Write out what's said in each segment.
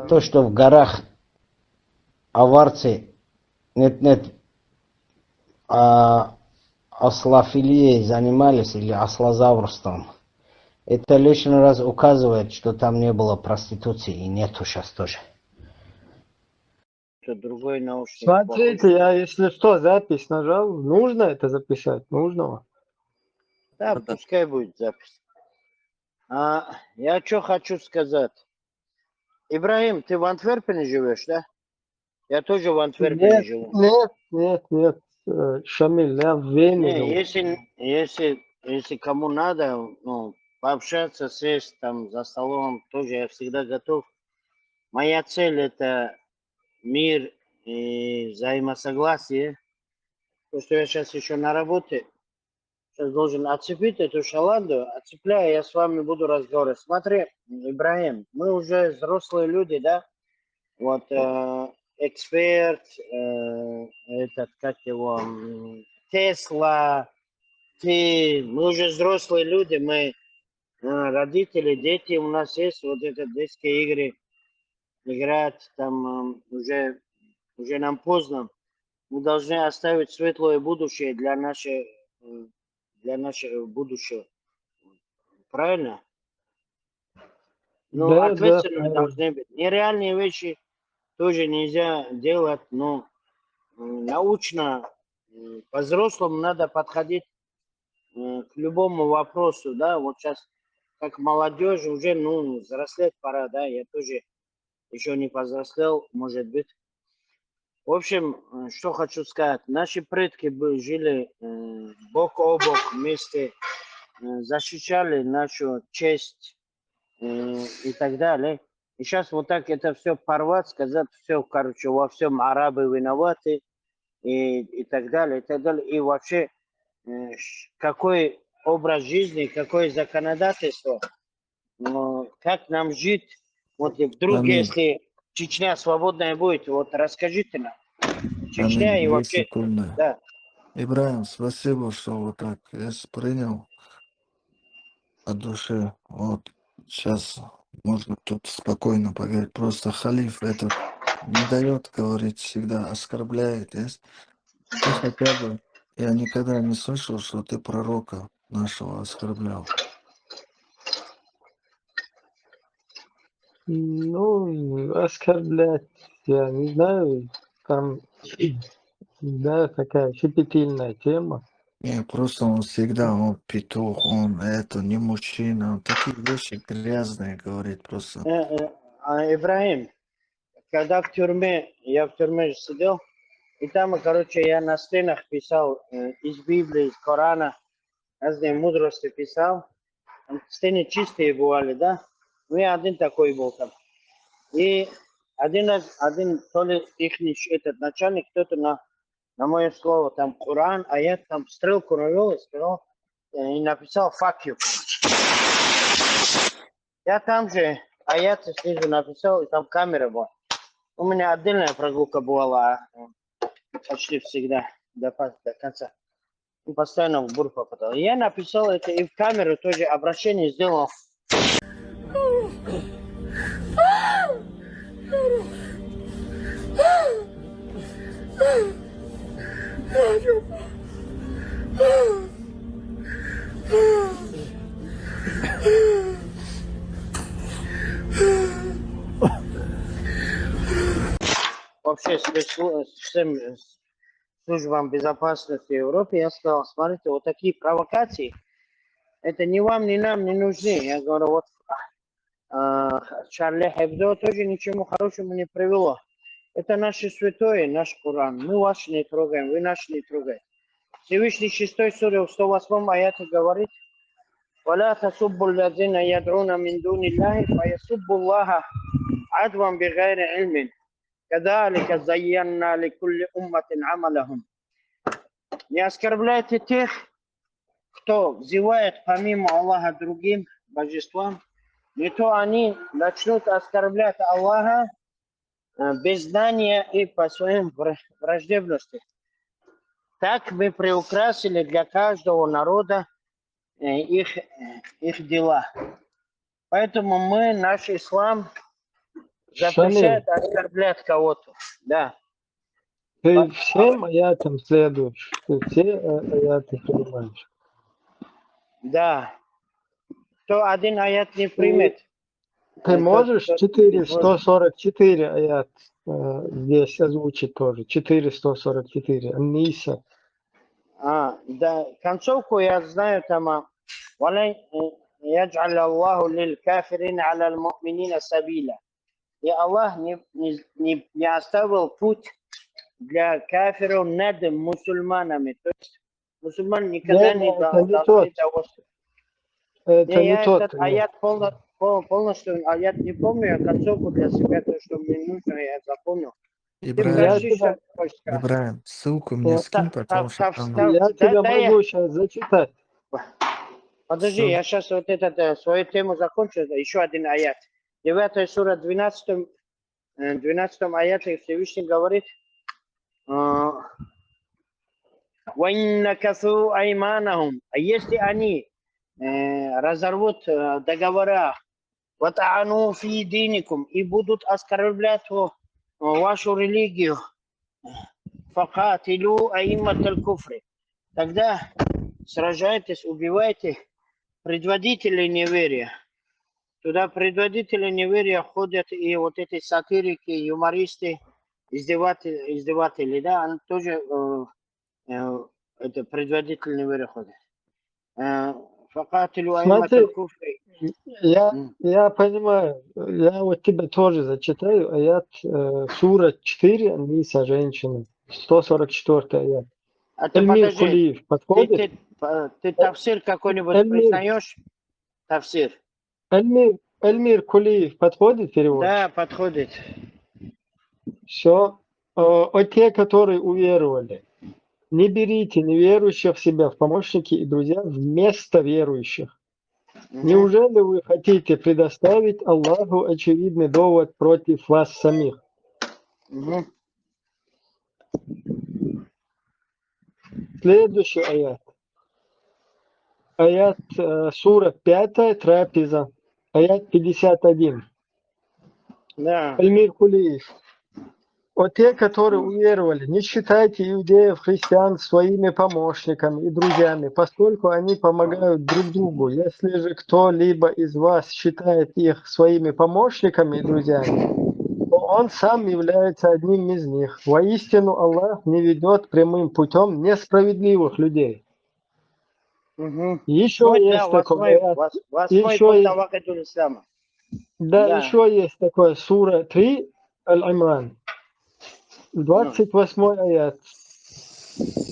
То, что в горах аварцы, нет, ослофилией занимались или ослозаврством, это лишний раз указывает, что там не было проституции и нету сейчас тоже. Это другой наушник. Смотрите, я, если что, запись нажал. Нужно это записать? Нужно? Да, пускай будет запись. Я что хочу сказать. Ибрагим, ты в Антверпене живешь, да? Я тоже в Антверпене живу. Нет. Шамиль, я в Вене Не, живу. если кому надо, ну, пообщаться, сесть там за столом, тоже я всегда готов. Моя цель это мир и взаимосогласие. То, что я сейчас еще на работе, сейчас должен отцепить эту шаланду, отцепляя, я с вами буду разговаривать. Смотри, Ибрагим, мы уже взрослые люди, да? Вот эксперт, этот, как его, Тесла, ты, мы уже взрослые люди, мы родители, дети, у нас есть вот это детские игры, играть там уже нам поздно. Мы должны оставить светлое будущее для нашего будущего. Правильно? Ну, Да, ответственны должны быть. Нереальные вещи тоже нельзя делать, но научно, по-взрослому надо подходить к любому вопросу, да, вот сейчас как молодежь уже, ну, взрослеть пора, да, я тоже еще не повзрослел, может быть. В общем, что хочу сказать, наши предки жили бок о бок вместе, защищали нашу честь и так далее. И сейчас вот так это все порвать, сказать, все, короче, во всем арабы виноваты и так далее, и так далее. И вообще, какой образ жизни, какое законодательство, как нам жить. Вот и вдруг, Аминь. если Чечня свободная будет, вот расскажите нам. Чечня Аминь. и 2 вообще, секунды. да. Ибраим, спасибо, что вот так я принял от души. Вот сейчас можно тут спокойно поговорить. Просто халиф этот не дает говорить, всегда оскорбляет. Есть? Ты хотя бы, я никогда не слышал, что ты пророка нашего оскорблял. Ну, оскорблять, я не знаю, там, да, такая щепетильная тема. Не, просто он всегда, он петух, он это, не мужчина. Он такие вещи грязные говорит просто. Ибрагим, когда я в тюрьме сидел, и там, короче, я на стенах писал из Библии, из Корана, разные мудрости писал. Там стены чистые бывали, да? Ну, я один такой был там. И один то ли их этот начальник, кто-то на мое слово там Коран, а я там стрелку навел и сказал, и написал fuck you. Я там же аяты снизу написал, и там камера была. У меня отдельная прогулка бывала почти всегда до конца. постоянно в бурь попадал. Я написал это и в камеру тоже обращение сделал. Вообще всем службам безопасности Европы я сказал, смотрите, вот такие провокации, это ни вам, ни нам не нужны. Я говорю, вот Шарли Хебдо тоже ничему хорошему не привело. Это наше святое, наш Коран. Мы ваш не трогаем, вы наш не трогаете. Всевышний 6 суре в 108 аяте говорит: وَلَا تَسُبُّوا الَّذِينَ يَدْعُونَ مِن دُونِ اللَّهِ فَيَسُبُّوا اللَّهَ عَدْوًا بِغَيْرِ عِلْمٍ كَذَلِكَ زَيَّنَّا لِكُلِّ أُمَّةٍ عَمَلَهُم. Не оскорбляйте тех, кто взывает помимо Аллаха другим божествам, не то они начнут оскорблять Аллаха без знания и по своим враждебности. Так мы приукрасили для каждого народа их дела. Поэтому наш ислам Шамиль, запрещает оскорблять кого-то. Да. ты всем аятам следуешь, ты все аяты принимаешь. Да. Кто один аят не примет, Ты можешь тот 444 аят здесь озвучить тоже? 444. Ниса. да, концовку я знаю там. وَلَنْ يَجْعَلَ اللَّهُ لِلْكَافِرِينَ عَلَى الْمُؤْمِنِينَ سَبِيلًا. И Аллах не оставил путь для кафиров над мусульманами. То есть мусульман никогда не Это не должны тот. довольствоваться. Это не Я тот. этот аят полностью аят не помню, а концовку для себя, то, что мне нужно, я запомнил. Ты Я прочти, Ибраим, что тебя, ты хочешь сказать. Ибраим, ссылку мне скинь, потому что там... я тебя могу сейчас зачитать. Подожди, я сейчас вот свою тему закончу. Еще один аят. 9 сура, 12 аяте Всевышний говорит: «Вайнакасу айманахум». А если они разорвут договора, ватаану фи диникум, и будут оскорблять вашу религию, факатилу аимматаль куфри, тогда сражайтесь, убивайте предводителей неверия. Туда предводители неверия ходят и вот эти сатирики, юмористы, издеватели, да, они тоже это предводители неверия ходят. Факатилу аимматаль Смотри, куфри. я понимаю, я вот тебе тоже зачитаю аят сура 4, Ниса, женщина, 144 аят. А ты Эльмир подожди, Кулиев подходит? ты тафсир какой-нибудь Эльмир, признаешь? Тафсир. Эльмир Кулиев подходит переводчик? Да, подходит. Все. Те, которые уверовали, не берите неверующих себя в помощники и друзья вместо верующих. Неужели вы хотите предоставить Аллаху очевидный довод против вас самих? Следующий аят. Аят сура 5, трапеза. Аят 51. Да. Эльмир Кулиев. Те, которые уверовали, не считайте иудеев, христиан своими помощниками и друзьями, поскольку они помогают друг другу. Если же кто-либо из вас считает их своими помощниками и друзьями, то он сам является одним из них. Воистину Аллах не ведет прямым путем несправедливых людей. Еще Вот, есть да, такой аят. восьмой пункт Авакадуль Ислама. Да, еще есть такое сура 3 Аль-Имран. 28 аят.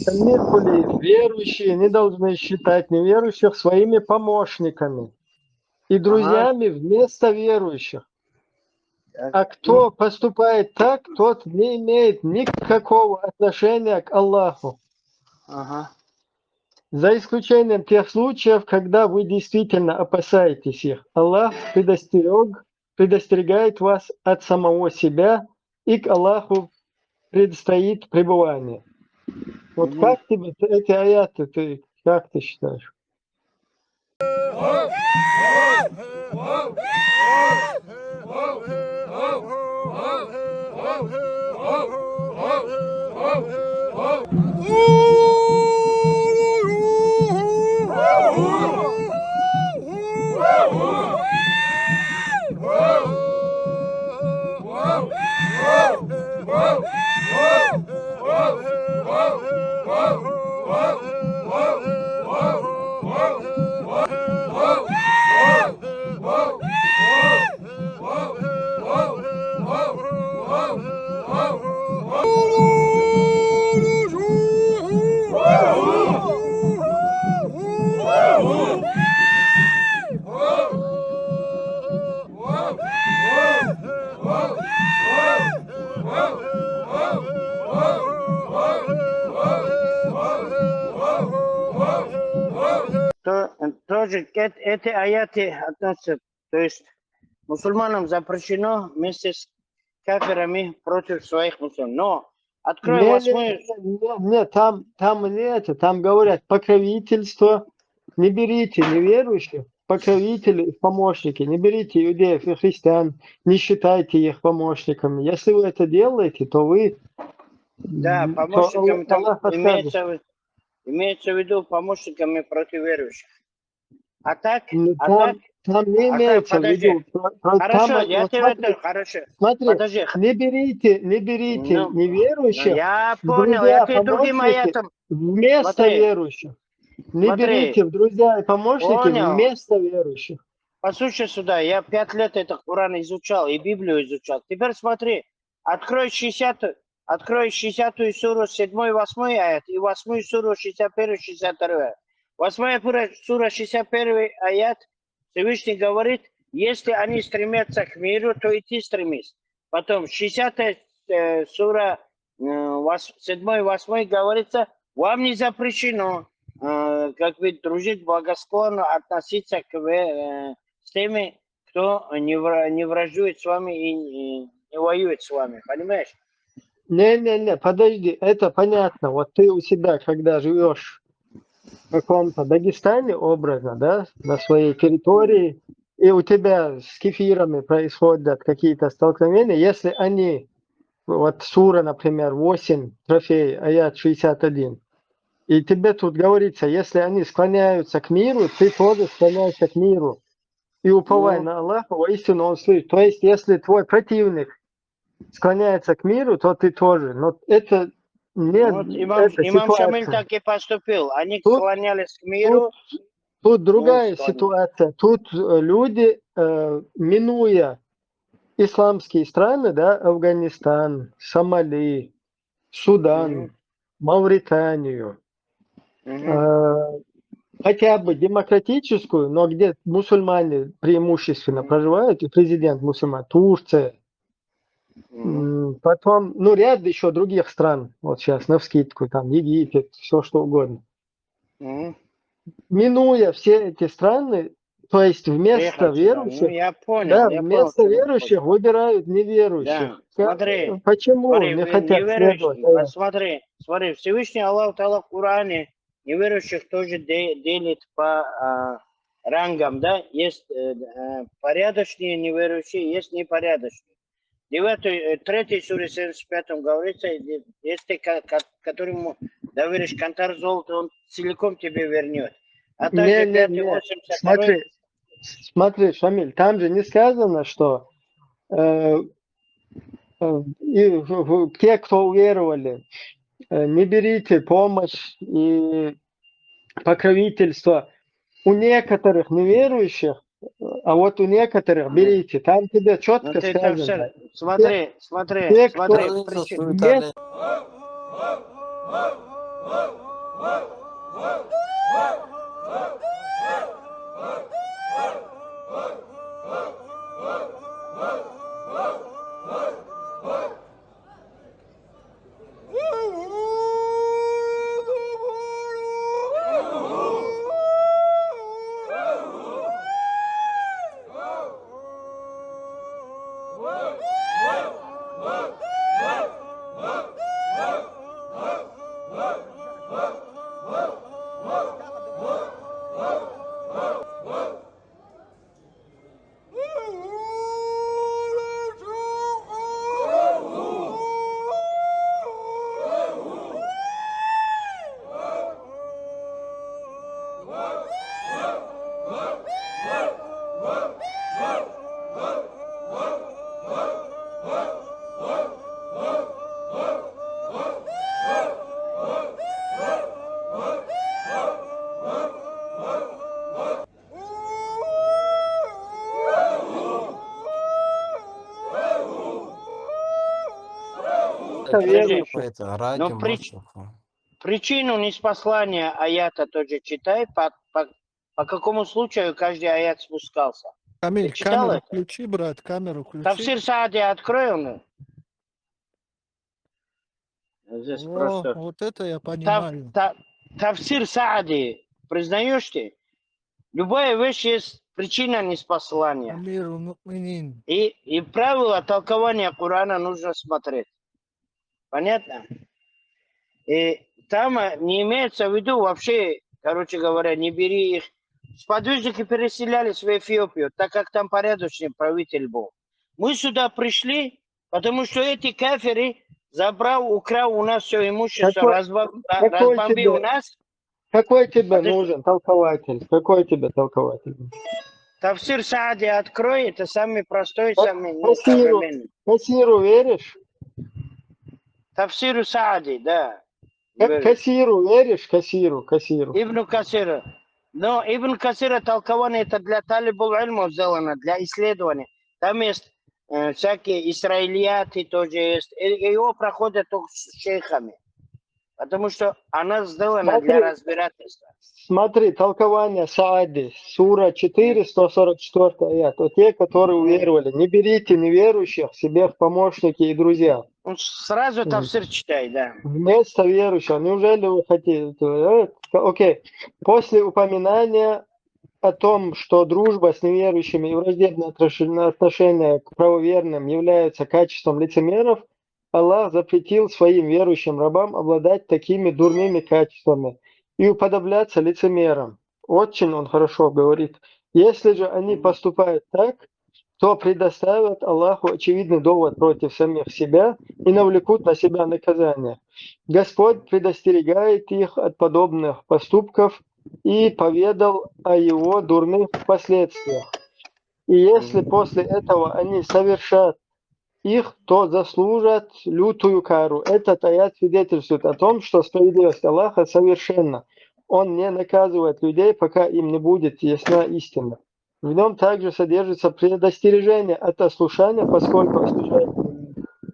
Эльмир Кулиев. Верующие не должны считать неверующих своими помощниками и друзьями вместо верующих. А кто поступает так, тот не имеет никакого отношения к Аллаху. За исключением тех случаев, когда вы действительно опасаетесь их. Аллах предостерегает вас от самого себя, и к Аллаху предстоит пребывание. Вот как тебе эти аяты, ты как ты считаешь? Тоже к эти аяты относятся. То есть мусульманам запрещено вместе с кафирами против своих мусульман. Но открой восьмую... Не, там не это, там говорят покровительство, не берите неверующих, покровители и помощники, не берите иудеев и христиан, не считайте их помощниками. Если вы это делаете, то вы... Да, то помощниками там Аллах подскажет. имеется в виду помощниками против верующих. А так, Там не имеется в виду. Хорошо, я тебе это... Хорошо. Смотри, Подожди. не берите неверующих. Я понял, я тебе другим аятом... Вместо верующих. Не берите в друзья и помощники вместо верующих. Послушай сюда, я 5 лет это Коран изучал и Библию изучал. Теперь смотри, открой 60-ю суру 7-8 аят и 8 суру 61-62. 8 сура 61 аят Всевышний говорит, если они стремятся к миру, то и ты стремись. Потом 60-я сура 7-8 говорится, вам не запрещено, как бы дружить, благосклонно относиться с теми, кто не враждует с вами и не воюет с вами, понимаешь? Не, подожди, это понятно. Вот ты у себя, когда живешь в каком-то Дагестане, образно, да, на своей территории, и у тебя с кефирами происходят какие-то столкновения, если они, вот сура, например, 8, трофей, аят 61, и тебе тут говорится, если они склоняются к миру, ты тоже склоняешься к миру. И уповай на Аллаха, воистину он слышит. То есть, если твой противник склоняется к миру, то ты тоже. Но это не вот имам Шамиль так и поступил. Они склонялись к миру. Тут другая ситуация. Тут люди, минуя исламские страны, да, Афганистан, Сомали, Судан, Мавританию, хотя бы демократическую, но где мусульмане преимущественно проживают, и президент мусульман, Турция, потом, ряд еще других стран, вот сейчас навскидку, там Египет, все что угодно. Минуя все эти страны, то есть вместо верующих, верующих выбирают неверующих. Да. Смотри, почему не хотят следовать? Смотри, Всевышний Аллах Та'ala в Коране неверующих тоже делит по рангам, да? Есть порядочные неверующие, есть непорядочные. В 3 суре 75 говорится, если которому доверишь кантар золота, он целиком тебе вернет. А также 5-82... Смотри, Шамиль, там же не сказано, что те, кто уверовали, не берите помощь и покровительство у некоторых неверующих, а вот у некоторых берите. Там тебе четко сказано. Смотри. Подожди. Это ради Но мачеху. причину неспослания аята тоже читай, по какому случаю каждый аят спускался. Камиль, Ты читал камеру это? включи, брат, камеру включи. Тафсир Саади открой он. Здесь О, просто... вот это я понимаю. Тафсир Саади, признаешь ты? Любая вещь есть причина неспослания. Амиру муминин. И правила толкования Корана нужно смотреть. Понятно? И там не имеется в виду вообще, короче говоря, не бери их. Сподвижники переселялись в Эфиопию, так как там порядочный правитель был. Мы сюда пришли, потому что эти кафиры украл у нас все имущество, разбомбил нас. Какой тебе нужен толкователь? Какой тебе толкователь? Тафсир Саади открой, это самый простой, самый несовременный. Кассиру веришь? Тафсиру Саади, да. Кассиру веришь? Кассиру. Ибн Касира. Но Ибн Касира толкование это для талибул ильма сделано, для исследования. Там есть всякие израильяты тоже есть. Его проходят только с шейхами. Потому что она сделана для разбирательства. Смотри, толкование Саади, сура 4, 144 аят. Вот те, которые уверовали, не берите неверующих себе в помощники и друзья. Он сразу тафсир читай, да. Вместо верующего. Неужели вы хотите? Окей. После упоминания о том, что дружба с неверующими и враждебное отношение к правоверным являются качеством лицемеров, Аллах запретил своим верующим рабам обладать такими дурными качествами и уподобляться лицемерам. Очень он хорошо говорит. Если же они поступают так, то предоставят Аллаху очевидный довод против самих себя и навлекут на себя наказание. Господь предостерегает их от подобных поступков и поведал о его дурных последствиях. И если после этого они совершат их, то заслужат лютую кару. Этот аят свидетельствует о том, что справедливость Аллаха совершенна. Он не наказывает людей, пока им не будет ясна истина. В нем также содержится предостережение от ослушания, поскольку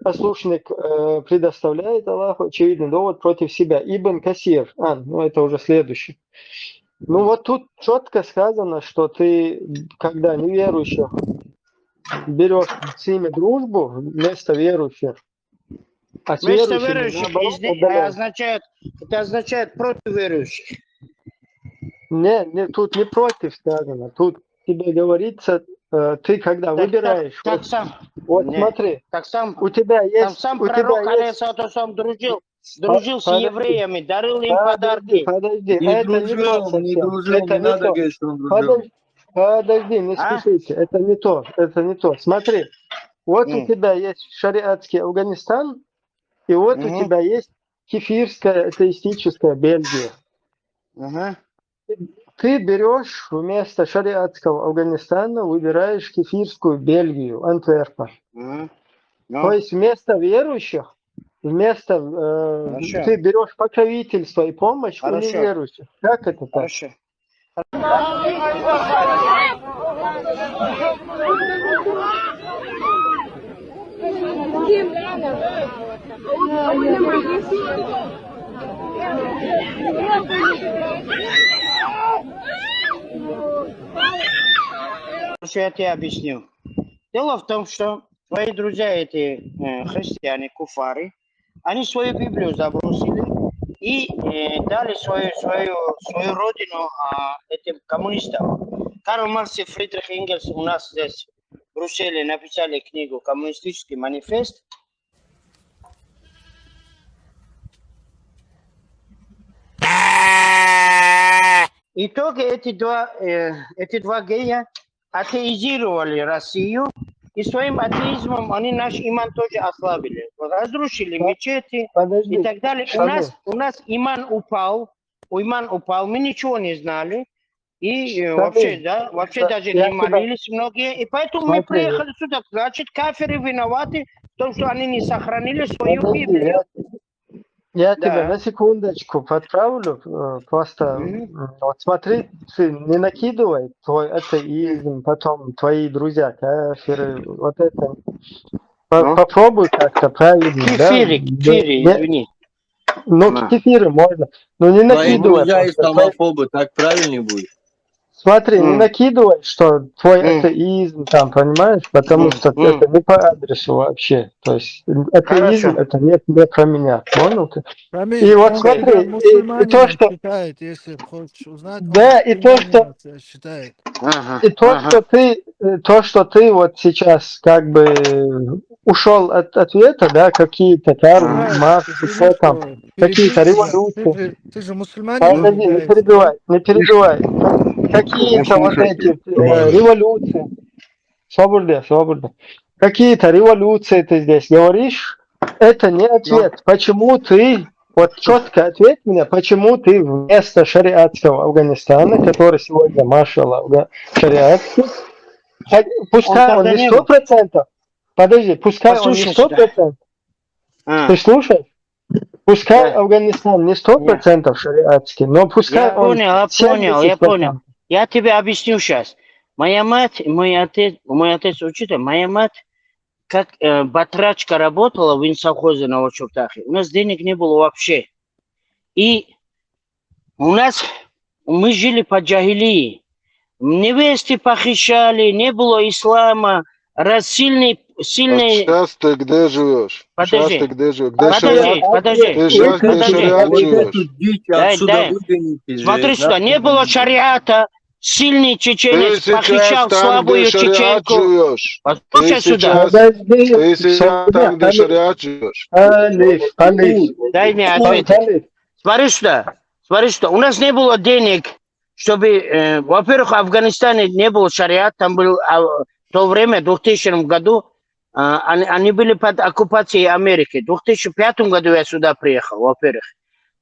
ослушник предоставляет Аллаху очевидный довод против себя. Ибн Касир. Это уже следующий. Вот тут четко сказано, что ты, когда неверующих берешь с ними дружбу вместо верующих, а с Вместо верующими верующих это означает против верующих. Не, тут не против сказано. Тут тебе говорится, ты когда выбираешь. Смотри, у тебя есть. Там сам пророк алейхиссалам дружил с евреями, дарил им подарки. Подожди, не дружил, не надо говорить, что он дружил. Подожди, не спешите, это не то. Смотри, вот у тебя есть шариатский Афганистан, и вот у тебя есть кефирская атеистическая Бельгия. Ты берешь вместо шариатского Афганистана, выбираешь кефирскую Бельгию, Антверпен. То есть вместо верующих, ты берешь покровительство и помощь у неверующих. Как это так? Я тебе объясню. Дело в том, что твои друзья, эти христиане, куфары, они свою Библию забросили и дали свою родину этим коммунистам. Карл Маркс и Фридрих Энгельс у нас здесь в Брюсселе написали книгу «Коммунистический манифест». итоге эти два гея атеизировали Россию, и своим атеизмом они наш иман тоже ослабили. Разрушили мечети и Подожди, так далее. Шамиль, У нас иман упал, мы ничего не знали. И Шамиль, вообще даже я не тебя... молились многие. И поэтому мы Смотри, приехали сюда. Значит, кафиры виноваты в том, что они не сохранили свою подожди, Библию. я тебя Да. на секундочку подправлю. Просто вот смотри, ты не накидывай твой атеизм, потом твои друзья, кафиры, вот это. Ну, Попробуй как-то правильно, да? кефире, извини. Ну, На. кефиры можно, но не Твои накидывай друзья просто. исламофобы, так правильнее будет? Смотри, не накидывай, что твой М. атеизм там, понимаешь, потому что это не по адресу вообще. То есть атеизм Хорошо. это не про меня, понял ты? Шамиль, И вот он смотри, тебя и то, мусульманином что считает, если хочешь узнать, он да, и то, что мусульманином тебя считает. и то, что ты вот сейчас как бы ушел от ответа, да, какие-то Карл Брат, Маркс, извини, что там, что какие-то перебил тебя. революции. Ты же мусульманином Подожди, не являешься, да? перебивай, не перебивай. Какие-то вот эти революции. Свобода. Какие-то революции ты здесь говоришь, это не ответ. Почему ты, вот четко ответь мне, почему ты вместо шариатского Афганистана, который сегодня, машаллах, шариатский, пускай он тогда не не был. 100%, подожди, пускай он не Послушай сюда. 100%, ты слушаешь? Пускай Да. Афганистан не 100% шариатский, но пускай Я он понял. 70%. Я тебе объясню сейчас. Моя мать, мой отец учитель, моя мать как батрачка работала в инсовхозе на Очуктахе. У нас денег не было вообще. И мы жили по джахилии. Невесты похищали, не было ислама. Раз сильный... Сейчас ты где живешь? Подожди. Сейчас ты где живешь? Где Подожди, шариат? подожди. Ты сейчас где Подожди. шариат Вот живешь? эту дичь Дай. отсюда выгоните. Смотри сюда, не было шариата. Сильный Ты чеченец сейчас похищал там, слабую где шариат чеченку. живешь. Послушай сюда. Подожди, Ты сейчас там, где шариат живешь. Алиф. Дай мне ответить. Смотри сюда. У нас не было денег, чтобы... во-первых, в Афганистане не было шариат. Там был в то время, в 2000 году, они были под оккупацией Америки. В 2005 году я сюда приехал, во-первых.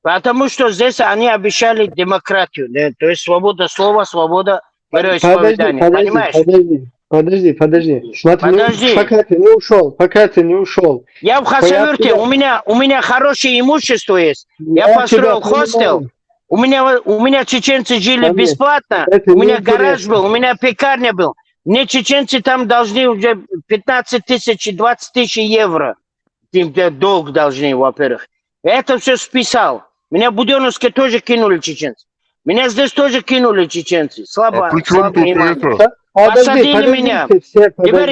Потому что здесь они обещали демократию, да, то есть свобода слова, свобода вероисповедания. Понимаешь? Подожди. Смотри, Подожди. пока ты не ушел. Я в Хасавюрте, у меня хорошее имущество есть. Я построил хостел. У меня чеченцы жили бесплатно. У меня гараж был, у меня пекарня был. Мне чеченцы там должны уже 15 тысяч, 20 тысяч евро. Долг должны, во-первых. Я это все списал. Меня в Буденновске тоже кинули чеченцы. Меня здесь тоже кинули чеченцы. Слабо иман. Посадили меня. Теперь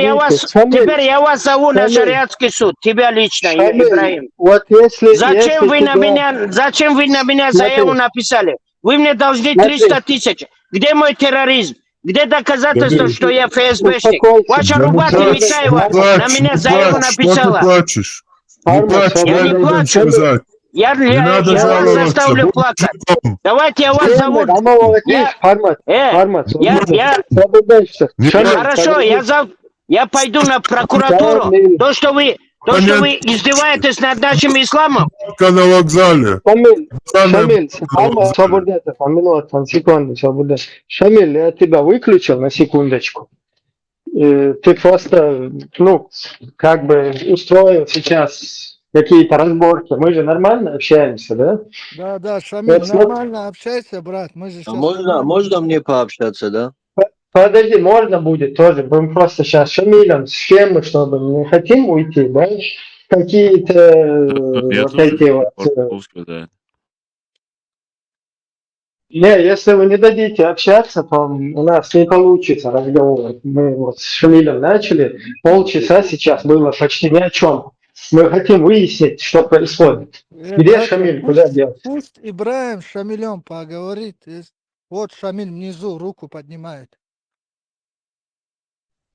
я вас зову на шариатский суд. Тебя лично, Ибраим. Вот Зачем вы на меня заяву написали? Вы мне должны 300 тысяч. Где мой терроризм? Где доказательства, что я ФСБшник? Ваша Рубата Мисаева на меня заяву написала. Я не плачу. Я вас заставлю плакать. Давайте я вас зову. Хорошо, я пойду на прокуратуру. То, что вы издеваетесь над нашим исламом. На вокзале. Шамиль, я тебя выключил на секундочку. Ты просто, как бы устроил сейчас какие-то разборки. Мы же нормально общаемся, да? Да, Шамиль, нормально общайся, брат. Мы же А можно мне пообщаться, да? Подожди, можно будет тоже. Мы просто сейчас Шамилем схемы, чтобы не хотим уйти, да? Какие-то вот эти вот... Не, если вы не дадите общаться, то у нас не получится разговор. Мы вот с Шамилем начали, полчаса сейчас было почти ни о чем. Мы хотим выяснить, что происходит. Где Шамиль, куда делся? Пусть Ибраим с Шамилем поговорит. Вот Шамиль внизу руку поднимает.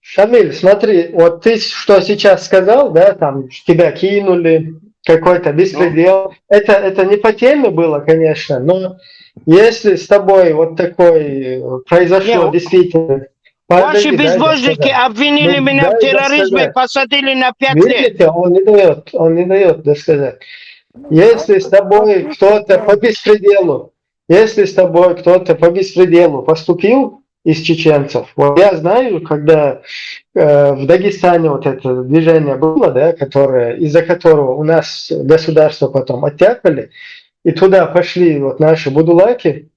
Шамиль, смотри, вот ты что сейчас сказал, да, там тебя кинули, какой-то беспредел. Это не по теме было, конечно, но Если с тобой вот такой произошло Не, действительно... Ваши Подожди, дай безбожники досказать. обвинили Ну, меня в дай терроризме, досказать. посадили на 5 лет. Видите, он не дает досказать. Если с тобой кто-то по беспределу, если с тобой кто-то по беспределу поступил из чеченцев, вот я знаю, когда в Дагестане вот это движение было, да, которое, из-за которого у нас государство потом оттяпали, и туда пошли вот наши будулаки,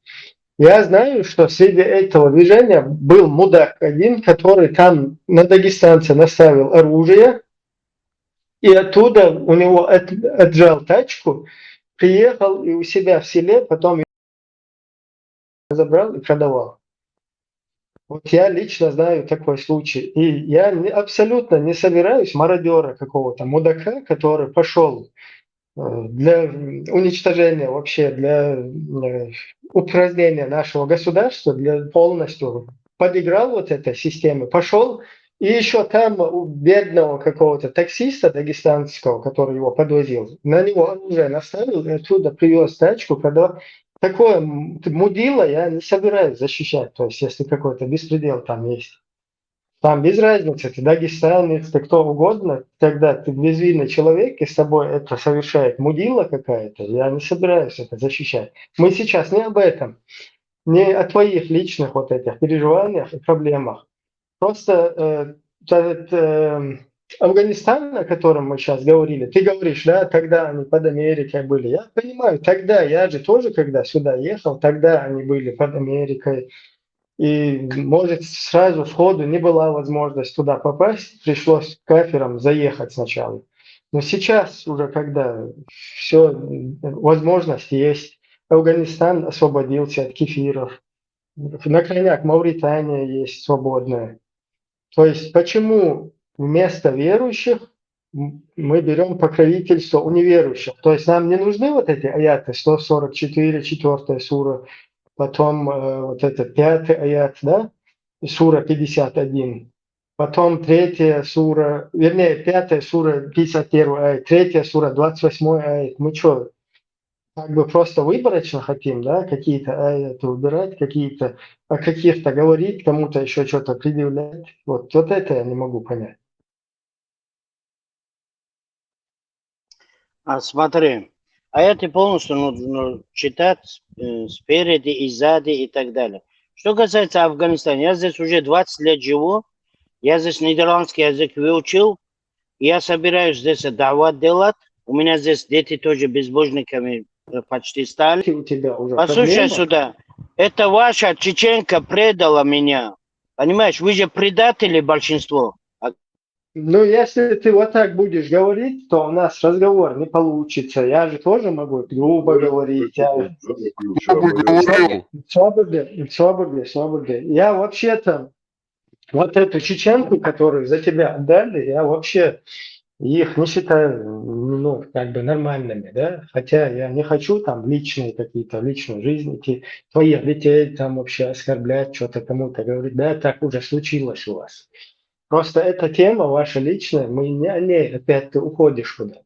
я знаю, что среди этого движения был мудак один, который там на дагестанца наставил оружие, и оттуда у него отжал тачку, приехал и у себя в селе, потом забрал и продавал. Вот я лично знаю такой случай. И я абсолютно не собираюсь мародера какого-то, мудака, который пошел для уничтожения вообще, для упразднения нашего государства, для полностью подыграл вот этой системе, пошел и еще там у бедного какого-то таксиста дагестанского, который его подвозил, на него оружие наставил и оттуда привез тачку, продал. Такое мудило я не собираюсь защищать, то есть если какой-то беспредел там есть. Там без разницы, ты дагестанец, ты кто угодно, когда ты безвинный человек и с тобой это совершает мудила какая-то, я не собираюсь это защищать. Мы сейчас не об этом, не о твоих личных вот этих переживаниях и проблемах. Просто Афганистан, о котором мы сейчас говорили, ты говоришь, да, тогда они под Америкой были. Я понимаю, тогда, я же тоже, когда сюда ехал, тогда они были под Америкой. И, может, сразу сходу не была возможность туда попасть, пришлось кафером заехать сначала. Но сейчас уже, когда все, возможность есть, Афганистан освободился от кефиров, на крайняк Мавритания есть свободная. То есть почему вместо верующих мы берем покровительство у неверующих? То есть нам не нужны вот эти аяты, 144, 4 сура, потом вот это 5 аят, да, сура 51, потом 3 сура, вернее, 5 сура 51 аят, 3 сура 28 аят. Мы что, как бы просто выборочно хотим, да, какие-то аяты убирать, какие-то, о каких-то говорить, кому-то еще что-то предъявлять. Вот это я не могу понять. Смотри, аяты полностью нужно читать спереди и сзади и так далее. Что касается Афганистана, я здесь уже 20 лет живу, я здесь нидерландский язык выучил, я собираюсь здесь давать делать. У меня здесь дети тоже безбожниками почти стали. У тебя уже Послушай проблема? сюда, это ваша чеченка предала меня. Понимаешь, вы же предатели большинство. Ну, если ты вот так будешь говорить, то у нас разговор не получится. Я же тоже могу грубо говорить. Свободы. Я вообще-то вот эту чеченку, которую за тебя отдали, я вообще их не считаю, ну, как бы нормальными, да, хотя я не хочу там личные какие-то, личную жизнь идти, твоих детей там вообще оскорблять, что-то кому-то говорить, да, так уже случилось у вас. Просто эта тема ваша личная, мы не о ней, опять ты уходишь куда-то.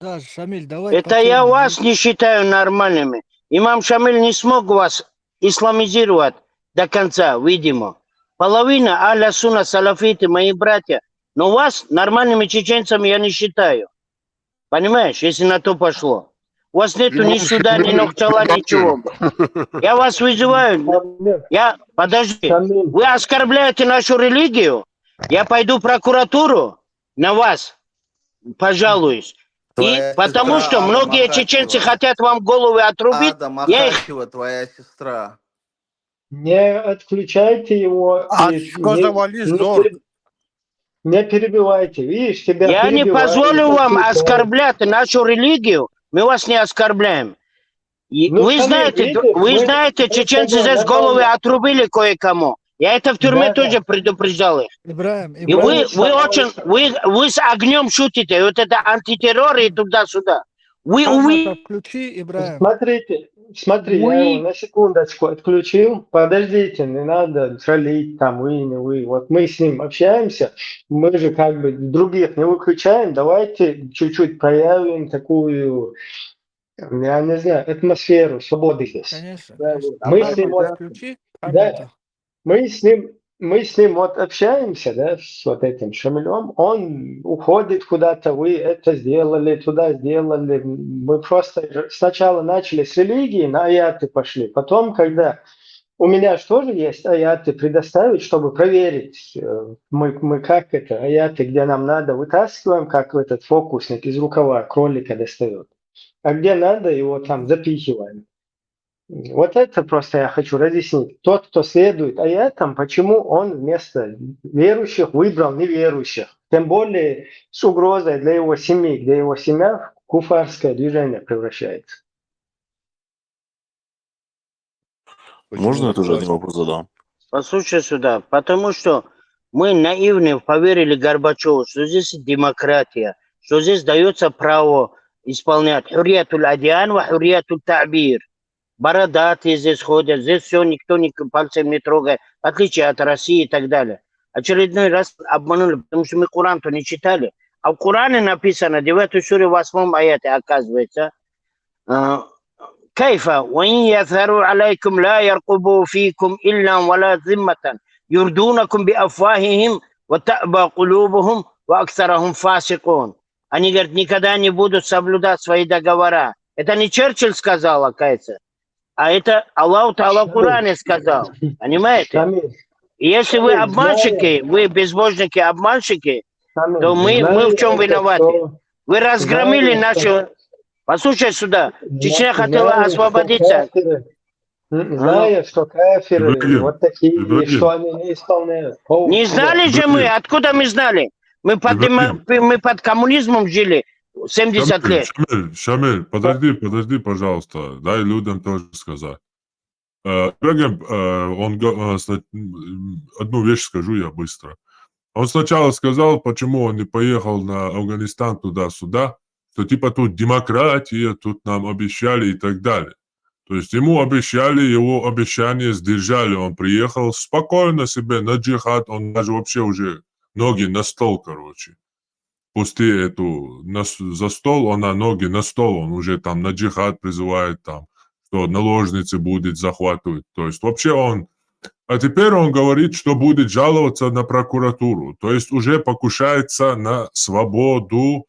Да, Шамиль, давай по Это я теме. вас не считаю нормальными. Имам Шамиль не смог вас исламизировать до конца, видимо. Половина аля суна салафиты, мои братья. Но вас нормальными чеченцами я не считаю. Понимаешь, если на то пошло. У вас нету ни суда, ни ногтала, ничего. Я вас вызываю. Подожди. Вы оскорбляете нашу религию? Я пойду в прокуратуру на вас, пожалуюсь. Твоя И потому сестра что Ада многие чеченцы Махачева. хотят вам головы отрубить. Ада Я их... Махачева, твоя сестра. Не отключайте его и не перебивайте. Видишь, тебя Я не перебивают, позволю вам отключают. оскорблять нашу религию. Мы вас не оскорбляем. И Ну, вы Шамиль, знаете, мы с чеченцы тобой здесь головы нормально. отрубили кое-кому. Я это в тюрьме Да. тоже предупреждал их. Ибраим, И вы с огнем шутите. Вот это антитеррор и туда-сюда. Хамата включи, Ибраим. Смотри, я его на секундочку отключил. Подождите, не надо троллить там вы, не вы. Вот мы с ним общаемся, мы же как бы других не выключаем. Давайте чуть-чуть проявим такую я не знаю, атмосферу свободы здесь. Конечно, Да, конечно. вот. Мы А с ним, память вот, включи, да, память. мы с ним вот общаемся, да, с вот этим Шамилем, он уходит куда-то, вы это сделали, туда сделали. Мы просто сначала начали с религии, на аяты пошли. Потом, когда у меня же тоже есть аяты предоставить, чтобы проверить, мы как это, аяты, где нам надо, вытаскиваем, как этот фокусник из рукава кролика достает. А где надо, его там запихиваем. Вот это просто я хочу разъяснить. Тот, кто следует аятам, почему он вместо верующих выбрал неверующих. Тем более с угрозой для его семьи, где его семья в куфарское движение превращается. Можно я тоже один вопрос задам? Послушай сюда, потому что мы наивно поверили Горбачеву, что здесь демократия, что здесь дается право исполнять хурриятуль адиан ва хурриятуль та'бир. Бородатые здесь ходят, здесь все никто пальцем не трогает, в отличие от России и так далее. Очередной раз обманули, потому что мы Коран-то не читали. А в Коране написано, 9 суре 8 аяте, оказывается, كيف وإن يظهروا عليكم لا يرقبوا فيكم إلا ولا ذمة يردونكم بأفواههم وتأبى قلوبهم وأكثرهم فاسقون. Они говорят, никогда не будут соблюдать свои договора. Это не Черчилль сказал, оказывается, а это Аллах Та'ала в Коране сказал. Понимаете? И если вы обманщики, вы безбожники, обманщики, то мы в чем виноваты? Вы разгромили нашу... Послушай сюда, Чечня хотела освободиться. Зная, что кафиры вот такие, и что они не исполняют. Не знали же мы, откуда мы знали? Мы под коммунизмом жили 70 лет. Шамиль, подожди, пожалуйста, дай людям тоже сказать. Ибрагим, одну вещь скажу я быстро. Он сначала сказал, почему он не поехал на Афганистан туда-сюда, что типа тут демократия, тут нам обещали и так далее. То есть ему обещали, его обещание сдержали. Он приехал спокойно себе на джихад, он даже вообще уже ноги на стол, короче. Пусти эту за стол, он на ноги на стол, он уже там на джихад призывает, там, что наложницы будет захватывать. То есть вообще он... А теперь он говорит, что будет жаловаться на прокуратуру. То есть уже покушается на свободу,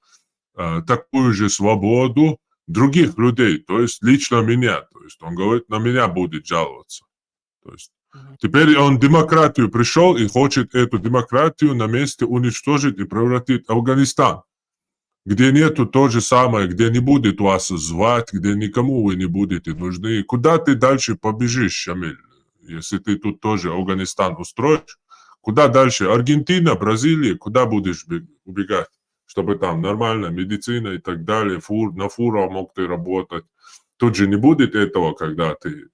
такую же свободу других людей, то есть лично меня. То есть он говорит, на меня будет жаловаться. То есть теперь он демократию пришел и хочет эту демократию на месте уничтожить и превратить в Афганистан, где нету то же самое, где не будет вас звать, где никому вы не будете нужны. Куда ты дальше побежишь, Шамиль, если ты тут тоже Афганистан устроишь? Куда дальше? Аргентина, Бразилия, куда будешь убегать? Чтобы там нормальная медицина и так далее, на фуру мог ты работать. Тут же не будет этого, когда ты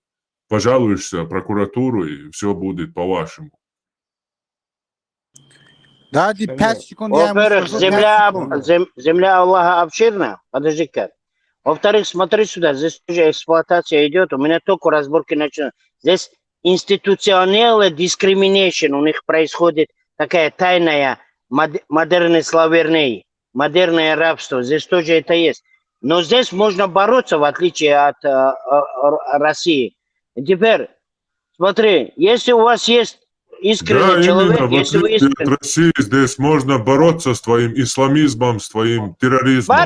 пожалуешься в прокуратуру, и все будет по-вашему. Дади 5 секунд, я ему Во-первых, скажу 5 секунд. земля Аллаха обширна, подожди-ка. Во-вторых, смотри сюда, здесь тоже эксплуатация идет, у меня только разборки начинаются. Здесь институциональная дискриминация, у них происходит такая тайная модерный славерный, модерное рабство, здесь тоже это есть. Но здесь можно бороться, в отличие от России. И теперь, смотри, если у вас есть искренний да, человек, именно, если вы искренний... от России здесь можно бороться с твоим исламизмом, с твоим терроризмом.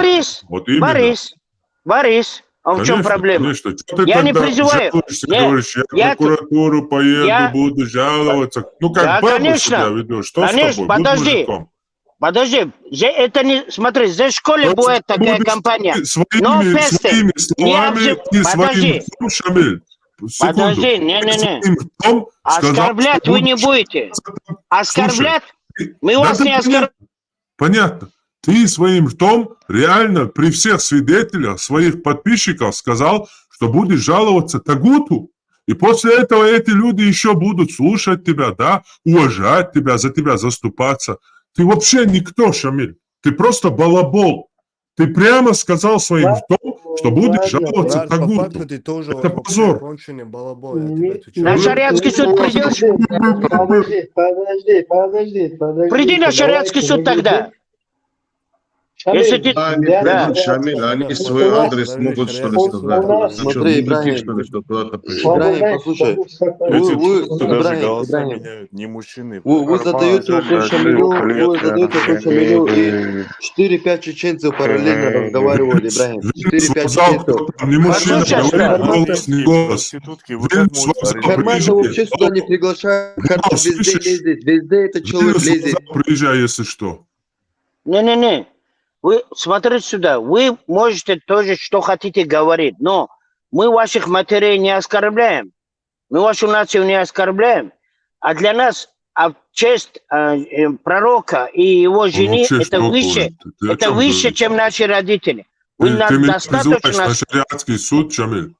Борис. А в чем проблема? Конечно. Что ты я не призываю. Говоришь, я в прокуратуру поеду, буду жаловаться. Ну, как да, бабу конечно, себя ведешь. Что конечно, с тобой? Подожди, это не... Смотри, здесь в школе будет такая компания. Своими словами и своим ртом, Шамиль. Подожди, не. Оскорблять вы не будете. Оскорблять? Мы вас не оскорбляем. Понятно. Ты своим ртом реально при всех свидетелях, своих подписчиков сказал, что будешь жаловаться Тагуту. И после этого эти люди еще будут слушать тебя, да, уважать тебя, за тебя заступаться. Ты вообще никто, Шамиль. Ты просто балабол. Ты прямо сказал своим ртом, что будешь жаловаться Тагуту. Это позор. На шариатский суд придешь? Подожди. Приди на шариатский суд тогда. Если ты... Да. Шамиль, они свой адрес могут что ли сказать? Смотри, Ибрагим, что ли, что куда-то пришел? Ибрагим, послушай, Ибрагим, голоса меняют не мужчины. вы задаете вопрос Шамилю, и 4-5 чеченцев параллельно разговаривают, Ибрагим. 4-5 чеченцев. Не мужчина, Послушай, говорит голос, не голос. Проститутки, вы как можете Хармата вообще сюда не приглашают, Хармат везде лезет, везде этот человек лезет. Приезжай, если что. Не-не-не. Вы смотрите сюда. Вы можете тоже, что хотите говорить, но мы ваших матерей не оскорбляем. Мы вашу нацию не оскорбляем. А для нас честь пророка и его жены это выше, чем наши родители. Вы Ты нам меня достаточно... вызываешь на шариатский суд, Шамиль?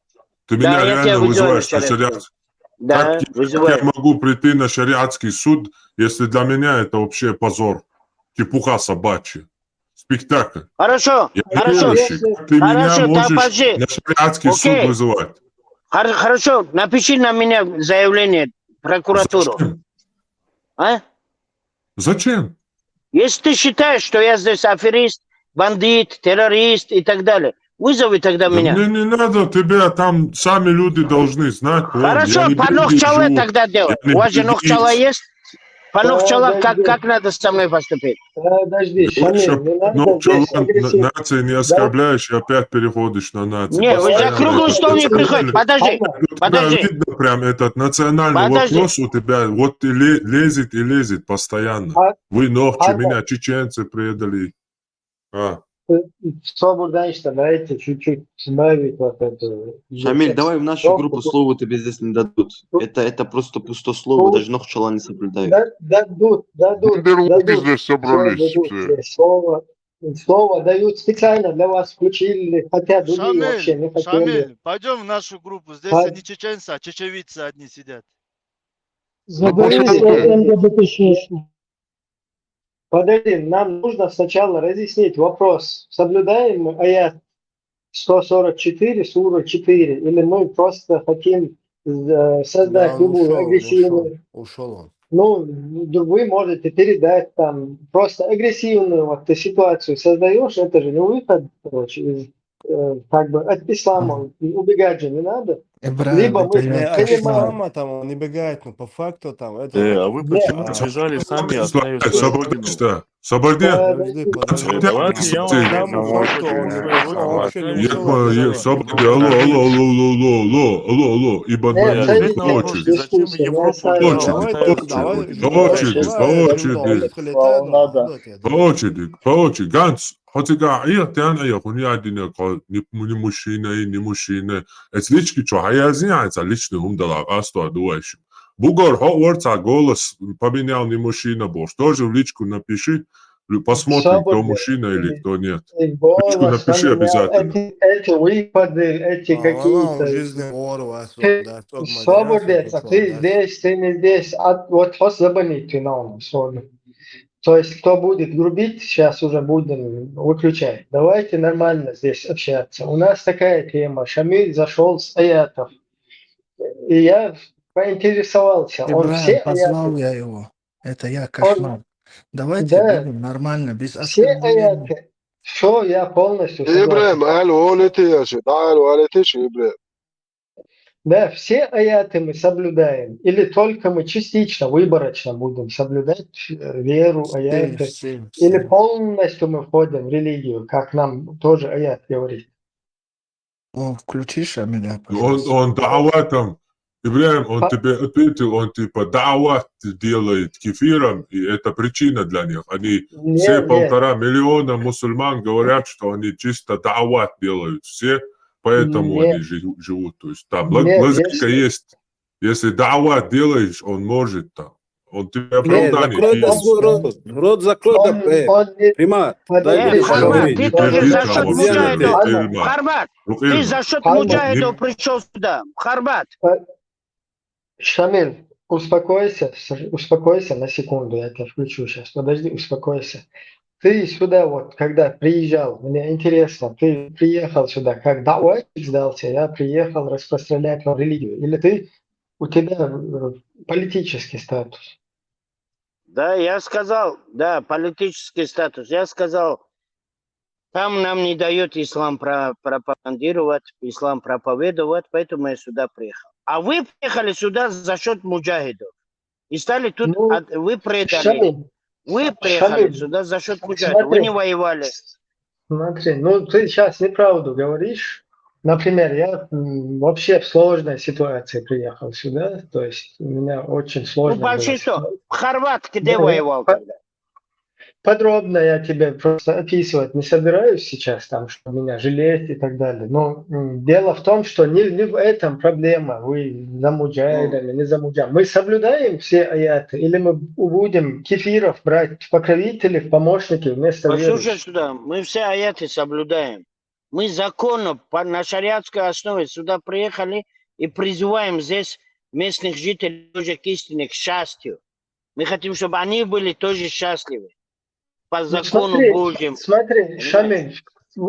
Ты Да, меня я реально тебя вызываю вызываешь на шариатский? Да, Как вызываю. я могу прийти на шариатский суд, если для меня это вообще позор? Чепуха собачья. Спектакль. Хорошо, Я хорошо. верующий. Как ты меня можешь подожди. на шариатский суд вызывать? Хорошо, напиши на меня заявление в прокуратуру. Зачем? А? Зачем? Если ты считаешь, что я здесь аферист, бандит, террорист и так далее, вызови тогда меня. Мне не надо тебя, там сами люди должны знать. Хорошо, по Нохчале тогда делать. У вас же Нохчала есть? По Нохчала как надо со мной поступить? Подожди, Шамиль, не надо здесь агрессивно. Нации не оскорбляешь и опять переходишь на нации. Не, вы за круглый стол не приходите. Подожди. Видно прям этот национальный вопрос у тебя, вот и лезет и лезет постоянно. Вы ногти, меня чеченцы предали. Свобода, что давайте чуть-чуть сбавить вот это. Шамиль, давай в нашу группу слово тебе здесь не дадут. Это просто пустослово, даже Нохчала не соблюдают. Дадут. Здесь собрались все. Слово дают специально для вас, включили, хотя другие вообще не хотели. Шамиль, пойдем в нашу группу. Здесь не чеченцы, а чечевицы одни сидят. Подожди, нам нужно сначала разъяснить вопрос, соблюдаем мы аят 144, сура 4, или мы просто хотим создать любую агрессивную... Ушел он. Ну, вы можете передать там просто агрессивную вот ситуацию создаешь, это же не выход, короче, из, как бы от ислама, убегать же не надо. Либо мы понимаем, там он не бегает, но по факту там это... А вы почему сбежали сами, оставив свою родину? Соборди. Давайте я Алло, ибо зачем в Европу? По очереди. Ганс, хотя я не мужчина. Это лички, что хаязнятся, личный умдала, асто дуэшим. Бугор, хорца, голос поменял не мужчина, бож. Тоже в личку напиши, посмотрим, кто мужчина или кто нет. Личку напиши обязательно. Эти выпады, эти какие-то... Свободец, ты здесь, ты не здесь. Вот вас забанить на То есть, кто будет грубить, сейчас уже будем выключать. Давайте нормально здесь общаться. У нас такая тема. Шамиль зашел с аятов. И я поинтересовался. Он все позвал аяты... я его. Это я кошмар. Давайте будем нормально, без все оскорбления. аяты. Все, я полностью согласен. Ибрahim, Ибрahim. Да, все аяты мы соблюдаем. Или только мы частично, выборочно будем соблюдать веру, аяты. Или полностью мы входим в религию, как нам тоже аят говорит. Включишь меня, пожалуйста. Он дааватом, Ибрахим, он тебе ответил, он типа даават делает кефиром, и это причина для них. Они все 1,5 миллиона мусульман говорят, что они чисто даават делают. Все, поэтому они живут. То есть там лазейка есть. Если даават делаешь, он может там. Он тебе оправдание. Рот закрой, Примат. Харбат, ты за счет муджахидов пришел сюда. Харбат. Шамиль, успокойся на секунду, я тебя включу сейчас. Подожди, успокойся. Ты сюда вот, когда приезжал, мне интересно, ты приехал сюда, как даватчик сдался, я приехал распространять религию. Или у тебя политический статус? Да, я сказал, политический статус. Я сказал, Там нам не дает ислам пропагандировать, ислам проповедовать, поэтому я сюда приехал. А вы приехали сюда за счет муджахидов. И стали тут, Ну, вы предали. Шамиль, Вы приехали Шамиль, сюда за счет муджахидов. Вы не воевали. Смотри, ну ты сейчас неправду говоришь. Например, я вообще в сложной ситуации приехал сюда, то есть у меня очень Ну, сложная была почти что. ситуация. Хорват где Да, воевал тогда? подробно я тебе просто описывать не собираюсь сейчас, там, что меня жалеть и так далее. Но дело в том, что не в этом проблема. Вы за муджахидами, не за муджахидами. Мы соблюдаем все аяты, или мы будем кефиров брать в покровители, в помощники вместо Послушай верующих? сюда, мы все аяты соблюдаем. Мы законно на шариатской основе сюда приехали и призываем здесь местных жителей тоже к истине, к счастью. Мы хотим, чтобы они были тоже счастливы. По Ну, закону Божьему. смотри, Шамиль,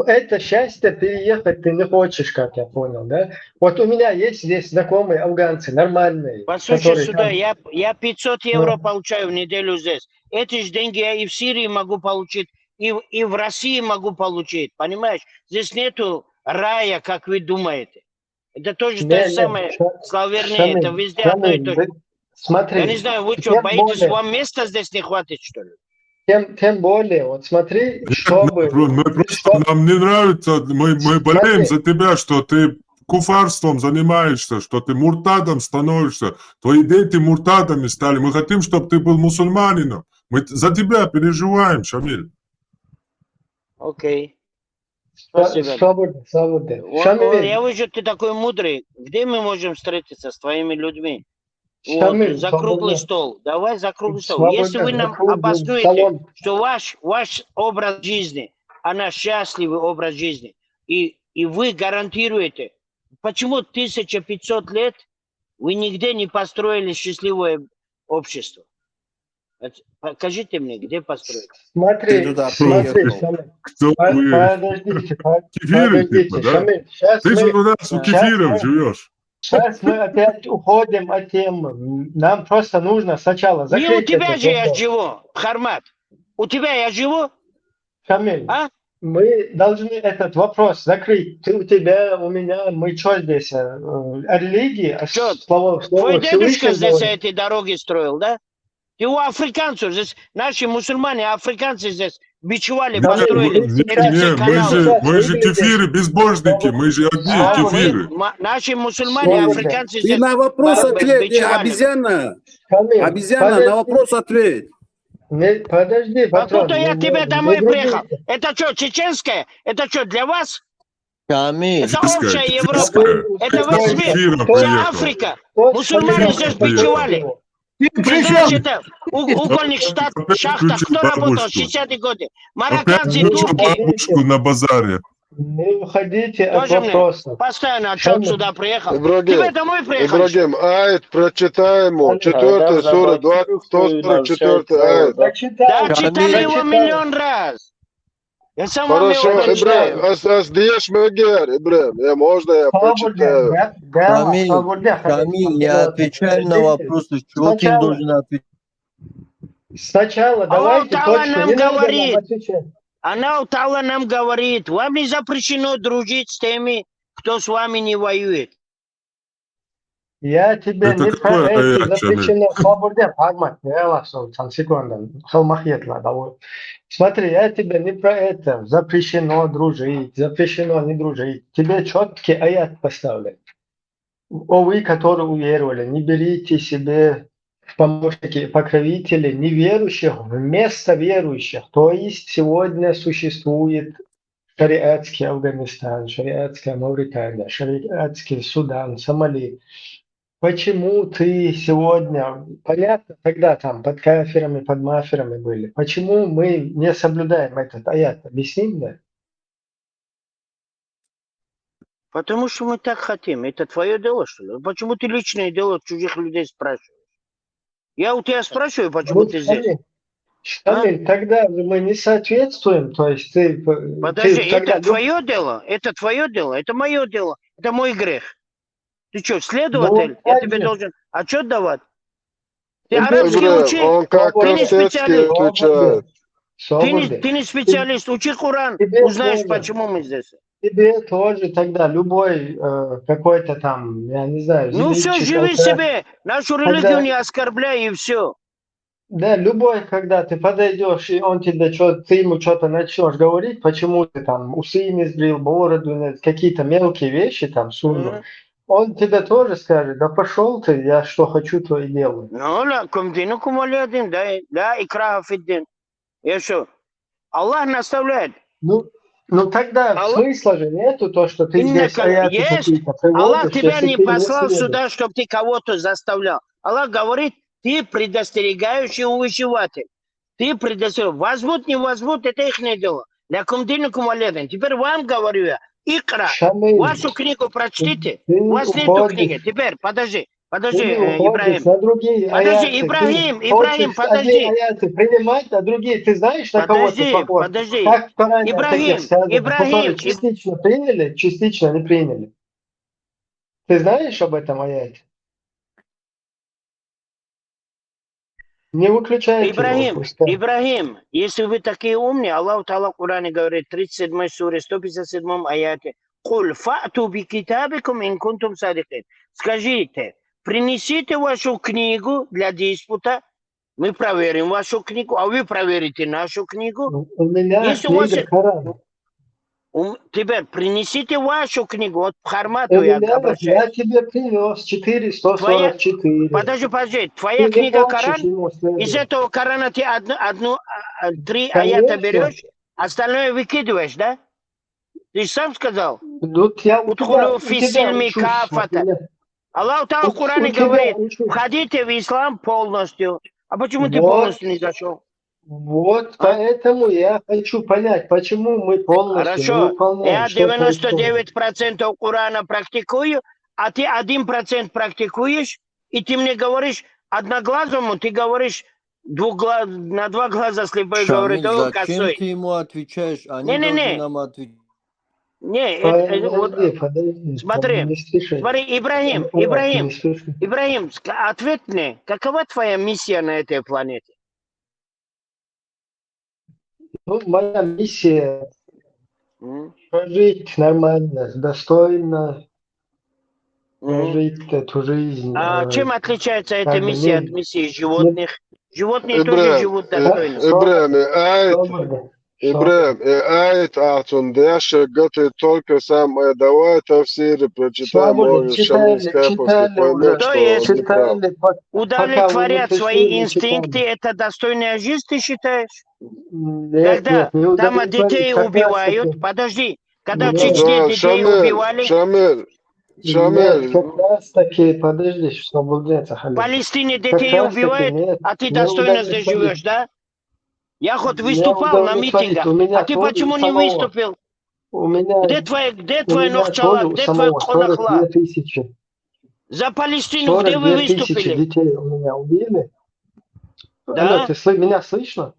это счастье переехать ты не хочешь, как я понял, да? Вот у меня есть здесь знакомые афганцы, нормальные, Послушай которые сюда, там... я 500 евро получаю в неделю здесь. Эти же деньги я и в Сирии могу получить, и в России могу получить, понимаешь? Здесь нету рая, как вы думаете. Это тоже то же самое, славернее, это везде одно и то же. Смотри, Я не знаю, вы что, тем боитесь, более, вам места здесь не хватит, что ли? тем более, вот смотри, чтобы... Мы просто, нам не нравится, мы болеем за тебя, что ты куфарством занимаешься, что ты муртадом становишься. Твои дети муртадами стали. Мы хотим, чтобы ты был мусульманином. Мы за тебя переживаем, Шамиль. Окей. Спасибо. Свобода. Я вижу, ты такой мудрый. Где мы можем встретиться с твоими людьми? Вот, за круглый стол. Давай за круглый стол. Если вы нам обоснуете, что ваш образ жизни, она счастливый образ жизни, и вы гарантируете, почему 1500 лет вы нигде не построили счастливое общество? Покажите мне, где построили. Смотри, подождите, Шамиль, ты же у нас у кефиров живешь. Сейчас мы опять уходим от темы. Нам просто нужно сначала закрыть... Не у тебя же я живу, Хармат. У тебя я живу? Шамиль, мы должны этот вопрос закрыть. Ты у тебя, у меня, мы что здесь? О религии? Твой дедушка здесь эти дороги строил, да? И у африканцев здесь, наши мусульмане, африканцы здесь бичевали, построили эти все каналы. Мы же кефиры, безбожники, мы же одни кефиры. Наши мусульмане, африканцы здесь Ты на вопрос ответь, обезьяна. Обезьяна, на вопрос ответь. Подожди, Откуда я тебе домой приехал? Это что, чеченское? Это что, для вас? Это общая Европа. Это весь мир. Вся Африка. Мусульмане здесь бичевали. Значит, угольник в шахтах, кто работал в 60-е годы? Марокканцы, турки. На базаре. Не уходите от вопроса. Постоянно отчет сюда приехал. Тебе домой приехал? Ибрагим, айт, прочитаем, 4 сура, 144 айт. Да, читали его миллион раз. Я сам вам его Хорошо, прочитаю. Ибрагим, сдешь Магер, Ибрагим, можно я прочитаю? Камиль, я отвечаю на вопросы, чего ты должен ответить? Сначала давайте точно, не надо говорит. нам отвечать. Она Тала нам говорит, вам не запрещено дружить с теми, кто с вами не воюет. Я тебе не про это запрещено. Смотри, я тебе не про это. Запрещено дружить, запрещено не дружить. Тебе четкий аят поставлен. О вы, которые уверовали, не берите себе в помощники и покровители неверующих вместо верующих. То есть сегодня существует шариатский Афганистан, шариатская Мавритания, шариатский Судан, Сомали. Почему ты сегодня, понятно, тогда там под кафирами, под мафирами были, почему мы не соблюдаем этот аят? Объясни мне. Потому что мы так хотим. Это твое дело, что ли? Почему ты личное дело чужих людей спрашиваешь? Я у тебя спрашиваю, почему ты здесь. Шамиль, тогда мы не соответствуем, то есть ты... Подожди, это твое дело, это твое дело, это мое дело, это мой грех. Ты что, следователь? Я тебе должен отчет давать? Ты арабский учи, Он как ты не специалист. Свободы. Ты не специалист, учи Коран, Тебе узнаешь, тоже. почему мы здесь. Тебе тоже тогда любой какой-то там, я не знаю, Ну все, зенитчик, живи себе, нашу религию когда, не оскорбляй и все. да, любой, когда ты подойдешь, и он тебе ты ему что-то начнешь говорить, почему ты там усы не сбрил, бороду, какие-то мелкие вещи там сунул, он тебе тоже скажет, да пошел ты, я что хочу, то и делаю. Ну, лакум динукум валиадин, да, икраха фиддин. И что? Аллах наставляет. Ну тогда смысла же нету, то, что ты здесь аяты Есть. какие-то Аллах приводишь, тебя если не ты послал следуешь. сюда, чтобы ты кого-то заставлял. Аллах говорит, ты предостерегающий увещеватель. Ты предостерегаешь. Возьмут, не возьмут, это их не дело. Лякум динукум валиадин. Теперь вам говорю я, икра. Вашу книгу прочтите. У вас нету книги. Теперь, подожди, Ибрагим. На другие Подожди, аяты. Ибрагим, подожди. Одни аяты принимать, а другие, ты знаешь, на кого ты похож? Подожди. Как в Коране таких сказано, Ибрагим. которые частично приняли, частично не приняли. Ты знаешь об этом аяте? Не выключайте его, пускай. Ибрагим, если вы такие умные, Аллах Та'ала в Коране говорит, 37 суре, 157 аяте, «Куль фа'ту би китабикум ин кунтум садикин». Скажите, принесите вашу книгу для диспута, мы проверим вашу книгу, а вы проверите нашу книгу. У меня если книга Коран. Теперь принесите вашу книгу, вот к Хармату я обращаюсь. Я тебе принес 444. Подожди, твоя книга Коран, из этого Корана ты три аята берешь, остальное выкидываешь, да? Ты сам сказал? Удхулу фи сильми кафата. Аллах Та'ала в Коране говорит, входите в ислам полностью. А почему ты полностью не зашел? Вот поэтому я хочу понять, почему мы полностью не выполняем. Я 99% Корана практикую, а ты 1% практикуешь, и ты мне говоришь одноглазому, ты говоришь на два глаза слепой, говорит, о, косой. Зачем ты ему отвечаешь? Они должны нам отвечать. Подожди, смотри, Ибрагим, ответь мне, какова твоя миссия на этой планете? Ну, моя миссия прожить нормально, достойно, прожить эту жизнь. А чем отличается эта миссия от миссии животных? Животные тоже живут достойно. Ибрагим, ает Ацундяша готовит только сам, давай тафсиры прочитай, можешь шамильская после поймешь, что он не прав. Удовлетворять свои инстинкты, это достойная жизнь, ты считаешь? Когда там детей убивают, подожди, когда в Чечне детей убивали... Шамиль. Как раз таки, подожди, что обалдеться, в Палестине детей убивают, а ты достойно здесь живешь, да? Я хоть выступал на митингах, а ты почему не выступил? Где твой Нохчалак, где твой Хонахла? За Палестину, где вы выступили? Детей у меня убили. Да? Алло, меня слышно?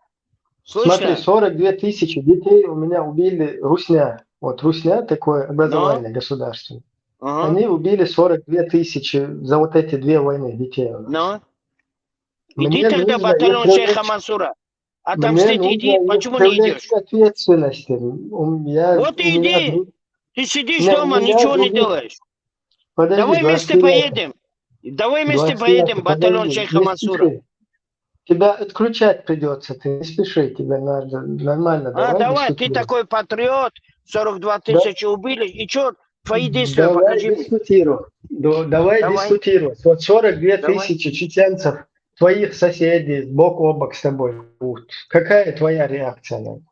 Слышно. Смотри, 42 тысячи детей у меня убили Русня. Вот Русня, такое образование государственное. Они убили 42 тысячи за вот эти две войны детей. Иди тогда в батальон Шейха Мансура. Отомстить иди, почему не идешь? Ответственности. Вот и иди. Ты сидишь дома, ничего не делаешь. Давай вместе поедем. Давай вместе поедем в батальон Шейха Мансура. Тебя отключать придется, ты не спеши, тебе надо нормально. Давай, ты такой патриот, 42 тысячи убили, и что, твои действия покажи мне. Давай дискутировать. Вот 42 тысячи чеченцев, твоих соседей, бок о бок с тобой. Какая твоя реакция на это?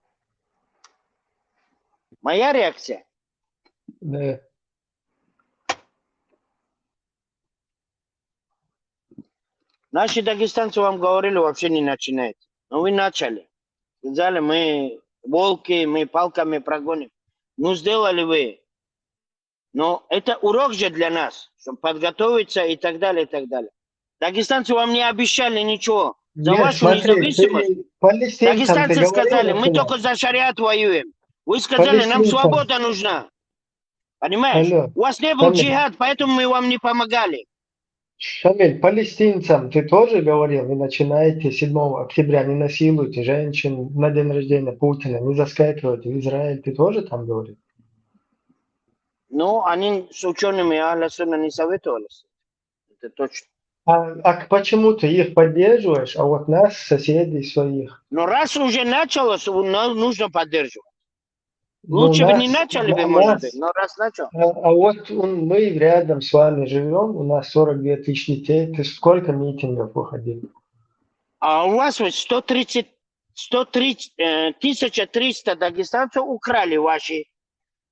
Моя реакция? Да. Наши дагестанцы вам говорили, вообще не начинайте. Но вы начали. Сказали, мы волки, мы палками прогоним. Ну, сделали вы. Но это урок же для нас, чтобы подготовиться и так далее, и так далее. Дагестанцы вам не обещали ничего. За вашу независимость. Дагестанцы сказали, мы только за шариат воюем. Вы сказали, нам свобода нужна. Понимаешь? У вас не был джихад, поэтому мы вам не помогали. Шамиль, палестинцам ты тоже говорил, не начинайте 7 октября, не насилуйте женщин на день рождения Путина, не заскакивайте в Израиль, ты тоже там говорил? Ну, они с учеными Ахля Сунна не советовались. Это точно. А почему ты их поддерживаешь, а вот нас, соседей своих? Но раз уже началось, нужно поддерживать. Ну, Лучше бы не нас, начали бы, на- может нас, быть, но раз начал. а вот мы рядом с вами живем, у нас 42 тысячи детей, ты сколько митингов выходил? А у вас вот 130, 1300 дагестанцев украли ваши.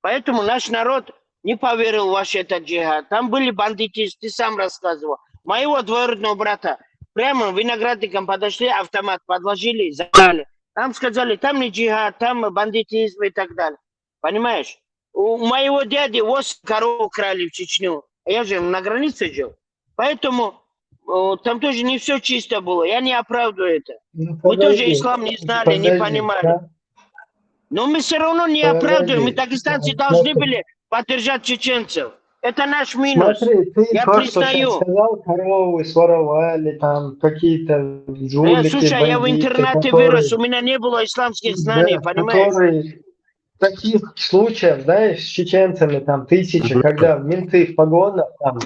Поэтому наш народ не поверил в ваш этот джихад. Там были бандиты, ты сам рассказывал. Моего двоюродного брата прямо виноградникам подошли, автомат подложили, забрали. Там сказали, там не джихад, там бандитизм и так далее. Понимаешь? У моего дяди 8 коров украли в Чечню. Я же на границе жил. Поэтому там тоже не все чисто было. Я не оправдываю это. Ну, Мы тоже ислам не знали, не понимали. да. Но мы все равно не оправдываем. Мы, дагестанцы, должны были поддержать чеченцев. Это наш минус. Смотри, ты Я то, что сейчас признаю. сказал, коровы своровали, там какие-то жулики, Слушай, я в бандиты, интернате которые, вырос, у меня не было исламских знаний, да, понимаешь? которые таких случаев, знаешь, с чеченцами там тысячи, когда менты в погонах там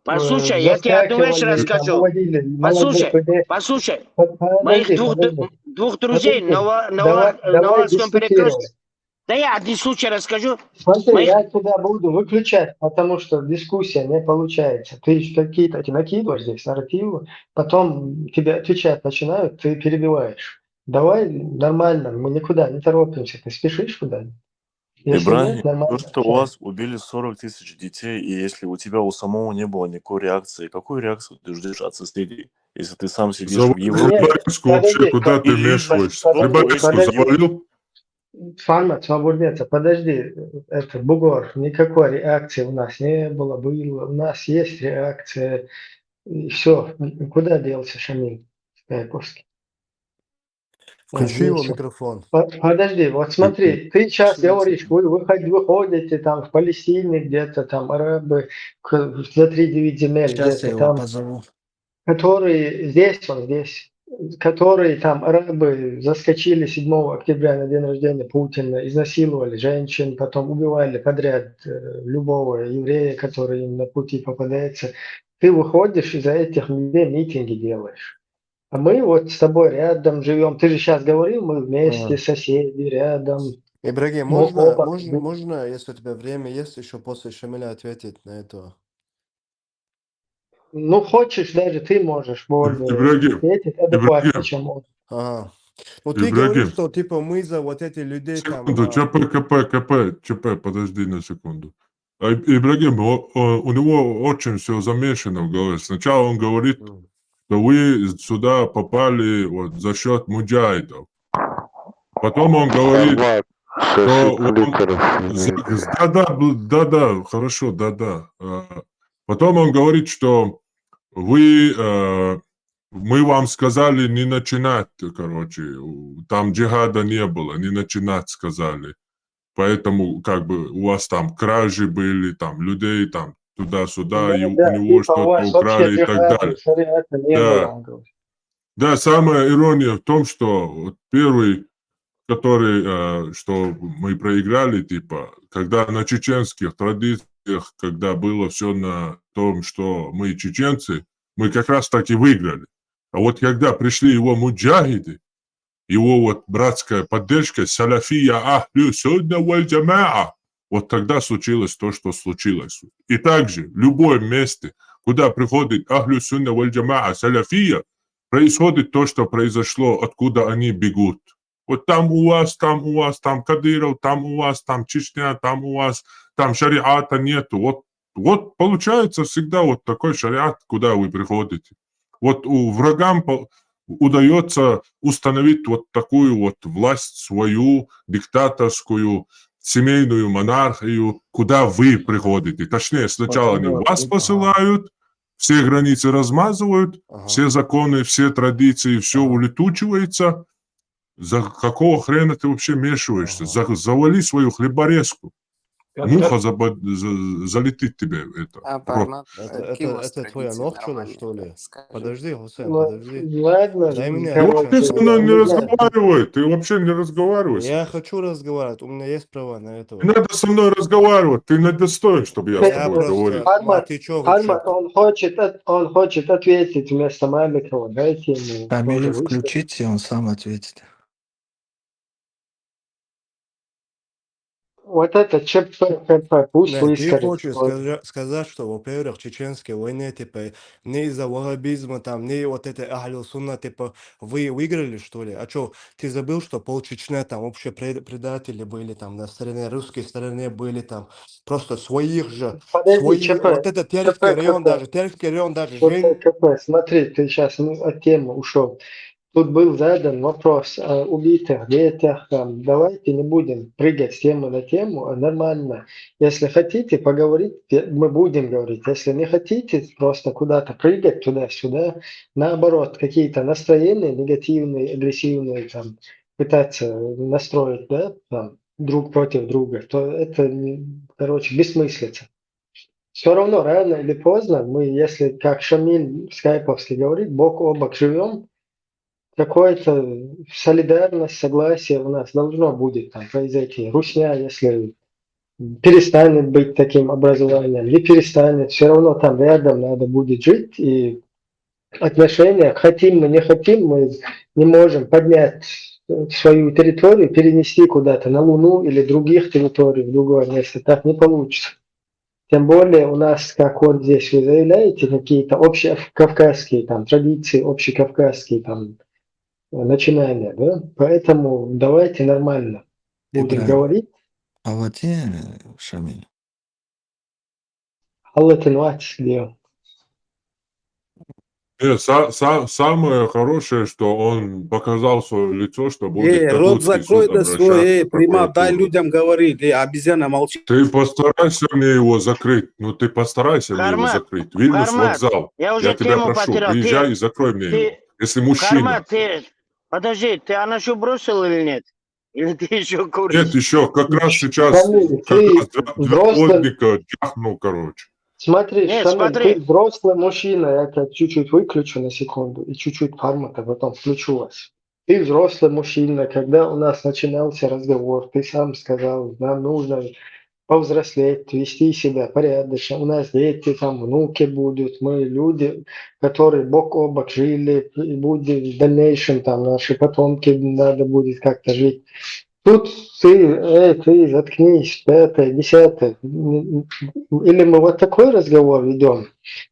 Послушай, я тебе одну вещь заскакивали, там расскажу. уводили молодых людей. Послушай. Моих Подожди, двух друзей на давай Новоанском перекрестке. дискутировать. Да я один случай расскажу. Смотри, я тебя буду выключать, потому что дискуссия не получается. Ты какие-то накидываешь здесь нарративы, потом тебе отвечать начинают, ты перебиваешь. Давай нормально, мы никуда не торопимся. Ты спешишь куда-нибудь? Если Ибрагим, нет, нормально. то, что у вас убили 40 тысяч детей, и если у тебя у самого не было никакой реакции, какую реакцию ты ждешь от соседей? Если ты сам сидишь в Европе... Рыбаринску вообще, куда ты вмешиваешься? Рыбаринску завалил? Фанат, свободница, подожди, это бугор, никакой реакции у нас не было, у нас есть реакция, и все, куда делся Шамиль Скайповский? Включи его микрофон. Подожди, вот смотри, ты сейчас говоришь, вы выходите там в Палестине где-то, там арабы за 3-9 земель, Сейчас я где-то его там, позову. которые здесь, которые там арабы заскочили 7 октября на день рождения Путина, изнасиловали женщин, потом убивали подряд любого еврея, который им на пути попадается. Ты выходишь и за этих людей митинги делаешь. А мы вот с тобой рядом живем. Ты же сейчас говорил, мы вместе, соседи, рядом. Ибрагим, Мы оба- можно, если у тебя время есть, еще после Шамиля ответить на это? Ну, хочешь, даже ты можешь более Ибрагим, ответить адекватнее, Ибрагим. чем он. Ага. Ну ты Ибрагим. говоришь, что типа мы за вот этих людей там... Секунду, ЧП, подожди на секунду. Ибрагим, у него очень все замешано в голове. Сначала он говорит, что вы сюда попали вот за счет муджахидов. Потом он говорит, что да, хорошо, да. Потом он говорит, что мы вам сказали не начинать, короче, там джихада не было, не начинать сказали. Поэтому как бы у вас там кражи были, там людей там туда-сюда, и у него что-то украли и так далее. Да, самая ирония в том, что вот первый, который, что мы проиграли, типа, когда на чеченских традициях, когда было все на том, что мы чеченцы, мы как раз таки выиграли. А вот когда пришли его муджахиды, его вот братская поддержка, салафия ахлю сунна валь джамаа, вот тогда случилось то, что случилось. И также в любом месте, куда приходит ахлю сунна валь джамаа, салафия, происходит то, что произошло, откуда они бегут. Вот там у вас, там Кадыров, там у вас, там Чечня, там у вас, там шариата нету. Вот получается всегда вот такой шариат, куда вы приходите. Вот у врагам удается установить вот такую вот власть свою, диктаторскую, семейную монархию, куда вы приходите. Точнее, сначала они вас посылают, все границы размазывают, все законы, все традиции, все улетучивается. За какого хрена ты вообще вмешиваешься? Завали свою хлеборезку. Муха залетит тебе. Это, Это твоя ногчула, что ли? Подожди, Хусейн, Ну, подожди. ладно, Дай мне Ты вообще отвечать со на мной не не знаю. разговаривай. Ты вообще не разговаривай. Я хочу разговаривать, у меня есть права на Не этого. надо со мной разговаривать. Ты не достоин, чтобы я с Я тобой говорил. просто... А ты чё вообще? Армат, он хочет ответить вместо Маликова. Дайте ему тоже Камилю высказать. включите, он сам ответит. Вот это ЧП, пусть Не, ты выскажет. хочешь Вот. сказать, что, во-первых, чеченские войны, типа, не из-за ваххабизма, там, не вот это Ахлю Сунна, типа, вы выиграли, что ли? А что, ты забыл, что пол Чечни там вообще предатели были, там, на стороне, русской стороне были, там, просто своих же, Подожди, свои, ЧП, вот этот Терский район даже, ЧП, смотри, ты сейчас от темы ушел. Тут был задан вопрос о убитых детях. Давайте не будем прыгать с темы на тему, а нормально. Если хотите поговорить, мы будем говорить. Если не хотите просто куда-то прыгать туда-сюда, наоборот, какие-то настроения негативные, агрессивные, там, пытаться настроить, да, там, друг против друга, то это, короче, бессмыслица. Все равно, рано или поздно, мы, если, как Шамиль Скайповский говорит, бок о бок живем, какое-то солидарность, согласие у нас должно будет там произойти. Русня, если перестанет быть таким образованием, не перестанет, все равно там рядом надо будет жить. И отношения, хотим мы, не хотим, мы не можем поднять свою территорию, перенести куда-то на Луну или других территорий в другое место. Так не получится. Тем более у нас, как вот здесь вы заявляете, какие-то общекавказские там традиции, общекавказские там начинания, да? Поэтому давайте нормально будем Ибрагим, говорить. а вот где Шамиль? Алла Тенватис, где? Самое хорошее, что он показал свое лицо, что будет Рот Дадутский закрой суд да свой, обращаться в прима, дай прокуратуру. людям говорить, обезьяна молчи. Ты постарайся мне его закрыть. Ну ты постарайся мне его Хармат, закрыть. Вильнюс Хармат, вокзал. я уже Я тебя тему прошу, потерял. приезжай и закрой мне его. Ты, Если мужчина. Хармат, подожди, ты Анашу бросил или нет? Или ты еще Нет, куришь? еще как раз сейчас, Шамиль, как ты раз два взрослый, плотника джахнул, короче. смотри, Нет, Шамиль, ты смотри, взрослый мужчина, я тебя чуть-чуть выключу на секунду и чуть-чуть формата потом включу вас. Ты взрослый мужчина, когда у нас начинался разговор, ты сам сказал, нам нужно повзрослеть, вести себя порядочно. У нас дети, там, внуки будут, мы люди, которые бок о бок жили, и будем в дальнейшем, там, наши потомки, надо будет как-то жить. Тут ты заткнись, пятое, десятое. Или мы вот такой разговор ведем,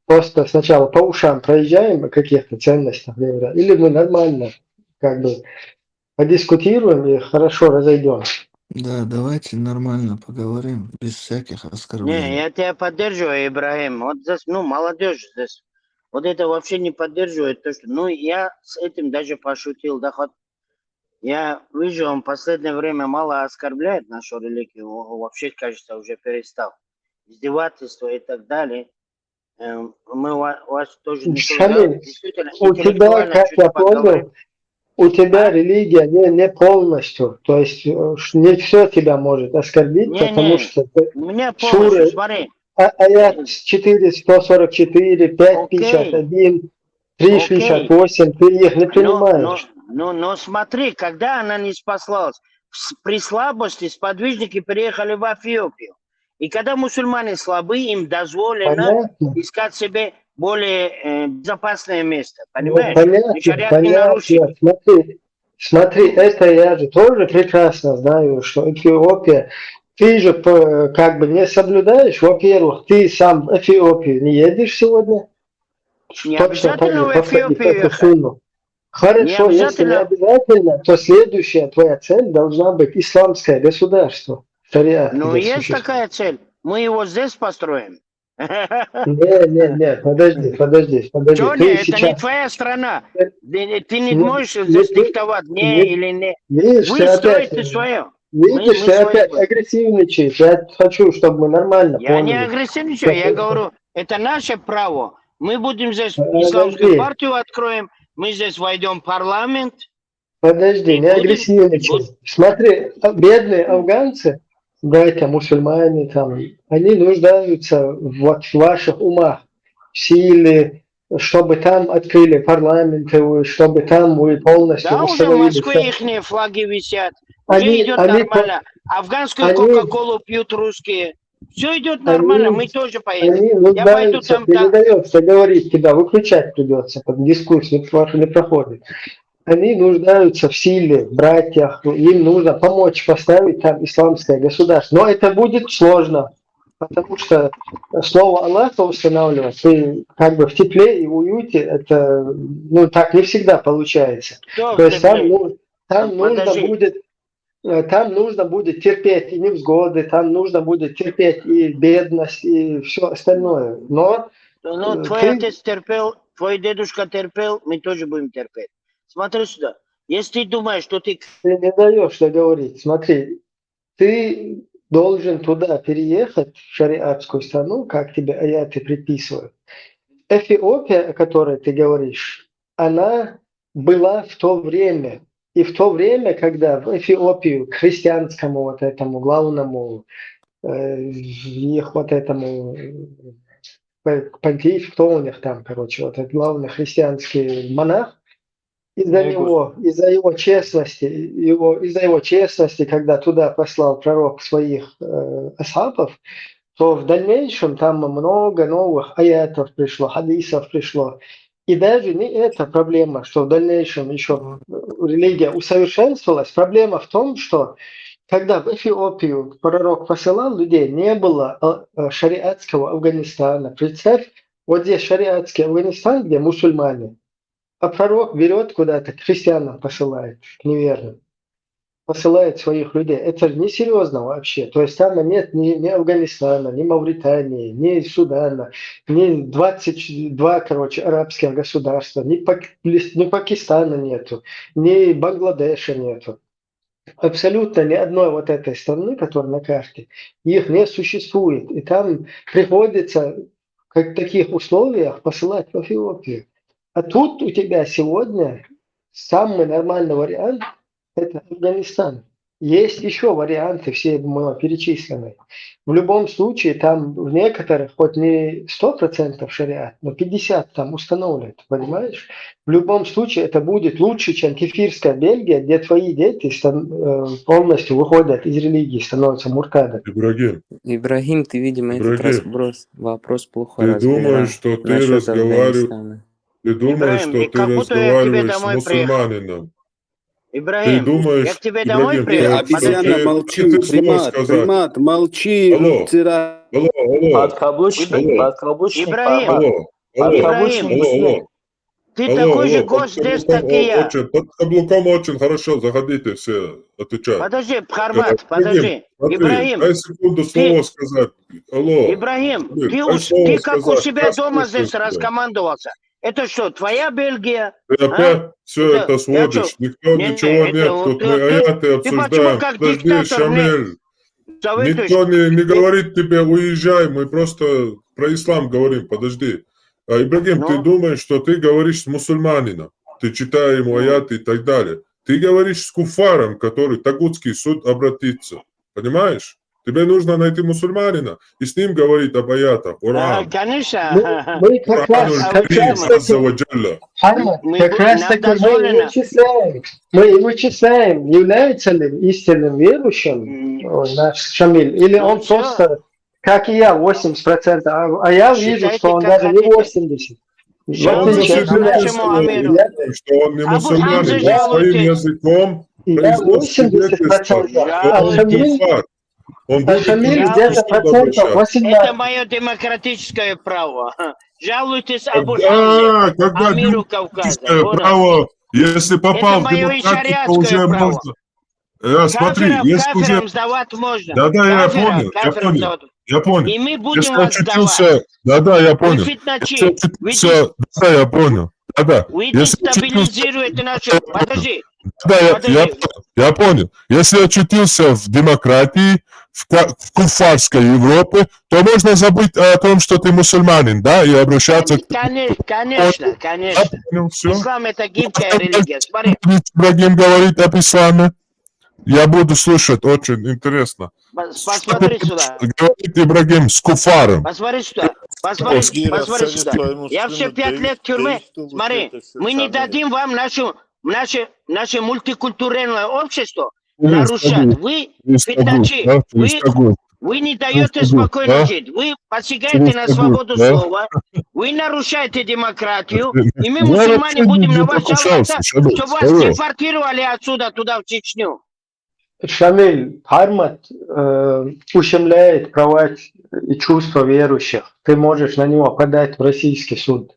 просто сначала по ушам проезжаем о каких-то ценностях, говоря, или мы нормально как бы подискутируем и хорошо разойдемся. Да, давайте нормально поговорим, без всяких не, оскорблений. я тебя поддерживаю, Ибрагим. Вот здесь, ну, молодежь здесь. Вот это вообще не поддерживает то, что... Ну, я с этим даже пошутил, да, хоть я вижу, он в последнее время мало оскорбляет нашу религию, он вообще, кажется, уже перестал. Издевательства и так далее. Мы вас тоже не Шамиль, действительно у тебя, интеллектуально как чуть я поговорим. понял, у тебя А? религия не полностью, то есть не все тебя может оскорбить, потому Не, что у меня полностью, суры, смотри. аят 4, 144, 5, Окей, 51, 3, окей. 68, ты их не принимаешь. Но смотри, когда она не спаслась, при слабости сподвижники переехали в Эфиопию. И когда мусульмане слабы, им дозволено Понятно? искать себе более безопасное место. Ну, Понимаешь? понятно, Шариат не нарушили. Смотри, это я же тоже прекрасно знаю, что Эфиопия, ты же как бы не соблюдаешь, во-первых, ты сам в Эфиопию не едешь сегодня, Не точно так же обязательно в повторить Эфиопию эту ехать. сумму. Хорошо, если не обязательно, то следующая твоя цель должна быть исламское государство. Шариат Ну, здесь есть существует. такая цель. Мы его здесь построим. Не, подожди. Что не, это не твоя страна. Ты не можешь здесь диктовать не или не. Видишь, Вы ты строите опять, свое. видишь, ты опять агрессивничаешь. Я хочу, чтобы мы нормально Я не поняли. агрессивничаю, я говорю, это наше право. Мы будем здесь исламскую партию откроем, мы здесь войдем в парламент. Подожди, не агрессивничай. Смотри, бедные афганцы братья мусульмане, там, они нуждаются вот в ваших умах, в силе, чтобы там открыли парламенты, чтобы там вы полностью Да, уже в установили. Москве ихние флаги висят. Уже идет Они, нормально. Афганскую они, кока-колу пьют русские. Все идет нормально, мы тоже поедем. они Я пойду нуждаются, там. передается говорить, тебя выключать придется, дискуссия не проходит. Они нуждаются в силе, в братьях, им нужно помочь поставить там исламское государство. Но это будет сложно, потому что слово Аллаха устанавливать, и как бы в тепле и уюте, это, ну, так не всегда получается. Кто То есть там нужно будет терпеть и невзгоды, там нужно будет терпеть и бедность, и все остальное. Но твой отец терпел, твой дедушка терпел, мы тоже будем терпеть. Смотри сюда. Если ты думаешь, что ты не даешь договорить, смотри, ты должен туда переехать, в шариатскую страну, как тебе аяты предписывают. Эфиопия, о которой ты говоришь, она была в то время. И в то время, когда в Эфиопию, к христианскому вот этому главному, их вот этому понтиф, кто у них там, короче, вот этот главный христианский монах, из-за его честности, когда туда послал пророк своих асхабов, то в дальнейшем там много новых аятов пришло, хадисов пришло. И даже не эта проблема, что в дальнейшем еще религия усовершенствовалась. Проблема в том, что когда в Эфиопию пророк посылал людей, не было шариатского Афганистана. Представь, вот здесь шариатский Афганистан, где мусульмане, а пророк берет куда-то, к христианам посылает, к неверным, посылает своих людей. Это же несерьезно вообще. То есть там нет ни Афганистана, ни Мавритании, ни Судана, ни 22, арабских государства, ни Пакистана нету, ни Бангладеша нету. Абсолютно ни одной вот этой страны, которая на карте, их не существует. И там приходится в таких условиях посылать в Эфиопию. А тут у тебя сегодня самый нормальный вариант – это Афганистан. Есть еще варианты, все перечисленные. В любом случае, там в некоторых, хоть не 100% шариат, но 50% там установлено, понимаешь? В любом случае, это будет лучше, чем кефирская Бельгия, где твои дети полностью выходят из религии, становятся муртадами. Ибрагим, ты, видимо, этот вопрос плохо ты разбираешь. Думаешь, что ты разговариваешь? Ты думаешь, что ты разговариваешь с мусульманином? Ибрагим, ты думаешь, я к тебе домой Ибрагим, приехал? Обезьяна, молчи, примат, молчи. Алло. Ибрагим, ты такой же гость здесь, как и я. Под каблуком очень хорошо, заходите все, отвечать. Подожди, Бхармат, подожди. Ибрагим, дай секунду слово сказать. Алло. Ибрагим, ты как у себя дома здесь раскомандовался. Это что, твоя Бельгия? Ты опять все это сводишь. Никто ничего нет. Тут мы аяты обсуждаем. Подожди, Шамиль. Никто не говорит тебе уезжай. Мы просто про ислам говорим. Подожди. Ибрагим, ты думаешь, что ты говоришь с мусульманином. Ты читаешь ему аяты и так далее. Ты говоришь с куфаром, который Тагутский суд обратится. Понимаешь? Тебе нужно найти мусульманина и с ним говорить об аятах. Конечно. Мы как раз таки мы вычисляем, является ли истинным верующим наш Шамиль, или он просто, как и я, 80%, а я вижу, что он даже не 80%. Что он не мусульманин, своим языком произносит свидетельство. Это мое демократическое право. Жалуйтесь Абу Хамзе, Амиру Кавказа. Право, если попал в демократию, то уже можно. Смотри, если уже... сдавать можно. Да, я понял. И мы будем вас сдавать. Да, я понял. Я понял. Вы дестабилизируете нашу... Подожди. Я понял. Если очутился в демократии, в куфарской Европе, то можно забыть о том, что ты мусульманин, да, и обращаться к... Конечно. Ислам — это гибкая религия. Смотри. Ибрагим говорит об исламе. Я буду слушать, очень интересно. Посмотри сюда. Говорит Ибрагим с куфаром. Посмотри сюда. Посмотри сюда. Я все 5 лет в тюрьме. Смотри, мы не дадим вам наше мультикультурное общество нарушать. Вы пятачи. Вы не даете спокойно жить. Вы посягаете на свободу слова. Вы нарушаете демократию. И мы, мусульмане, будем на вас жаловаться, что вас депортировали отсюда туда, в Чечню. Шамиль, Хармат ущемляет права и чувства верующих. Ты можешь на него подать в российский суд.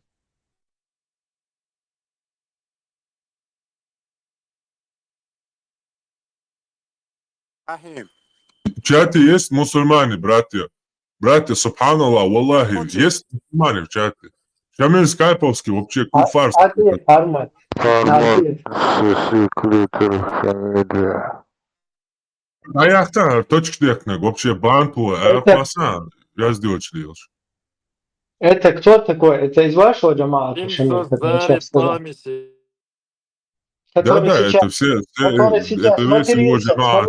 В чате есть мусульмане, братья. Братья, субханаллах, валлахи, есть мусульмане в чате. Шамиль Скайповский вообще куфарский. Ответ, Хармат. Ayakta, точно, вообще банку, ayakmasa, yazdı diyor. Это кто такой? Это из вашего джамаата, Шамиль, который сейчас сказал? Который Да, сейчас, это все, который сейчас это весь его матерится. джамаат.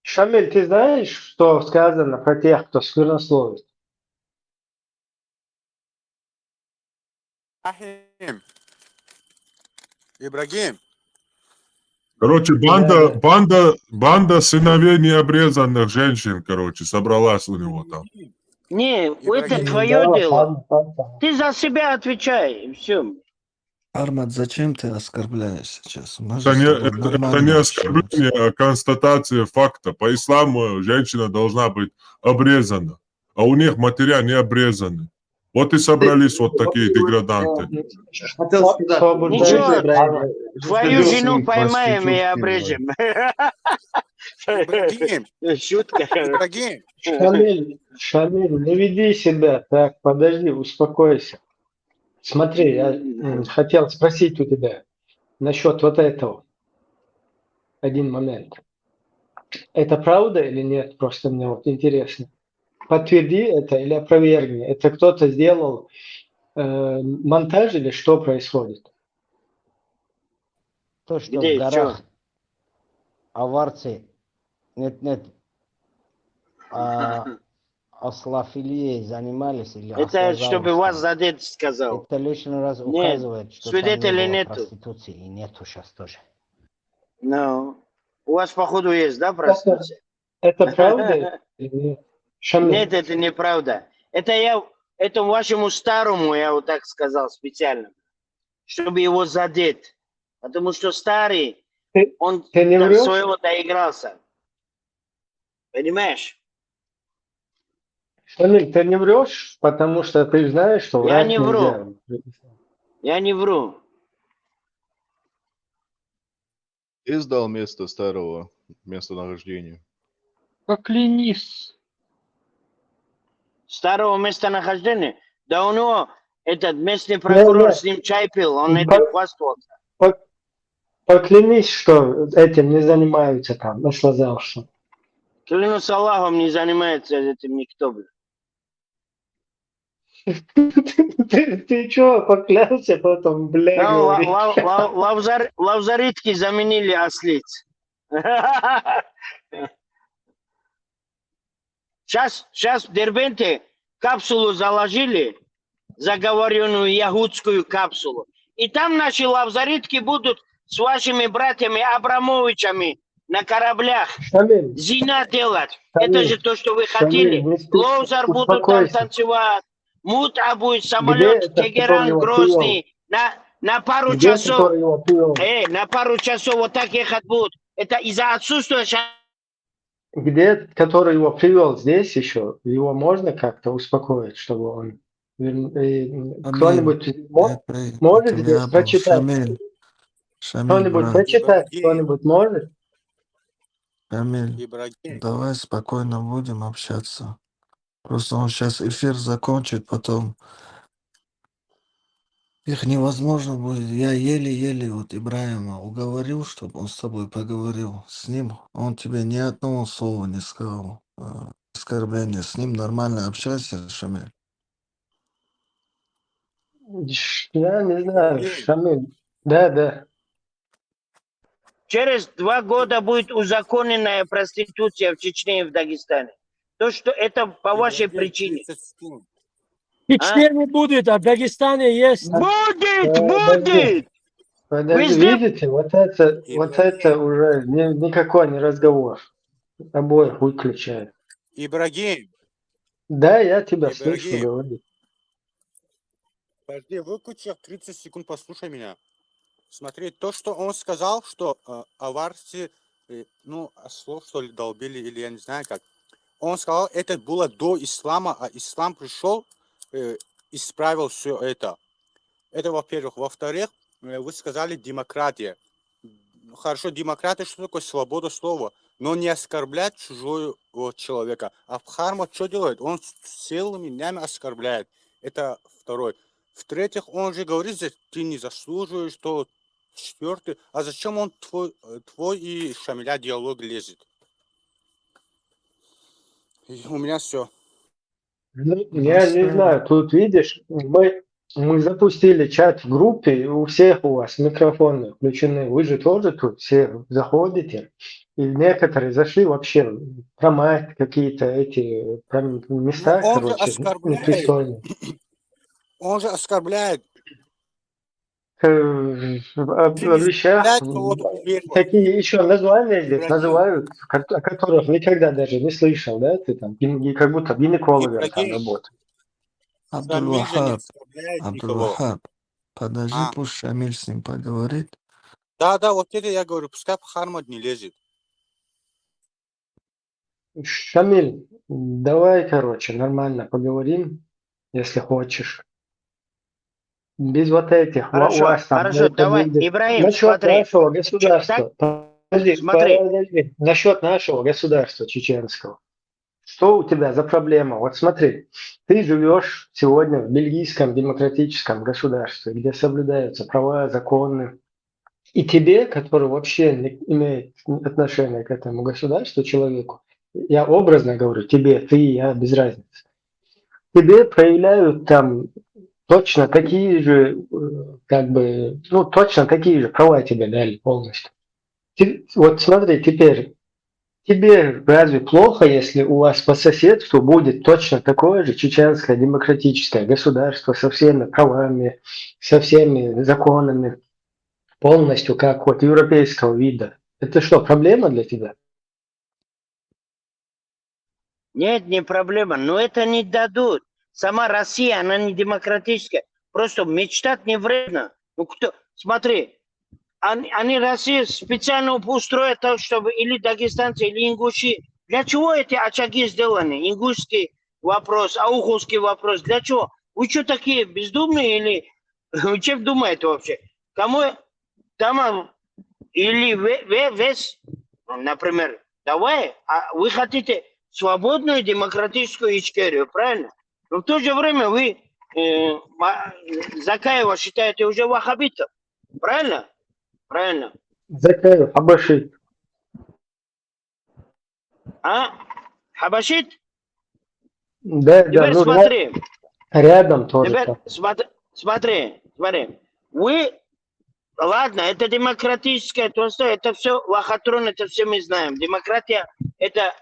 Шамиль, ты знаешь, что сказано про тех, кто сквернословит? Ибрагим. Короче, банда сыновей необрезанных женщин, короче, собралась у него там. Не, это твое дело. Ты за себя отвечай, и все. Армат, зачем ты оскорбляешь сейчас? Это не оскорбление, а констатация факта. По исламу женщина должна быть обрезана, а у них матеря не обрезаны. Вот и собрались вот такие деграданты. Ничего, твою жену поймаем и обрежем. Шутка. Шамиль, не веди себя так, подожди, успокойся. Смотри, я хотел спросить у тебя насчет вот этого. Один момент. Это правда или нет? Просто мне вот интересно. Подтверди это или опровергни. Это кто-то сделал монтаж или что происходит? То, что Где, в горах аварцы, нет, ослофилией занимались или Это чтобы вас задеть сказал. Это лишний раз указывает, что свидетелей там не было нету. проституции, и нету сейчас тоже. Ну, у вас походу есть, да, проституция? Это правда? Нет, это неправда. Это вашему старому, я вот так сказал специально, чтобы его задеть. Потому что старый, он до своего доигрался. Понимаешь? Шамиль, ты не врешь, потому что ты знаешь, что Я врать не нельзя. вру. Я не вру. Ты сдал место старого местонахождения? Поклянись. Старого местонахождения? Да у него этот местный прокурор с ним чай пил, он этим хвастался. Поклянись, что этим не занимаются там, наслаждался. Клянусь Аллахом, не занимается этим никто. Ты что, поклялся потом, бля, лавзаритки заменили ослиц. Сейчас в Дербенте капсулу заложили, заговоренную ягудскую капсулу. И там наши лавзаритки будут с вашими братьями Абрамовичами на кораблях зина делать. Это же то, что вы хотели. Лоузар будут там танцевать. Мута будет самолет Тегеран Грозный на пару часов. На пару часов вот так ехать будут. Это из-за отсутствия. Где, который его привел здесь еще, его можно как-то успокоить, чтобы он... Кто-нибудь может здесь прочитать? Кто-нибудь прочитать? Кто-нибудь может? Шамиль, давай спокойно будем общаться. Просто он сейчас эфир закончит, потом их невозможно будет. Я еле-еле вот Ибраима уговорил, чтобы он с тобой поговорил. С ним он тебе ни одного слова не сказал. Оскорбление. С ним нормально общайся, Шамиль. Я не знаю, Шамиль. Да. через 2 года будет узаконенная проституция в Чечне и в Дагестане. То, что это по вашей причине. В Чечне не будет, а в Дагестане есть. Будет, Подожди, будет! подожди, Везде видите, вот это уже никакой не разговор. Обоих выключает. Ибрагим, Да, я тебя слышу, Ибрагим, говори. подожди, выключи 30 секунд, послушай меня. Смотри, то, что он сказал, что аварцы, ну, ослов, что ли, долбили, или я не знаю как. Он сказал, это было до ислама, а ислам пришел, исправил все это. Это, во-первых. Во-вторых, вы сказали демократия. Хорошо, демократия, что такое свобода слова? Но не оскорблять чужого человека. А Бхарма что делает? Он целыми днями оскорбляет. Это второй. В-третьих, он же говорит, что ты не заслуживаешь, что четвертый. А зачем он твой и Шамиля диалог лезет? И у меня все. Ну, я не знаю, тут видишь, мы запустили чат в группе, и у всех у вас микрофоны включены. Вы же тоже тут все заходите. И некоторые зашли вообще про мать какие-то эти про места, Он же короче, оскорбляет. непристойные. Он же оскорбляет. О Ты не вещах, заставляет кого-то уверовать. такие еще названия здесь Ибрагим, называют, о которых никогда даже не слышал, да? Ты там как будто гинекологом там Ибрагим, работаешь. Шамиль же не Абдул-Вахаб, оскорбляет никого. Абдул-Вахаб, подожди, А, пусть Шамиль с ним поговорит. да, вот это я говорю, пускай Бхарма не лезет. Шамиль, давай, короче, нормально поговорим, если хочешь. Без вот этих, у хорошо, вас там хорошо, это давай, будет. Ибрагим, Насчет смотри. нашего государства. Подожди, Смотри. подожди. Насчет нашего государства чеченского. Что у тебя за проблема? Вот смотри, ты живешь сегодня в бельгийском демократическом государстве, где соблюдаются права, законы. И тебе, который вообще не имеет отношения к этому государству, человеку, я образно говорю, тебе, ты, я, без разницы, тебе проявляют там точно такие же, как бы, ну, точно такие же права тебе дали полностью. Вот смотри, теперь, тебе разве плохо, если у вас по соседству будет точно такое же чеченское демократическое государство со всеми правами, со всеми законами, полностью как вот европейского вида? Это что, проблема для тебя? Нет, не проблема, но это не дадут. Сама Россия, она не демократическая. Просто мечтать не вредно. Ну кто, смотри, они Россию специально устроят так, чтобы или дагестанцы, или ингуши. Для чего эти очаги сделаны? Ингушский вопрос, ауховский вопрос. Для чего? Вы что такие бездумные или вы чем думаете вообще? Кому там или весь, например, давай, а вы хотите свободную демократическую Ичкерию, правильно? Но в то же время вы Закаева считаете уже ваххабитом, правильно? Правильно. Закаев, Хабашит. А? Хабашит? Да, Теперь ну смотри. рядом тоже. Теперь смотри. Вы, ладно, это демократическое, это все лохотрон, это все мы знаем. Демократия – это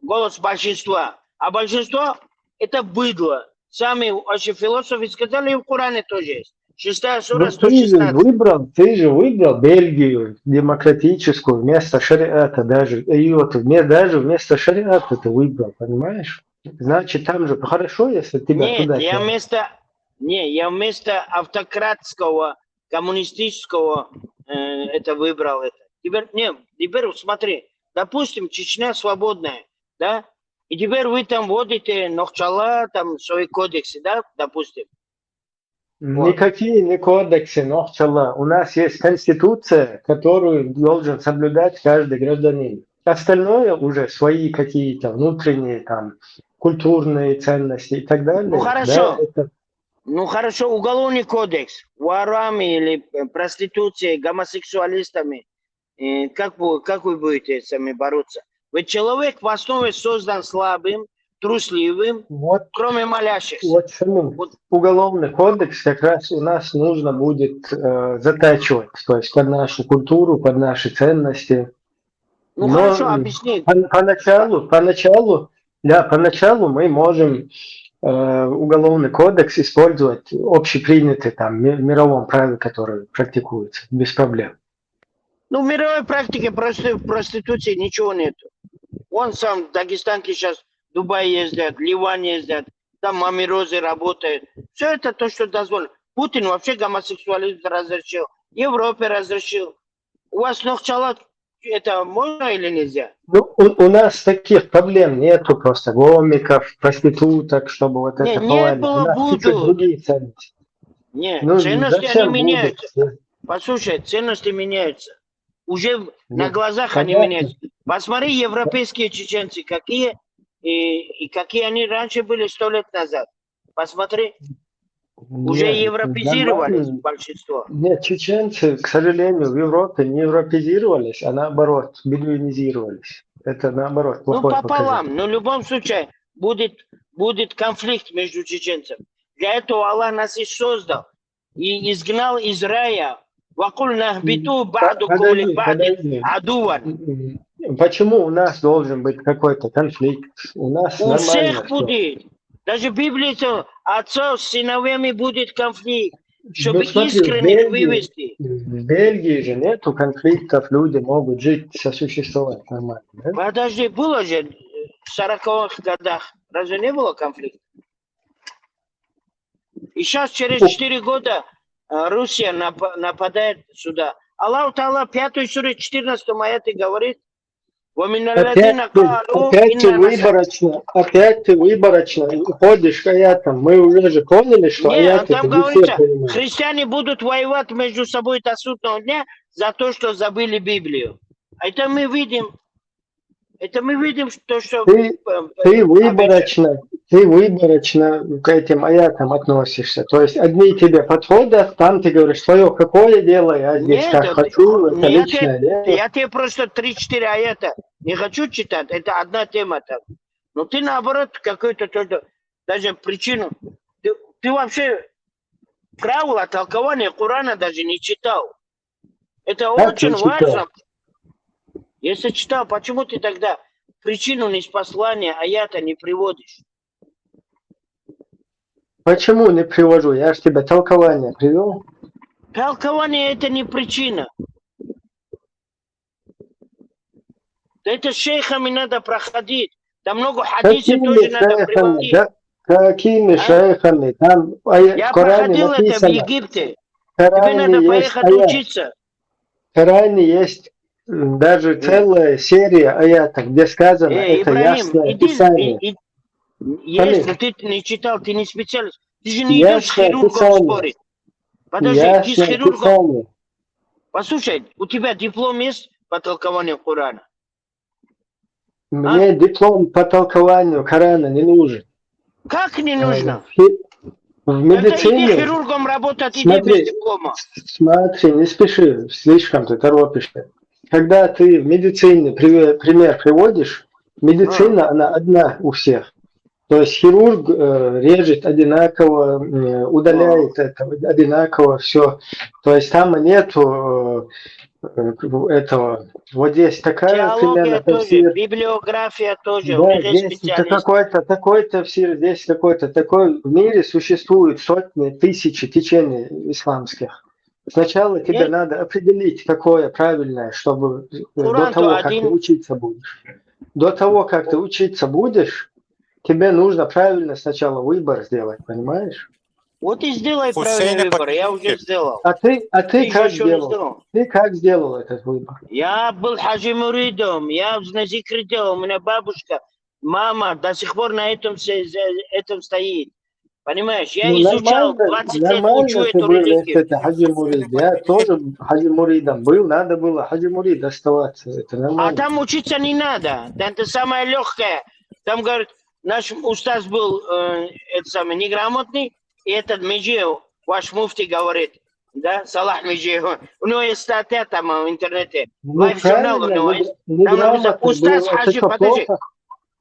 голос большинства. А большинство – это быдло. Сами ваши философы сказали, и в Коране тоже есть. 6 сура, 116. Ты же выбрал Бельгию демократическую вместо шариата даже. И вот даже вместо шариата ты выбрал, понимаешь? Значит, там же хорошо, если тебя туда Нет, я вместо автократского, коммунистического это выбрал. Теперь смотри, допустим, Чечня свободная, да? И теперь вы там вводите Нохчала, там свои кодексы, да, допустим. Никакие не кодексы, Нохчала. У нас есть конституция, которую должен соблюдать каждый гражданин. Остальное уже свои какие-то внутренние там культурные ценности и так далее. Ну хорошо. Да, это... Ну хорошо, уголовный кодекс, ворами или проституцией, гомосексуалистами, как вы будете сами бороться? Ведь человек в основе создан слабым, трусливым, Вот, кроме молящихся. вот, Шамиль, уголовный кодекс как раз у нас нужно будет затачивать, то есть под нашу культуру, под наши ценности. Ну Но хорошо, объясни. поначалу мы можем уголовный кодекс использовать общепринятый там в мировом праве, который практикуется, без проблем. Ну, в мировой практике проституции ничего нету. Он сам в Дагестанке сейчас в Дубай ездят, в Ливан ездят, там мамирозы работают. Все это то, что дозволено. Путин вообще гомосексуализм разрешил, Европе разрешил. У вас Нохчалат это можно или нельзя? Ну, у нас таких проблем нету, просто гомиков, проституток, чтобы вот Не, это не повалить. У было нас чуть-чуть будут. другие ценности. Нет, Ну, ценности они зачем меняются. будут? Послушай, ценности меняются. Уже на Ну, глазах они понятно. меняются. Посмотри, европейские чеченцы, какие и какие они раньше были 100 лет назад. Посмотри, уже Нет, европезировались нормально. большинство. Нет, чеченцы, к сожалению, в Европе не европезировались, а наоборот, бедуинизировались. Это наоборот Ну, плохой показатель. пополам. Но в любом случае будет конфликт между чеченцами. Для этого Аллах нас и создал. И изгнал из рая. وَقُلْ نَهْبِتُوا بَعْضُكُمْ لِبَعْضٍ عَدُوًّا. Почему у нас должен быть какой-то конфликт? У нас У нормально всех всё. будет. Даже в Библии отцов с сыновьями будет конфликт. Чтобы Ну, смотри, искренних вывести. в Бельгии же нету конфликтов, люди могут жить, сосуществовать нормально. Да? Подожди, было же в 40-х годах. Разве не было конфликта? И сейчас через 4 года Руссия нападает сюда. Аллах Та'ала 5 суре 14 аяте говорит: Опять ты выборочно ходишь к аятам. Мы уже же поняли, что Нет, аяты там не все говорится, понимают. христиане будут воевать между собой до судного дня за то, что забыли Библию. Это мы видим. Это мы видим, что... Ты выборочно к этим аятам относишься. То есть одни тебе подходят, там ты говоришь, твое какое дело, я здесь Нет, как хочу, это я личное дело. я тебе просто 3-4 аята не хочу читать, это одна тема там. Но ты наоборот какую-то тоже, даже причину. Ты вообще правила толкования Корана даже не читал. Это Как очень не читал? важно. Если читал, почему ты тогда причину из послания аята не приводишь? Почему не привожу? Я же тебе толкование привел. Толкование это не причина. Это с шейхами надо проходить. Там много хадисов тоже надо приводить. Какими шейхами? Там Я в Коране проходил это в написано. Египте. В Коране Тебе надо есть поехать аят. учиться. В Коране есть даже целая серия аятов, где сказано, это Ибрагим, ясное писание. Есть, но ты не читал, ты не специалист. Ты же не идешь с Ясное хирургом писание. спорить. Подожди, ты с Ясное хирургом... писание. Послушай, у тебя диплом есть по толкованию Корана? Мне диплом по толкованию Корана не нужен. Как не нужно? В Тогда медицине... иди хирургом работать, иди Смотри, без диплома. Смотри, не спеши, слишком ты торопишься. Когда ты в медицине пример приводишь, медицина, она одна у всех. То есть хирург режет одинаково, удаляет это одинаково, все. То есть там нету этого. Вот здесь такая примерно Теология тоже, тафсир. библиография тоже. Да, У них есть здесь специалисты. какой-то такой тафсир, здесь какой-то такой. В мире существует сотни, тысячи течений исламских. Сначала тебе надо определить, какое правильное, чтобы до того, как ты учиться будешь. До того, как ты учиться будешь, тебе нужно правильно сначала выбор сделать, понимаешь? Вот и сделай правильный выбор, я уже сделал. А ты как сделал? сделал? Ты как сделал этот выбор? Я был хаджи муридом, я на зикре делал, у меня бабушка, мама до сих пор на этом стоит. Понимаешь, я изучал, 20 лет учу эту религию. Это хаджи мурид. Я тоже хаджи муридом был, надо было хаджи мурид оставаться. Это нормально. А там учиться не надо, это самое легкое. Там, говорит, наш устаз был неграмотный, и этот Меджиев, ваш муфти говорит, да, Салах Меджиев, у него есть статья там в интернете, лайв-журнал у него есть. Там написано, устаз хаджи, подожди,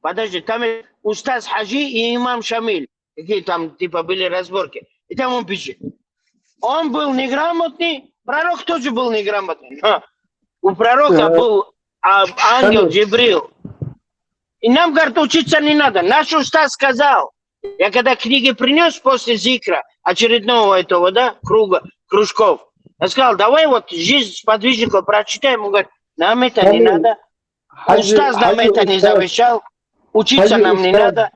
Подожди, там Устаз Хаджи и имам Шамиль. Какие там типа были разборки. И там он пишет. Он был неграмотный, пророк тоже был неграмотный. Но у пророка был ангел Джибрил. И нам, говорит, учиться не надо. Наш устаз сказал. Я когда книги принес после зикра, очередного этого, да, кружков, я сказал, давай вот жизнь сподвижников прочитаем. Он говорит, нам это не надо. Устаз нам это не завещал. Учиться нам не надо.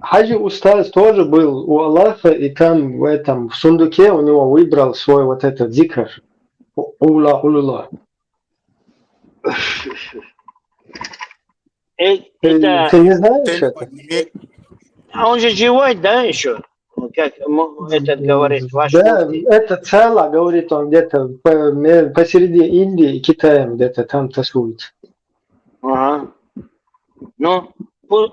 Хаджи Устаз тоже был у Аллаха, и там в этом в сундуке у него выбрал свой вот этот зикр. Ула улула. Ты не знаешь это? А он же живой, да, еще? Как этот говорит, ваш Да, муфти. это цело, говорит он, где-то посередине Индии и Китая, где-то там тасуется. Ага. Ну,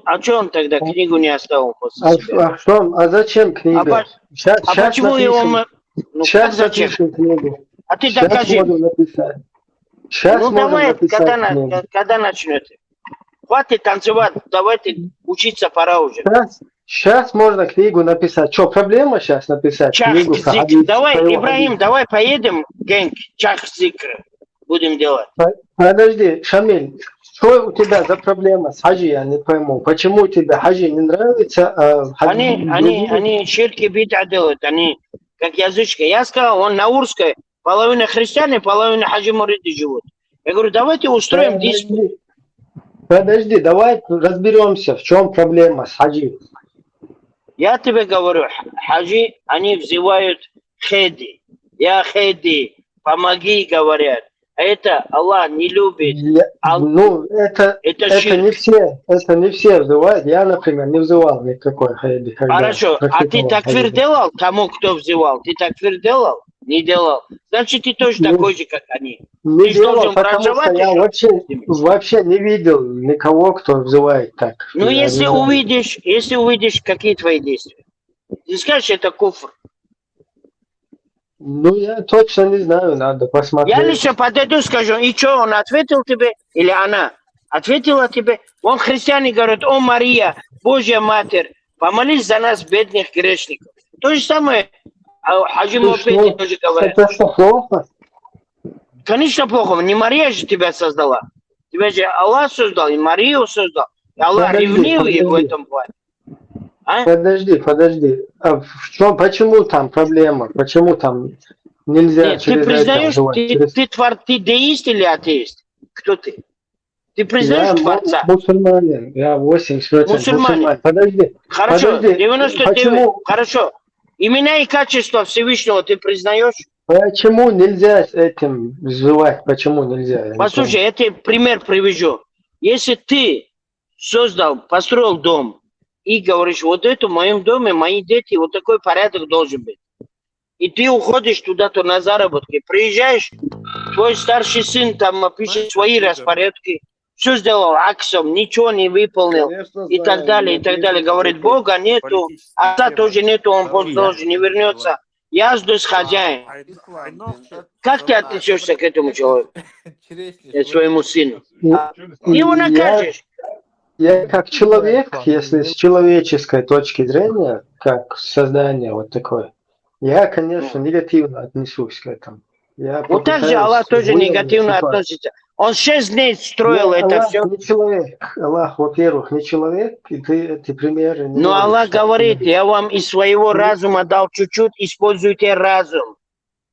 а что он тогда книгу не оставил после себя? А зачем книга? Сейчас почему его... Ну, сейчас зачем? напишем книгу. А ты Сейчас докажи. можем написать. Сейчас Ну можем давай, написать книгу. когда начнете? Хватит танцевать, давайте учиться пора уже. Сейчас можно книгу написать. Что, проблема сейчас написать книгу? Давай, Ибрагим, давай поедем, гэнг, чах-зикр будем делать. Подожди, Шамиль, что у тебя за проблема с хаджи, я не пойму. Почему тебе хаджи не нравится? Они ширки бид'a делают, они как язычки. Я сказал, он на Урской, половина христиане, половина хаджи-муриды живут. Я говорю, давайте устроим диспут. Подожди, давай разберемся, в чем проблема с хаджи. Я тебе говорю, хаджи, они взывают хеди. Я хеди, помоги, говорят. А это Аллах не любит. Ну, это не все. Это не все взывают. Я, например, не взывал никакой хеди. Хорошо, а ты такфир делал тому, кто взывал? Ты такфир делал? Не делал. Значит, ты тоже такой же, как они. Не делал, потому что я вообще не видел никого, кто взывает так. Ну, если увидишь, какие твои действия? Ты скажешь, это куфр. Ну, я точно не знаю, надо посмотреть. Я лично подойду, скажу, и что, он ответил тебе? Или она ответила тебе? Вон христиане говорят, о, Мария, Божья Матерь, помолись за нас, бедных грешников. То же самое Хаджи Муфти тоже говорят. Это что, плохо? Конечно, плохо. Не Мария же тебя создала. Тебя же Аллах создал, и Марию создал. И Аллах ревнивый в этом плане. А? Подожди. А почему там проблема? Почему там нельзя через ты признаешь, это ты деист или атеист? Кто ты? Ты признаешь Творца? Мусульманин. Я 80% мусульманин. Подожди. Хорошо, подожди. 99. Почему? Хорошо. Имена и качества Всевышнего ты признаешь? Почему нельзя этим взывать? Почему нельзя? Послушай, я тебе пример привяжу. Если ты построил дом, и говоришь, вот это в моем доме, мои дети, вот такой порядок должен быть. И ты уходишь туда-то на заработки, приезжаешь, твой старший сын там пишет свои распорядки, все сделал аксом, ничего не выполнил, конечно, и так далее, и так далее. Говорит, Бога нету, отца тоже нету, он тоже не вернется. Я здесь хозяин. Как ты отнесешься к этому человеку, к своему сыну? Ты его накажешь. Я как человек, если с человеческой точки зрения, как создание вот такое, я, конечно, негативно отношусь к этому. Вот так же Аллах тоже негативно относится. Он 6 дней строил это Аллах все. Не человек. Аллах, во-первых, не человек, и ты эти примеры не Но Аллах говорит, я вам из своего разума дал чуть-чуть, используйте разум.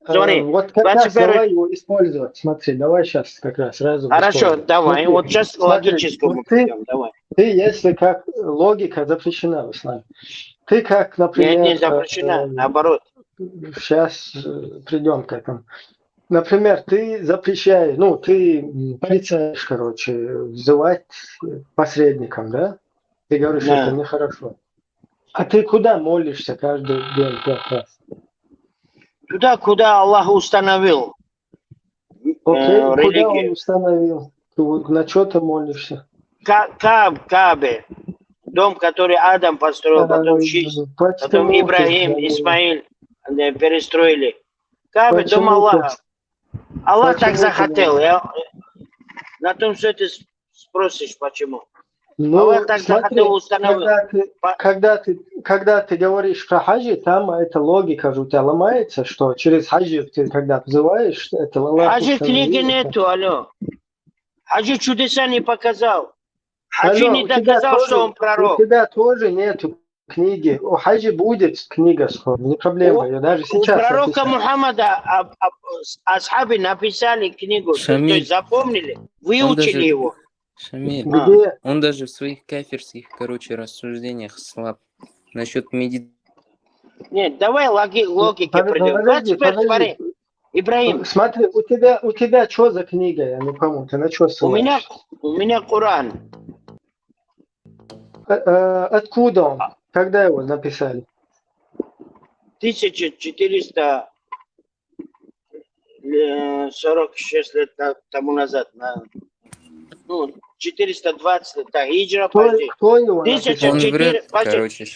Смотри, вот как раз давай его использовать. Смотри, давай сейчас как раз разум. Хорошо, давай. Смотри, вот сейчас логическому путем, давай. Ты, если как логика запрещена в исламе. Ты как, например... Нет, не запрещена, наоборот. Сейчас придем к этому. Например, ты запрещаешь, ты порицаешь, взывать посредникам, да? Ты говоришь, что это нехорошо. А ты куда молишься каждый день 5 раз? Туда, куда Аллах установил. Окей, куда он установил? На что ты молишься? Кабе. Дом, который Адам построил, потом Шиш, потом Ибрагим, Исмаил перестроили. Кабе, дом Аллаха. Аллах так захотел. На том, что ты спросишь, почему. Ну, смотри, когда ты говоришь про хаджи, там эта логика же у тебя ломается, что через хаджи ты когда взываешь, это Аллах Хаджи книги установил. нету, алло. Хаджи чудеса не показал. Хаджи Алло, не доказал, что он у пророк. тебя тоже нету книги. У хаджи будет книга скоро, не проблема. Ее даже У сейчас пророка написали. Мухаммада асхабы написали книгу, то Шамиль, есть запомнили, он выучили даже, его. Шамиль, Где? он даже в своих кафирских, короче, рассуждениях слаб. Насчет медицины. Нет, давай логики придем. Подожди. Ибрагим. Смотри, у тебя что за книга, я не пойму, ты на что ссылаешься? У меня Коран. Откуда он? Когда его написали? 1446 лет тому назад. Ну, 420, да, хиджра, Кто его написал?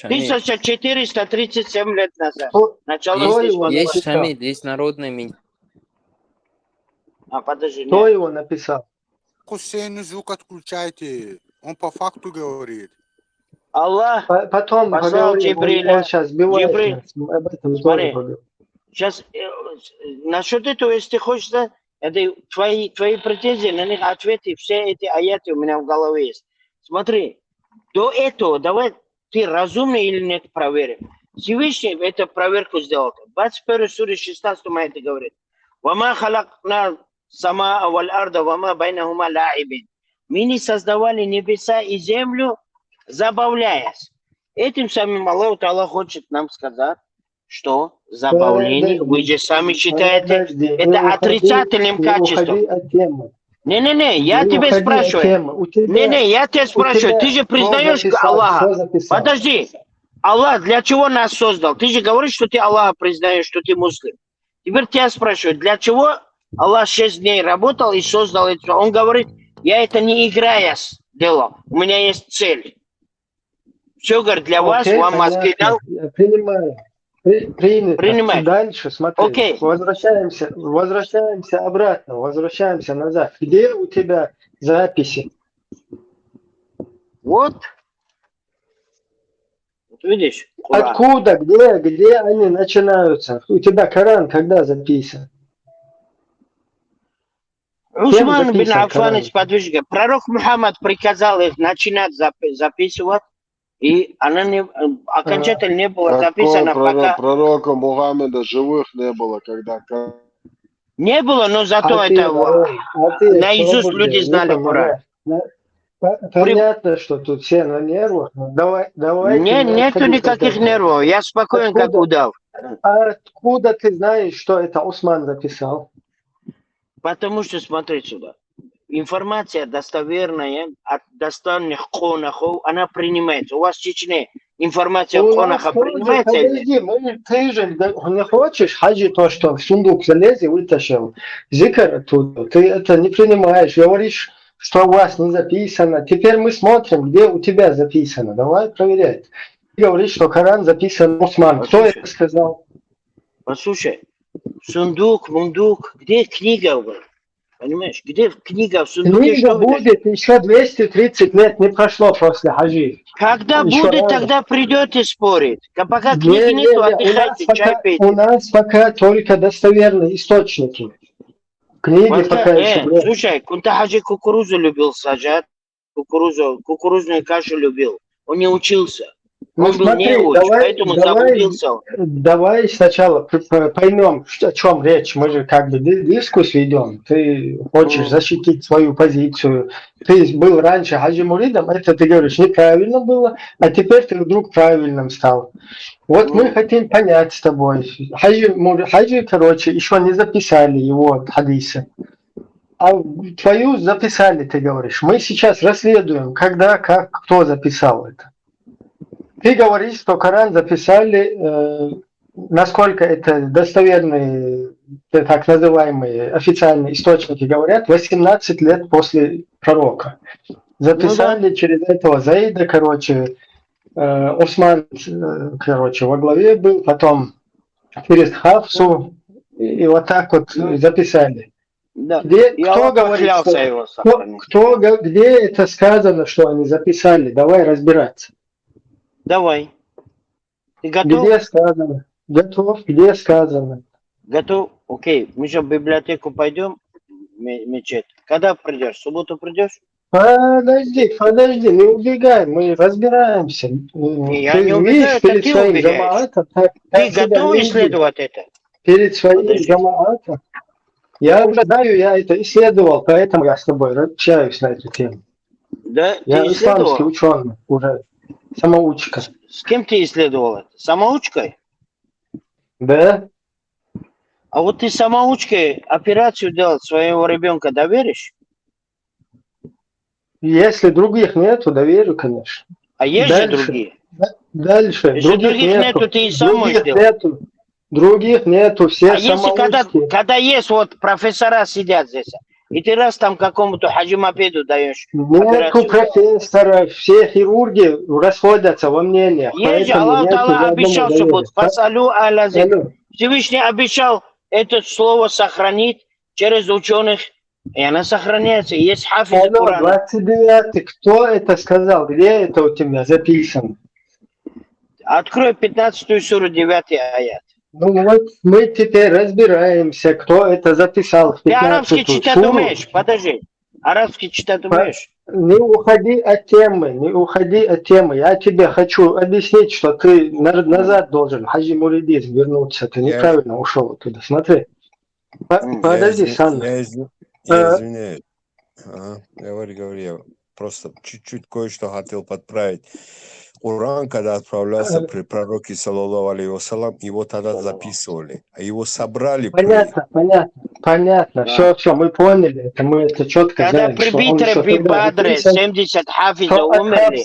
1437 лет назад. Начало Есть Шамиль, есть народная медицина. Подожди, Кто его написал? Хусейну звук отключайте. Он по факту говорит. Аллах потом послал поговорим, Джибриля. он сейчас сбивает Джибриль. нас. Об этом тоже Смотри, поговорим. сейчас насчет этого, если ты хочешь, да, это твои претензии, на них ответы, все эти аяты у меня в голове есть. Смотри, до этого давай ты разумный или нет проверим. Всевышний эту проверку сделал. 21 суре 16 аяте говорит. «Вама халакна сама валь арда, вама байнахума лаибин». Мы не создавали небеса и землю, забавляясь. Этим самым Аллах Та'ала хочет нам сказать, что забавление, вы же сами считаете, это отрицательным качеством. Не-не-не, я тебя спрашиваю. Не-не, я тебя спрашиваю, ты же признаешь Аллаха. Подожди, Аллах для чего нас создал? Ты же говоришь, что ты Аллаха признаешь, что ты муслим. Теперь тебя спрашиваю, для чего Аллах 6 дней работал и создал это? Он говорит, я это не играя делал, у меня есть цель. Все, говорит, для вас, вам мозги дал. Принимаю. Принимай. Дальше, смотри. Окей. Возвращаемся обратно, возвращаемся назад. Где у тебя записи? Вот видишь? Коран. Откуда, где они начинаются? У тебя Коран когда записан? Усман бин Аффан сподвижник. Пророк Мухаммад приказал их начинать записывать. И она окончательно не была записана, пока... Пророка Мухаммеда живых не было, когда... Не было, но зато наизусть люди знали Коран. Понятно, что тут все на нервах. Давай. Нету никаких нервов, я спокоен, как удав. Откуда ты знаешь, что это Усман записал? Потому что, смотри сюда. Информация достоверная от достоверных конахов, она принимается. У вас в Чечне информация о конахах принимается? Подожди, ты же не хочешь хаджи то, что в сундук залез и вытащил. Зикр оттуда. Ты это не принимаешь. Говоришь, что у вас не записано. Теперь мы смотрим, где у тебя записано. Давай проверять. Ты говоришь, что Коран записан Усман. Кто это сказал? Послушай, сундук, мундук, где книга? Понимаешь, где книга в сундуке? Книга будет еще 230 лет, не прошло после хаджи. Когда еще будет, рано. тогда придете спорить. Пока книги нету, отдыхайте, чай пейте. У нас пока только достоверные источники. Книги пока еще нет. Слушай, Кунта Хаджи кукурузу любил сажать, кукурузную кашу любил. Он не учился. Он был неуч, поэтому заблудился он. Давай сначала поймем, о чем речь. Мы же как бы дискуссию ведем. Ты хочешь защитить свою позицию. Ты был раньше хаджи муридом, это ты говоришь неправильно было, а теперь ты вдруг правильным стал. Вот мы хотим понять с тобой. Хаджи, короче, еще не записали его хадисы. А твою записали, ты говоришь. Мы сейчас расследуем, когда, как, кто записал это. Ты говоришь, что Коран записали, насколько это достоверные, так называемые официальные источники говорят, 18 лет после пророка. Записали через этого Заида, короче, Усман, короче, во главе был, потом через Хафсу, и вот так вот записали. Да. Где, И кто Аллах говорит, поклялся что, его сохранить. где это сказано, что они записали? Давай разбираться. Давай. Ты готов? Где сказано? Готов? Где сказано? Готов? Окей. Мы же в библиотеку пойдем, мечеть. Когда придешь? В субботу придешь? Подожди, не убегай, мы разбираемся. Я Ты не видишь убегаю, это перед ты своим убегаешь. жамаатом, Ты как себя готов вести. исследовать это? Перед своим Подожди. жамаатом. Я уже знаю, я это исследовал, поэтому я с тобой общаюсь на эту тему. Да? Я Ты исламский исследовал? ученый уже, самоучка. С кем ты исследовал это? Самоучкой? Да? А вот ты самоучкой операцию делать своего ребенка доверишь? Если других нету, доверю, конечно. А есть же другие. Дальше. Если других нету, ты и сам можешь Других делать. нету. Других нету, все А если самоучки. когда есть вот профессора сидят здесь, и ты раз там какому-то хаджимапеду даешь Нету операцию. профессоров, все хирурги расходятся во мнениях, Есть же, поэтому Аллах нету ни Таала одному обещал, что доверия. будет. Фасалю аля зикр. Алло. Всевышний обещал это слово сохранить через ученых, и она сохраняется. И есть хафизы Алло, Курана. 29-й, кто это сказал? Где это у тебя записано? Открой 15 суру, 9 аят. Ну вот мы теперь разбираемся, кто это записал в Ты арабский 15-ю читать суру. умеешь? Подожди. Арабский читать умеешь? Не уходи от темы, не уходи от темы. Я тебе хочу объяснить, что ты назад должен, хаджи муридизм, вернуться. Ты неправильно ушел оттуда. Смотри. Подожди, Санна. Я извиняюсь. Ага, говори. Я просто чуть-чуть кое-что хотел подправить. Уран, когда отправлялся при пророке, саллаллаху алейхи вассалам, его тогда записывали, а его собрали Понятно. Все, мы поняли. Это мы это четко Когда знаем, что он еще при тогда Бадре записан. 70 хафизов Что от умерли,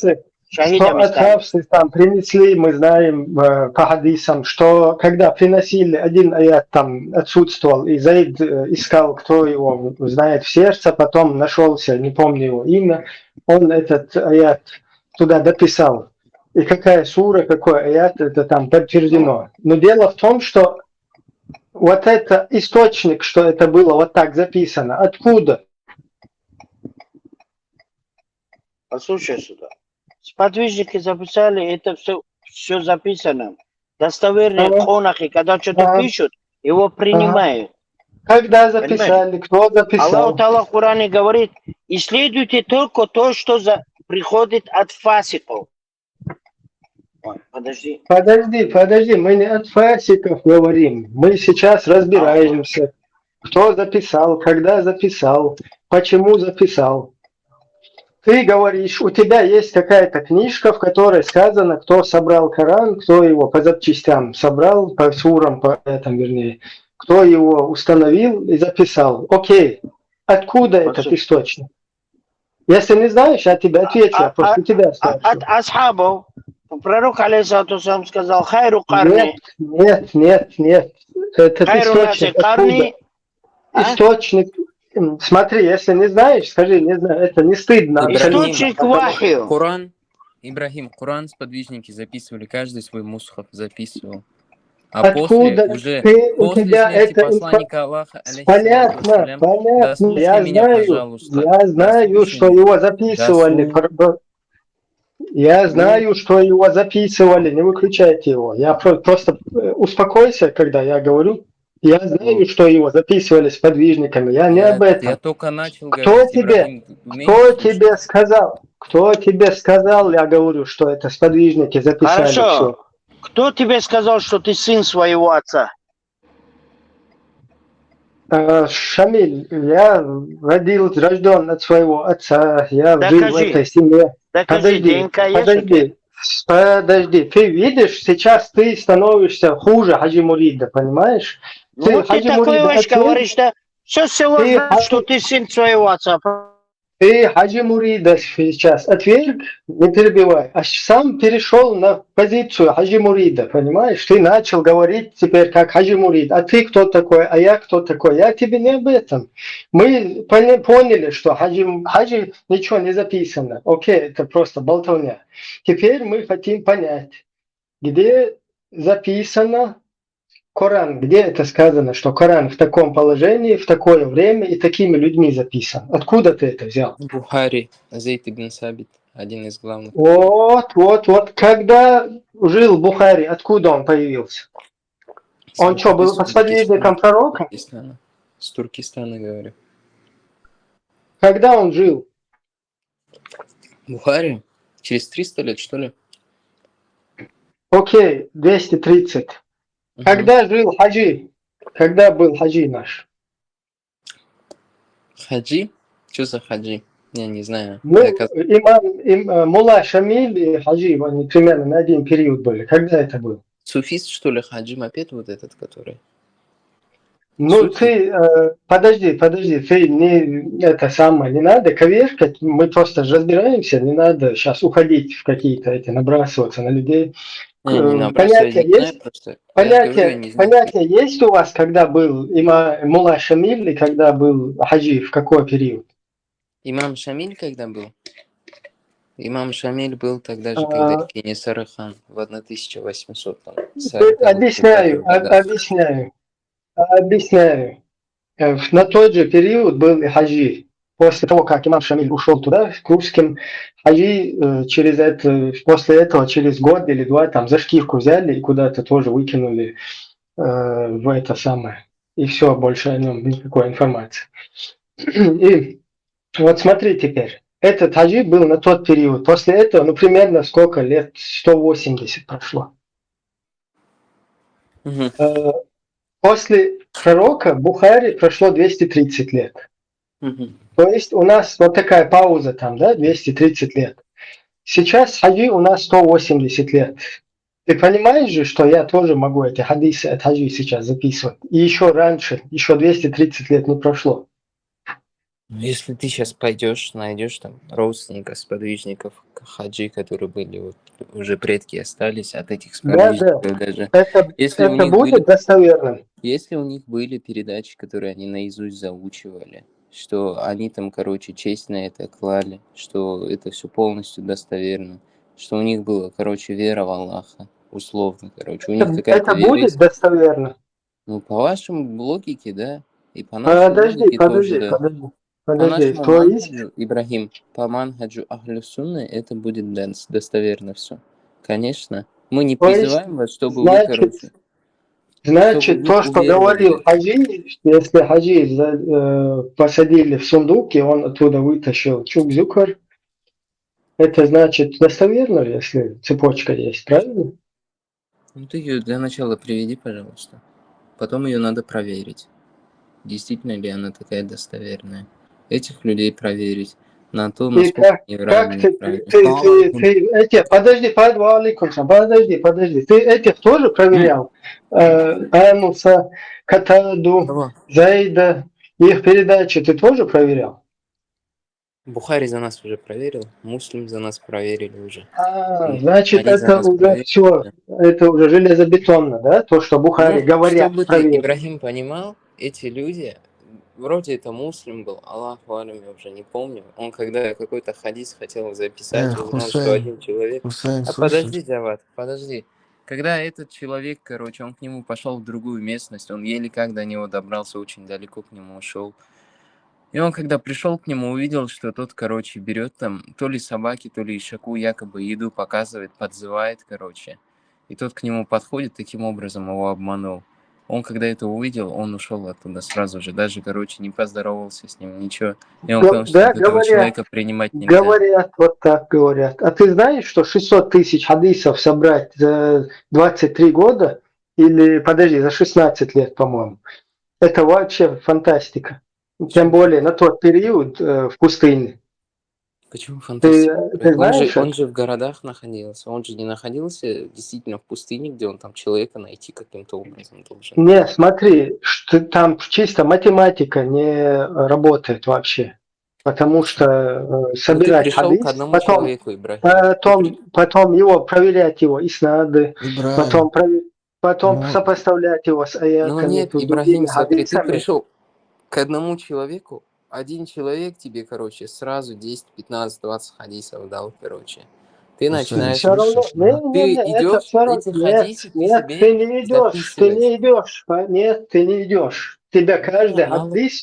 шахидами от стали. Хавсы там принесли, мы знаем по хадисам, что когда приносили, один аят там отсутствовал, и Заид искал, кто его знает в сердце, потом нашелся, не помню его имя, он этот аят туда дописал. И какая сура, какой аят, это там подтверждено. Но дело в том, что вот это источник, что это было вот так записано, откуда? Послушай сюда. Сподвижники записали, это все записано. Достоверные конахи, когда что-то пишут, его принимают. Когда записали, кто записал? Аллах Таала в Коране говорит, исследуйте только то, что приходит от фасиков. Подожди, мы не от фасиков говорим. Мы сейчас разбираемся, кто записал, когда записал, почему записал. Ты говоришь, у тебя есть какая-то книжка, в которой сказано, кто собрал Коран, кто его по запчастям собрал, по сурам, по этому, вернее, кто его установил и записал. Окей, откуда этот источник? Если не знаешь, я тебе отвечу, я просто тебя спрашиваю. от асхабов. Пророк, алейхиссалату вассалам, сказал, хайру карни. Нет. Этот Хайру источник наси карни. Источник. Смотри, если не знаешь, скажи, не знаю, это не стыдно. Источник вахью. Куран сподвижники записывали, каждый свой мусхаф записывал. А Откуда после у тебя смерти это посланника Аллаха, Понятно. дослушай меня, пожалуйста. Я знаю, что его записывали. Я знаю, что его записывали, не выключайте его. Я просто успокойся, когда я говорю. Я знаю, что его записывали с подвижниками. Я не об этом. Я только начал говорить. Кто тебе сказал, я говорю, что это сподвижники записали. Хорошо. Все. Кто тебе сказал, что ты сын своего отца? Шамиль, я рожден от своего отца, я жил в этой семье. Подожди. Ты видишь, сейчас ты становишься хуже Хаджи Мурида, понимаешь? Ну, ты такой вещь говоришь, да? Все село знает, что ты сын своего отца. Ты Хаджи Мурида сейчас отверг, не перебивай, а сам перешел на позицию Хаджи Мурида, понимаешь? Ты начал говорить теперь как Хаджи Мурид, а ты кто такой, а я кто такой? Я тебе не об этом. Мы поняли, что Хаджи ничего не записано. Окей, это просто болтовня. Теперь мы хотим понять, где записано Коран, где это сказано, что Коран в таком положении, в такое время и такими людьми записан? Откуда ты это взял? Бухари, Зейд ибн Сабит, один из главных. Вот. Когда жил Бухари, откуда он появился? Он что, был сподвижником пророка? С Туркестана, говорю. Когда он жил? Бухари? Через 300 лет, что ли? Окей, 230. Когда жил Хаджи? Когда был Хаджи наш? Хаджи? Что за Хаджи? Я не знаю. Ну, Мулла Шамиль и Хаджи, они примерно на один период были. Когда это было? Суфист, что ли, Хаджи Мапет, вот этот, который? Ну, ты, подожди, ты не надо коверкать, мы просто разбираемся, не надо сейчас уходить в какие-то набрасываться на людей. Понятие есть у вас, когда был Мулла Шамиль и когда был Хаджи, в какой период? Имам Шамиль когда был? Имам Шамиль был тогда же, когда Кенесары хан в 1800. Объясняю. На тот же период был и Хаджи. После того, как имам Шамиль ушел туда, к русским, Хаджи после этого, через год или два, там за шкивку взяли и куда-то тоже выкинули в это самое. И все, больше о нем никакой информации. И вот смотри теперь. Этот Хаджи был на тот период. После этого, примерно сколько лет? 180 прошло. После пророка Бухари прошло 230 лет. То есть у нас вот такая пауза там, 230 лет. Сейчас Хаджи у нас 180 лет. Ты понимаешь же, что я тоже могу эти хадисы от Хаджи сейчас записывать. И еще раньше, еще 230 лет не прошло. Если ты сейчас пойдешь, найдешь там родственников, сподвижников Хаджи, которые были, вот уже предки остались от этих сподвижников даже. Это будет достоверным. Если у них были передачи, которые они наизусть заучивали, что они там, честь на это клали, что это все полностью достоверно, что у них была, вера в Аллаха, условно, у них какая-то это будет достоверно? Ну, по вашему логике, да. И по нашей логике тоже, да. По нашему манхаджу, Ибрагим, по манхаджу Ахлю Сунны это будет достоверно все. Конечно. Мы не призываем вас, чтобы вы, Значит, то, что говорил Хаджи, если Хаджи посадили в сундук, и он оттуда вытащил чук-зюкар, это значит достоверно, если цепочка есть, правильно? Ну, ты ее для начала приведи, пожалуйста. Потом ее надо проверить. Действительно ли она такая достоверная. Этих людей проверить. На то, насколько они Подожди. Ты этих тоже проверял? Ануса, Катаду, Зайда, их передачи ты тоже проверял? Бухари за нас уже проверил, Муслим за нас проверили уже. Значит, это уже все, это уже железобетонно, да? То, что Бухари говорят, чтобы ты, Ибрагим, понимал, эти люди, вроде это Муслим был, Аллаху алям, я уже не помню. Он когда какой-то хадис хотел записать, узнал, что один человек... подожди, Джавад, подожди. Когда этот человек, он к нему пошел в другую местность, он еле как до него добрался, очень далеко к нему ушел. И он, когда пришел к нему, увидел, что тот, берет там то ли собаки, то ли ишаку, якобы еду показывает, подзывает, И тот к нему подходит, таким образом его обманул. Он, когда это увидел, он ушел оттуда сразу же, даже, не поздоровался с ним, ничего. И он понял, что этого человека принимать нельзя. Говорят, вот так говорят. А ты знаешь, что 600 тысяч хадисов собрать за 23 года, или, подожди, за 16 лет, по-моему, это вообще фантастика. Тем более на тот период в пустыне. Почему фантастика? Ты знаешь, он же в городах находился. Он же не находился действительно в пустыне, где он там человека найти каким-то образом должен. Не, смотри, что там чисто математика не работает вообще. Потому что собирать хадис, потом его проверять его иснады, потом сопоставлять его с аятами. Ну нет, Ибрагим, смотри, ты пришел к одному человеку, один человек тебе, сразу 10, 15, 20 хадисов дал, Ты Хусейн, начинаешь... Все равно, слышишь, да? Ты это идешь, все равно, эти нет, хадисы ты нет, себе ты не идешь, записываешь. нет, ты не идешь. Тебе Не, каждый мало. хадис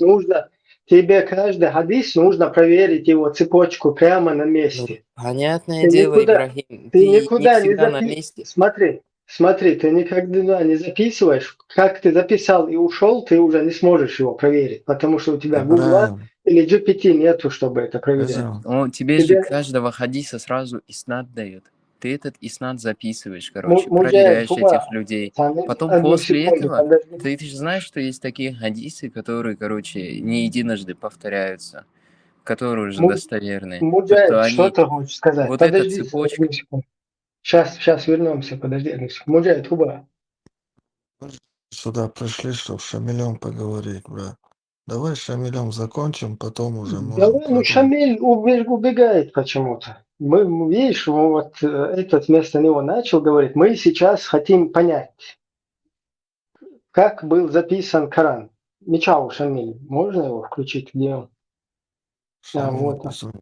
нужно, проверить его цепочку прямо на месте. Понятное Ты дело, никуда, Ибрагим, ты ты не никуда не всегда на записываешь. месте. Смотри, ты никогда не записываешь. Как ты записал и ушел, ты уже не сможешь его проверить, потому что у тебя Гугла Ибраим, или GPT нету, чтобы это проверять. Эзра, Он тебе же Тебе каждого хадиса сразу иснад дает. Ты этот иснад записываешь, короче, Муджаид, проверяешь этих Хуба, людей. там Потом одну после секунду, этого, подожди. ты же знаешь, что есть такие хадисы, которые, короче, не единожды повторяются, которые уже достоверные. То, что Муджаид, что они... ты хочешь сказать? Вот эта Подожди цепочка... одну секунду. Сейчас вернемся, подожди одну секунду. Муджаид, Хуба. сюда пришли, чтобы с Шамилем поговорить, брат. Давай с Шамилем закончим, потом уже можем Давай, продолжить. Шамиль убегает почему-то. Видишь, вот этот вместо него начал говорить. Мы сейчас хотим понять, как был записан Коран. Мечау, Шамиль, можно его включить? Где он? Шамиль, Вот он.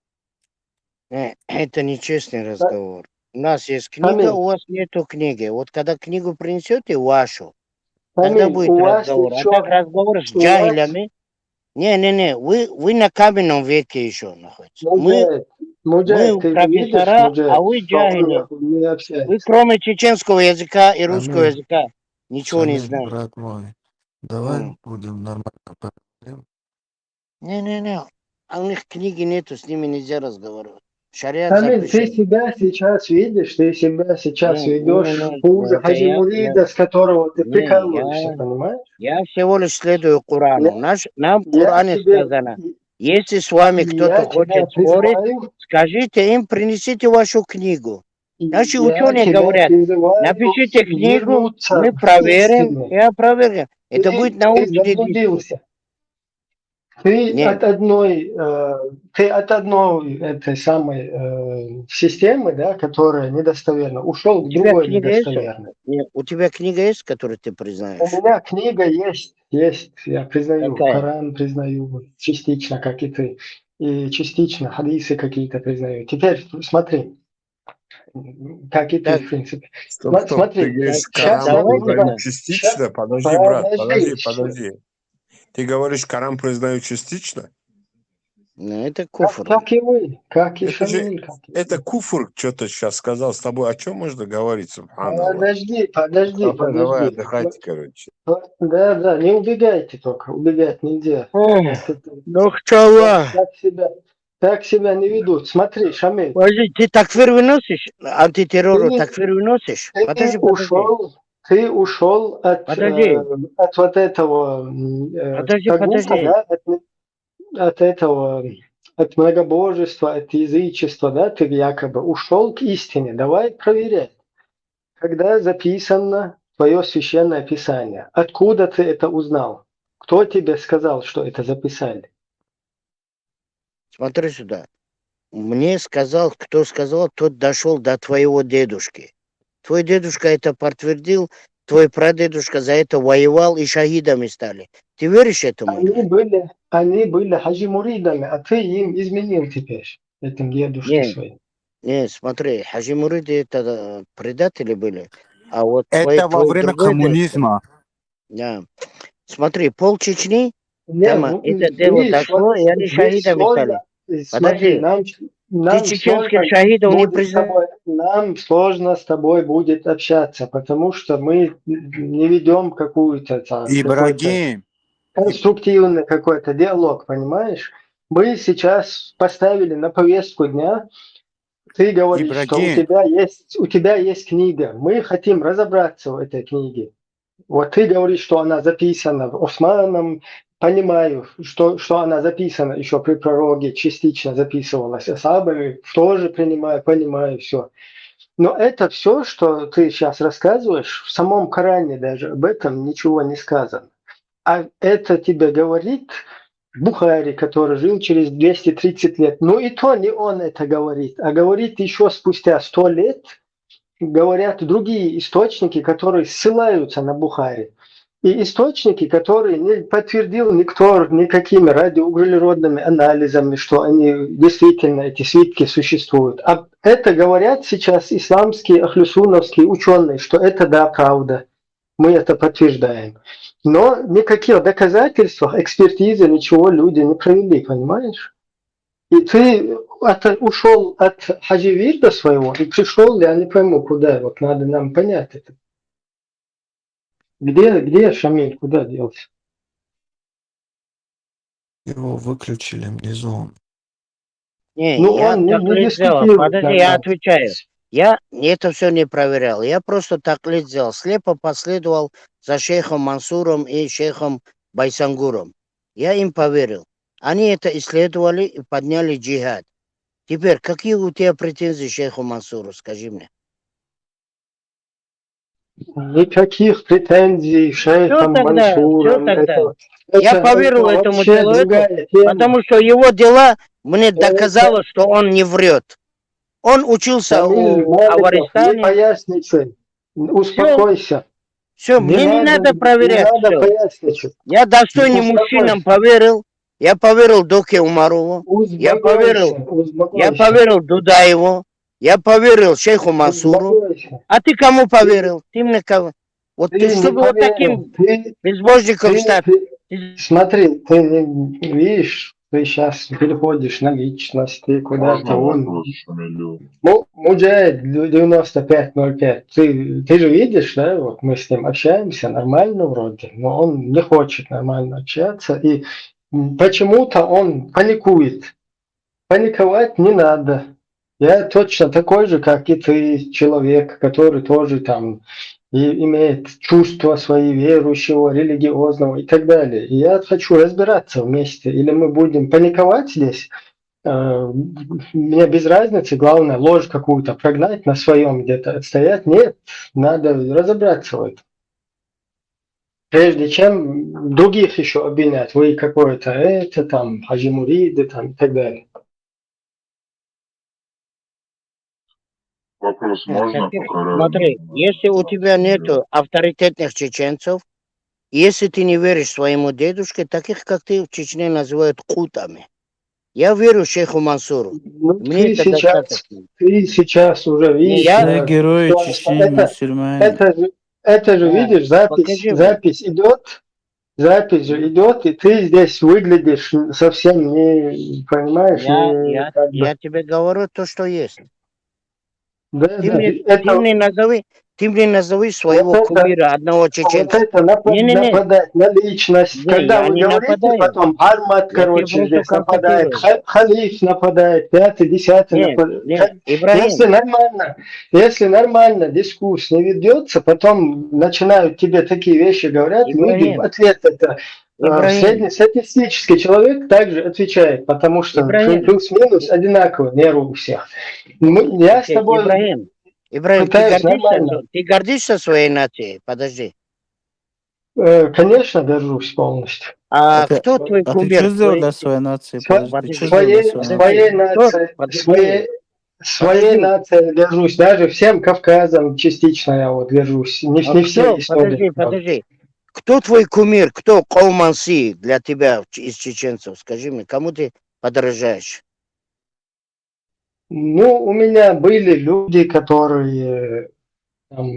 Это нечестный разговор. У нас есть книга, Шамиль, у вас нету книги. Вот когда книгу принесете вашу, тогда Шамиль, будет у вас разговор. А еще... так разговор с У вас... джахилями. Не, вы на каменном веке еще находитесь. Муджаид, Мы ты же видишь, профессора, а Муджаид, вы что он джахили. не Вы общается. кроме чеченского языка и русского Шамиль, языка ничего не Шамиль, знаете. брат мой, давай будем нормально поговорим. Не. А у них книги нету, с ними нельзя разговаривать. Шариат Шамиль, ты запрещен. себя сейчас видишь, ты себя сейчас ведешь хуже Это Хаджи Мурида, с которого ты прикалываешься, я понимаешь? всего лишь следую Корану. Нам в Я Коране тебе, сказано, если с вами кто-то я тебя хочет спорить, призываю, скажите им, принесите вашу книгу. Наши я ученые тебя говорят, призываю напишите книгу, вернуться мы к проверим и истине. опроверим. Это будет Ты научный диспут. заблудился. Ты Нет, от одной этой самой системы, да, которая недостоверна, ушел у к тебя другой книга есть? недостоверной. Нет, у тебя книга есть, которую ты У признаешь? меня книга есть, я признаю, Какая? Коран признаю, частично, как и ты, и частично хадисы какие-то признаю. Теперь смотри, как и ты, Так, в принципе. Стоп, ты Смотри, говоришь, сейчас Коран я признаю давайте-ка. буду... частично? Подожди, брат, подожди. Ты говоришь, Коран признаю частично? Ну, это куфр. Как и вы, как и Это же, Шамиль. это куфр, что ты сейчас сказал. С тобой о чем можно говорить, субханаллах? Подожди. Давай отдыхайте, короче. Да, не убегайте только, убегать нельзя. Нохчала. Так себя не ведут. Смотри, Шамиль. Подожди, ты такфир выносишь? Антитеррору такфир выносишь? Ты ушел от Подожди. вот этого тагута, да, от этого, от многобожества, от язычества, да, ты якобы ушел к истине. Давай проверять, когда записано твое священное писание. Откуда ты это узнал? Кто тебе сказал, что это записали? Смотри сюда. Мне сказал, кто сказал, тот дошел до твоего дедушки. Твой дедушка это подтвердил, твой прадедушка за это воевал и шахидами стали. Ты веришь этому? Они были хаджи муридами, а ты им изменил теперь, этим дедушке своим. Не, смотри, хаджи муриды это предатели были, а вот Это во время коммунизма. Да. Смотри, пол Чечни, там это дело дошло, и они шахидами стали. Смотри, нам чеченских шахидов не признаешь. нам сложно с тобой будет общаться, потому что мы не ведем какую-то Ибрагим. конструктивный какой-то диалог, понимаешь? Мы сейчас поставили на повестку дня. Ты говоришь, что у тебя есть книга. Мы хотим разобраться в этой книге. Вот ты говоришь, что она записана Османом. Понимаю, что она записана еще при пророке, частично записывалась асабами. Тоже понимаю все. Но это все, что ты сейчас рассказываешь, в самом Коране даже об этом ничего не сказано. А это тебе говорит Бухари, который жил через 230 лет. Ну и то не он это говорит, а говорит еще спустя 100 лет, говорят другие источники, которые ссылаются на Бухари. И источники, которые не подтвердил никто никакими радиоуглеродными анализами, что они действительно, эти свитки существуют. А это говорят сейчас исламские, ахлюсуновские ученые, что это да, правда. Мы это подтверждаем. Но никаких доказательств, экспертизы, ничего люди не провели, понимаешь? И ты ушел от хаджи-вирда своего и пришел, я не пойму, куда. Вот надо нам понять это. Где Шамиль? Куда делся? Его выключили внизу. Не, Ну, я он не таклит сделал. дискутирует Подожди, я нормально. отвечаю. Я это все не проверял. Я просто таклит сделал. Слепо последовал за шейхом Мансуром и шейхом Байсангуром. Я им поверил. Они это исследовали и подняли джихад. Теперь, какие у тебя претензии к шейху Мансуру, скажи мне? Никаких претензий шейхом Мансуром. Я поверил этому человеку, потому что его дела мне доказало, что он не врет. Он учился у Аваристана. Не поясничай. Успокойся. Все, мне не надо проверять. Не надо поясничать. Я достойным мужчинам поверил. Я поверил Доке Умарову. Я поверил Дудаеву. Я поверил шейху Мансуру. А ты кому поверил? Ты мне кого? Вот ты чтобы вот таким безбожником стать. Смотри, ты не видишь, ты сейчас переходишь на личности куда-то. Муджаид 9505. Ты же видишь, да, вот мы с ним общаемся нормально вроде, но он не хочет нормально общаться, и почему-то он паникует. Паниковать не надо. Я точно такой же, как и ты, человек, который тоже там и имеет чувства свои верующего, религиозного и так далее. И я хочу разбираться вместе. Или мы будем паниковать здесь. Мне без разницы, главное ложь какую-то прогнать, на своем где-то отстоять. Нет, надо разобраться в этом. Прежде чем других еще обвинять. Вы какое-то это, там, хаджи-муриды, там, и так далее. Вопрос можно? Смотри, если у тебя нету авторитетных чеченцев, если ты не веришь своему дедушке, таких, как ты, в Чечне называют кутами. Я верю шейху Мансуру. Ну, Мне ты сейчас уже видишь, герои Чечни, мусульмане. это же видишь, запись идет, и ты здесь выглядишь совсем не, понимаешь? Я тебе говорю то, что есть. Да, ты мне назови своего кумира, одного чеченца. Вот это нападать на личность. Когда вы говорите, потом Армат, короче, здесь нападает, Халиф нападает, 5-й, 10-й нападает. Если нормально дискуссия не ведется, потом начинают тебе такие вещи говорят, люди в ответ это. Среднестатистический человек также отвечает, потому что плюс-минус одинаково, нервы у всех. Я с тобой... Ибрагим, ты гордишься своей нацией? Подожди. Конечно, горжусь полностью. А кто твой кумир? Ты что сделал для своей нации? Своей нацией горжусь. Даже всем Кавказом частично я вот горжусь. Не все истории. Подожди. Кто твой кумир? Кто Кауманси для тебя из чеченцев? Скажи мне, кому ты подражаешь? Ну, у меня были люди, которые там,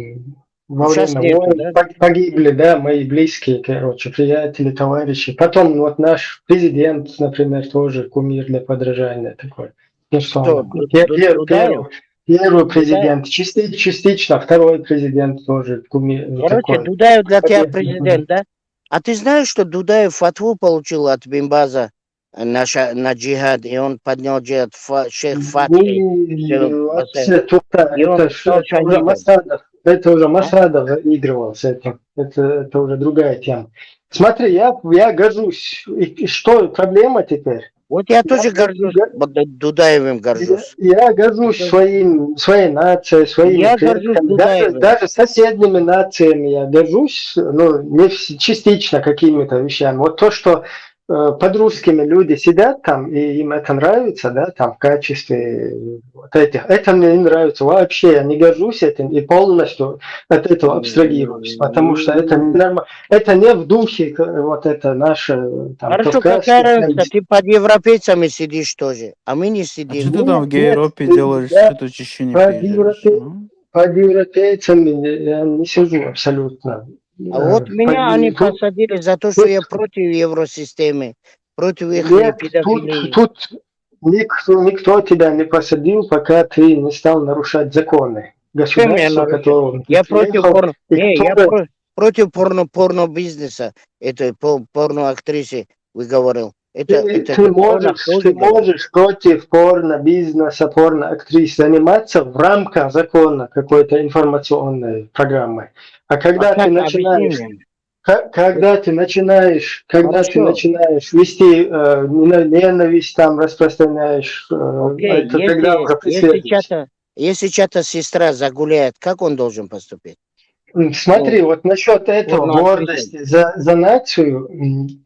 во время войн погибли, да, мои близкие, короче, приятели, товарищи. Потом вот наш президент, например, тоже кумир для подражания такой. Ну что, первый президент, частично, второй президент тоже кумир. Короче, такой. Дудаев для тебя президент, да? А ты знаешь, что Дудаев фатву получил от Бимбаза на джихад, и он поднял джихад шейх Фатхи. Это уже Масадов заигрывал с этим. Это уже другая тема. Смотри, я горжусь. И что, проблема теперь? Вот я тоже горжусь, Дудаевым горжусь. Я горжусь своей нацией, своими предками, даже соседними нациями я горжусь, но не частично какими-то вещами. Вот то, что под русскими люди сидят там, и им это нравится, да, там в качестве вот этих. Это мне не нравится вообще, я не горжусь этим и полностью от этого абстрагируюсь, потому что это не нормально, это не в духе вот это наше там Хорошо, какая разница, ты под европейцами сидишь тоже, а мы не А сидим. что ты там в Нет, Европе делаешь? я Что ты в Чечне приезжаешь? под европейцами я не сижу абсолютно. А вот меня они посадили за то, что я против евросистемы, против их Нет, педофилии. тут никто тебя не посадил, пока ты не стал нарушать законы государства, которого Я против порно. и Не, я которое- против порно-бизнеса. Это порно-актрисы вы говорил. ты можешь против порно-бизнеса, порно-актрис заниматься в рамках закона какой-то информационной программы. А когда ты начинаешь... Когда ты начинаешь вести ненависть, там распространяешь, Окей, это тогда уже преследуется. если чья-то сестра загуляет, как он должен поступить? Смотри, вот насчет этого гордости за нацию,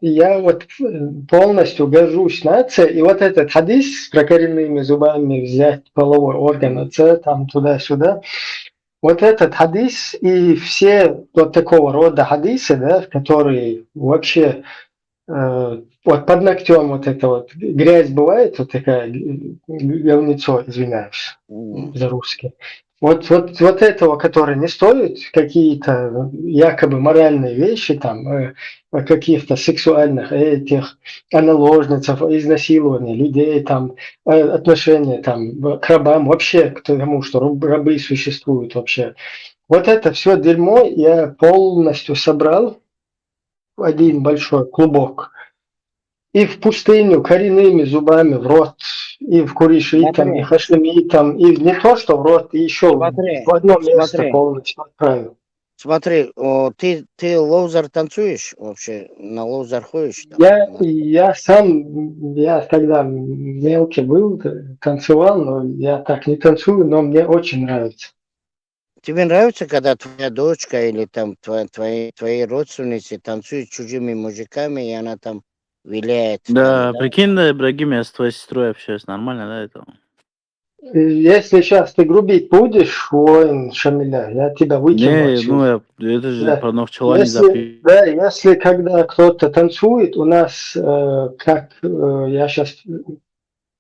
я вот полностью горжусь нацией, и вот этот хадис про коренными зубами взять половой орган отца, там туда-сюда, вот этот хадис и все вот такого рода хадисы, да, которые вообще вот под ногтем вот эта вот грязь бывает, вот такая говнецо, извиняюсь за русский. Вот этого, который не стоит какие-то якобы моральные вещи, там, каких-то сексуальных этих наложницев, изнасилования людей, там, отношения там, к рабам, вообще к тому, что рабы существуют вообще. Вот это все дерьмо я полностью собрал в один большой клубок. И в пустыню коренными зубами в рот, и в курейшитам, и хашемитам, и не то, что в рот, и еще в одно место полностью отправил. Смотри, ты лоузер танцуешь вообще? На лоузер ходишь? Я сам, я когда мелкий был, танцевал, но я так не танцую, но мне очень нравится. Тебе нравится, когда твоя дочка или там твои родственницы танцуют с чужими мужиками, и она там виляет? Да, прикинь, да, Ибрагим, я с твоей сестрой общаюсь, нормально, да, это? Если сейчас ты грубить будешь, воин Шамиля, я тебя выкину Не, отсюда. это же Да. про Нохчала не запрещено. Да, если когда кто-то танцует, у нас, я сейчас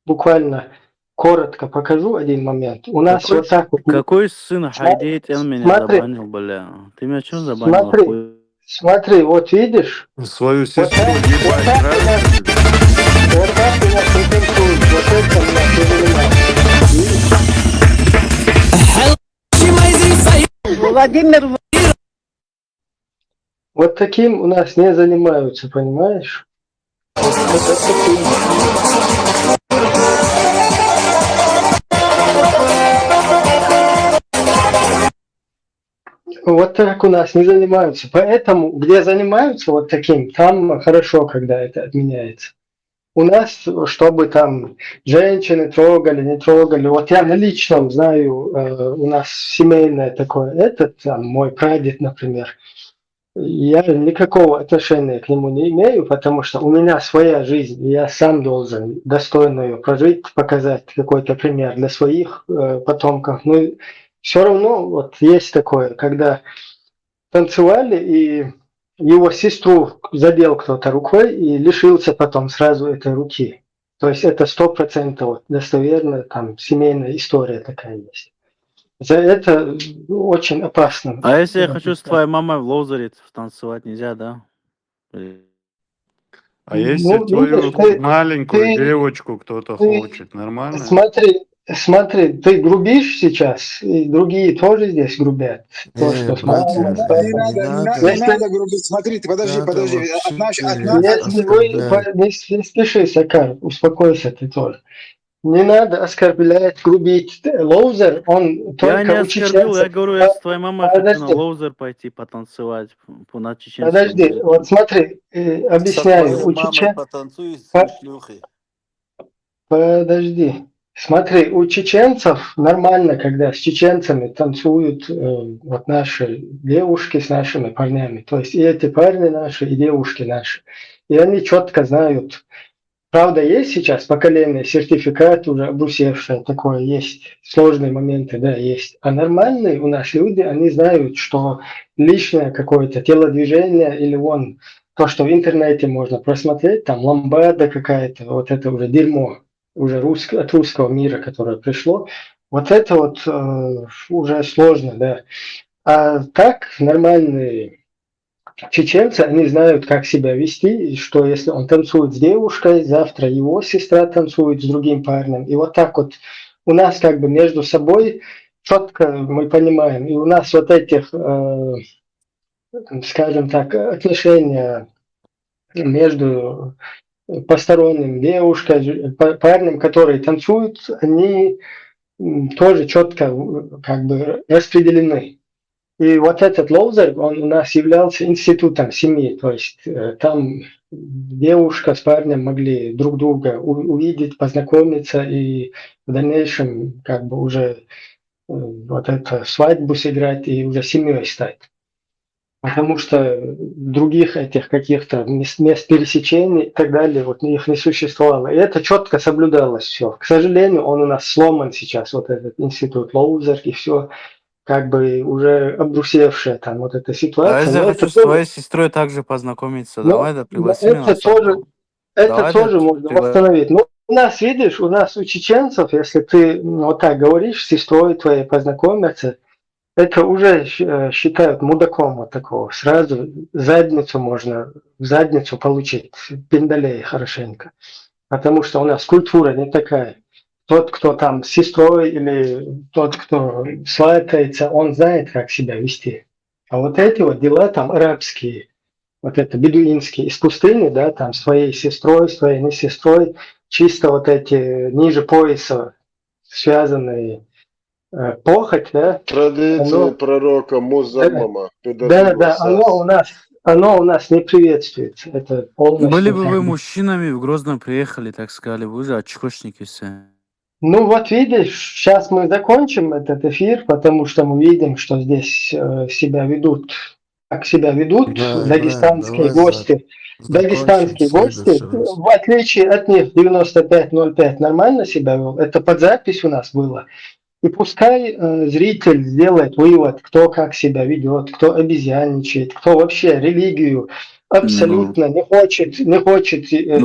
буквально коротко покажу один момент. У нас вот так вот... Какой сын Хайдейт, он меня забанил, бля. Ты меня что забанил? Смотри, вот видишь? Свою сестру ебать нравится? Вот так у нас не танцует, вот это у нас не занимается. Владимир... Вот таким у нас не занимаются, понимаешь? Вот так у нас не занимаются. Поэтому, где занимаются вот таким, там хорошо, когда это отменяется. У нас, чтобы там женщины трогали, не трогали, вот я на личном знаю, у нас семейное такое, там, мой прадед, например, я никакого отношения к нему не имею, потому что у меня своя жизнь, и я сам должен достойно ее прожить, показать какой-то пример для своих потомков. Но все равно вот есть такое, когда танцевали, и его сестру задел кто-то рукой и лишился потом сразу этой руки. То есть это 100% достоверно, там семейная история такая есть. За это очень опасно. А если я хочу с твоей мамой в лоузере танцевать, нельзя, да? А если твою маленькую девочку кто-то хочет, нормально? Смотри, ты грубишь сейчас, и другие тоже здесь грубят. То, что Не надо грубить. Смотри, подожди. Если вы не спеши, Сакар, успокойся ты тоже. Не надо оскорблять, грубить. Лоузер, он только я не оскорбил, я говорю, я с твоей мамой хочу на лоузер пойти потанцевать на чеченском. Подожди, вот смотри, объясняю. Подожди. Смотри, у чеченцев нормально, когда с чеченцами танцуют вот наши девушки с нашими парнями. То есть и эти парни наши, и девушки наши. и они четко знают. Правда, есть сейчас поколение, сертификат уже обрусевшее, такое есть, сложные моменты, да, есть. А нормальные у нас люди, они знают, что личное какое-то телодвижение или вон то, что в интернете можно просмотреть, там ламбада какая-то, вот это уже дерьмо, уже от русского мира, которое пришло, вот это вот уже сложно, да. А так нормальные чеченцы, они знают, как себя вести, и что если он танцует с девушкой, завтра его сестра танцует с другим парнем. И вот так вот у нас как бы между собой четко мы понимаем. И у нас вот этих, скажем так, отношения между посторонним девушкой, парнем, который танцует, они тоже четко как бы распределены. И вот этот лоузер, он у нас являлся институтом семьи, то есть там девушка с парнем могли друг друга увидеть, познакомиться и в дальнейшем как бы уже вот эту свадьбу сыграть и уже семьей стать. Потому что других этих каких-то мест пересечений и так далее, вот их не существовало. И это четко соблюдалось все. К сожалению, он у нас сломан сейчас, вот этот институт лоузер и все как бы уже обрусевшая там вот эта А ситуация, если но я это хочу с тоже, твоей сестрой также познакомиться, давай, но, да, но пригласи меня на свадьбу. это Давай, да, тоже можно восстановить. Ну, у нас, видишь, у нас у чеченцев, если ты вот так говоришь, с сестрой твоей познакомиться, это уже считают мудаком вот такого. Сразу задницу можно, в задницу получить, пиндалей хорошенько. Потому что у нас культура не такая. Тот, кто там с сестрой или тот, кто сватается, он знает, как себя вести. А вот эти вот дела там арабские, вот это бедуинские, из пустыни, да, там своей сестрой, своей не сестрой, чисто вот эти ниже пояса связанные похоть, да, Традиции оно, пророка да, Музаммама, да, Педагуасас. оно у нас не приветствуется. Это Были полностью бы как вы бы. мужчинами, в Грозно приехали, так сказали, вы же очкошники все. Ну вот видишь, сейчас мы закончим этот эфир, потому что мы видим, что здесь себя ведут, как себя ведут Ибраим, дагестанские давай гости. закончим в Дагестанские гости, следующий раз. в отличие от них, 9505 нормально себя вел. Это под запись у нас было. И пускай зритель сделает вывод, кто как себя ведет, кто обезьянничает, кто вообще религию Ну, абсолютно не хочет ну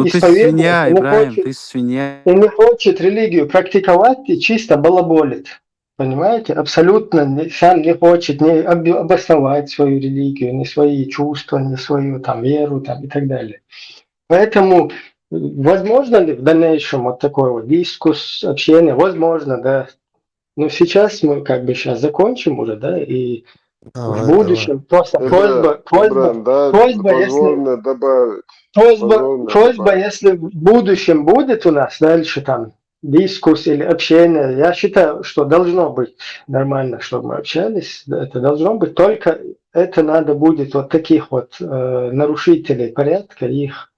ты исповедовать, свинья, Ибраим, ты свинья. и не хочет религию практиковать и чисто балаболит. Понимаете? Абсолютно сам не хочет не обосновать свою религию, ни свои чувства, ни свою там веру там, и так далее. Поэтому возможно ли в дальнейшем вот такой вот дискус, общение? Возможно, да. Но сейчас мы как бы сейчас закончим уже, да, и в Давай. будущем просто Ибран, да, позволь если мне добавить. просьба, если в будущем будет у нас дальше там дискуссия или общение, я считаю, что должно быть нормально, чтобы мы общались, это должно быть, только это надо будет вот таких вот нарушителей порядка, их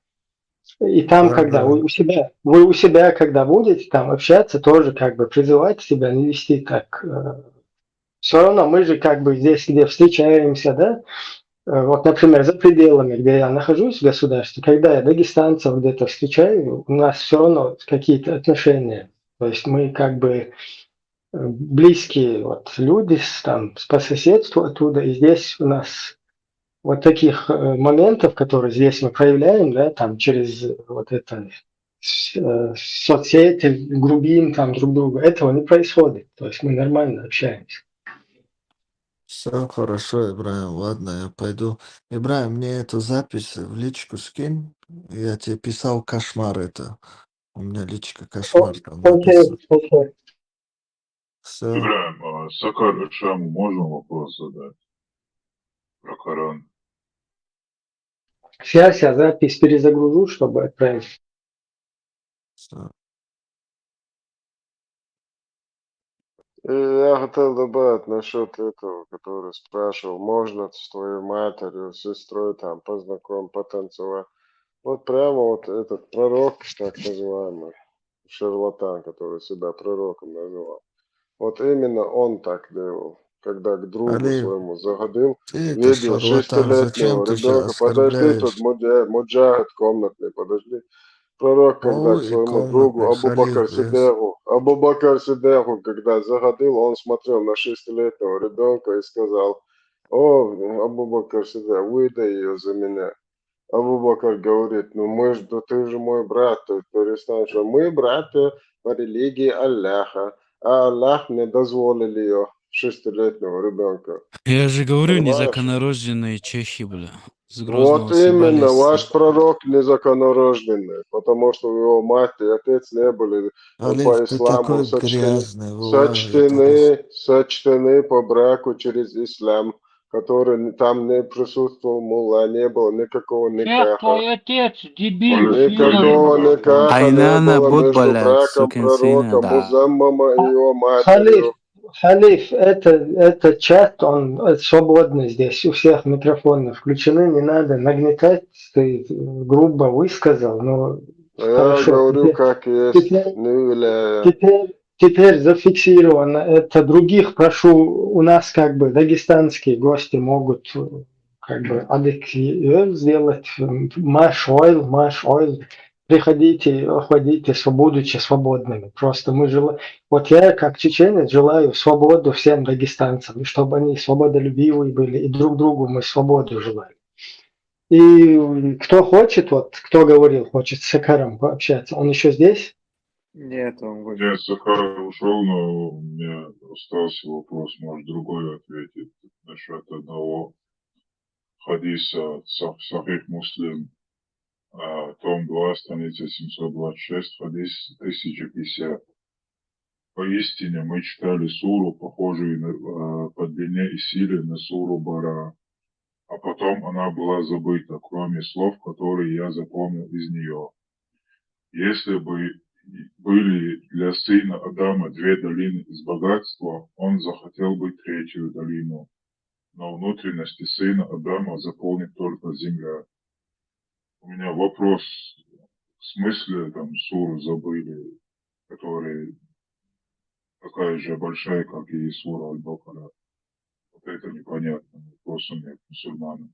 и там, когда Да. вы у себя, когда будете там общаться, тоже как бы призывать себя не вести так. Все равно мы же как бы здесь, где встречаемся, да, вот, например, за пределами, где я нахожусь в государстве, когда я дагестанцев где-то встречаю, у нас все равно какие-то отношения. То есть мы как бы близкие вот люди там, по соседству оттуда, и здесь у нас вот таких моментов, которые здесь мы проявляем, да, там через вот это соцсети, грубим там друг другу, этого не происходит. То есть мы нормально общаемся. Все хорошо, Ибраим. Ладно, я пойду. Ибраим, мне эту запись в личку скинь. Я тебе писал кошмар это. У меня личка кошмар там написано. Окей. Все. Ибраим, а Сакар Шаму можно вопрос задать? Про Коран. Сейчас я запись перезагружу, чтобы отправить. И я хотел добавить насчет этого, который спрашивал, можно с твоей матерью, сестрой там потанцевать. Вот прямо вот этот пророк, так называемый, шарлатан, который себя пророком называл. Вот именно он так делал. когда к другу Халиф, своему загадил, ты это видел шарлатан, зачем 6-летнего ты сейчас ребенка. Подожди, тут оскорбляешь? муджахид комнатный, подожди. Пророк, когда к Ой, и своему другу комнатный халиф, без. Абу Бакр Сидеху, когда загадил, он смотрел на 6-летнего ребенка и сказал: о, Абу Бакр Сидех, выдай ее за меня. Абу Бакр говорит: ну мы же, да ты же мой брат, ты перестань, что мы братья по религии Аллаха, а Аллах мне дозволил ее 6-летнего ребенка. Я же говорю, Понимаешь? незаконнорожденные чехи, бля. С Грозного Вот именно, съебались. ваш пророк незаконнорожденный, потому что его мать и отец не были Халиф, по ты исламу такой грязный, Валлах, это раз. сочтены по браку через ислам, который там не присутствовал мулла, не было никакого Шех, никаха. твой отец, дебил, Никакого шлюха. никаха не Айнана, было бот, между блядь, браком сукин сына, пророка да. Музаммама и его Халиф, матерью. Халиф, это чат, он свободный здесь, у всех микрофоны включены, не надо нагнетать, ты грубо высказал, но Я хорошо. говорю, как есть, Теперь, не виляя. теперь зафиксировано это. Других прошу, у нас как бы дагестанские гости могут как бы адекватно сделать. Маш ойл. Приходите, охладите, будучи свободными. Просто мы желаем... Вот я, как чеченец, желаю свободу всем дагестанцам, и чтобы они свободолюбивые были, и друг другу мы свободу желаем. И кто хочет, вот кто говорил, хочет с Сакаром пообщаться, он еще здесь? Нет, он будет. Нет, Сахар ушел, но у меня остался вопрос, может, другой ответит насчет одного хадиса Сахих Муслим, том 2, страница 726, хадис 1050. Поистине мы читали суру, похожую по длине и силе на суру Бара, а потом она была забыта, кроме слов, которые я запомнил из нее. Если бы были для сына Адама 2 долины из богатства, он захотел бы 3-ю долину, но внутренности сына Адама заполнит только земля. У меня вопрос, в смысле там суру забыли, которая такая же большая, как и сура Аль-Бакара? Вот это непонятно, вопросом нет мусульманам.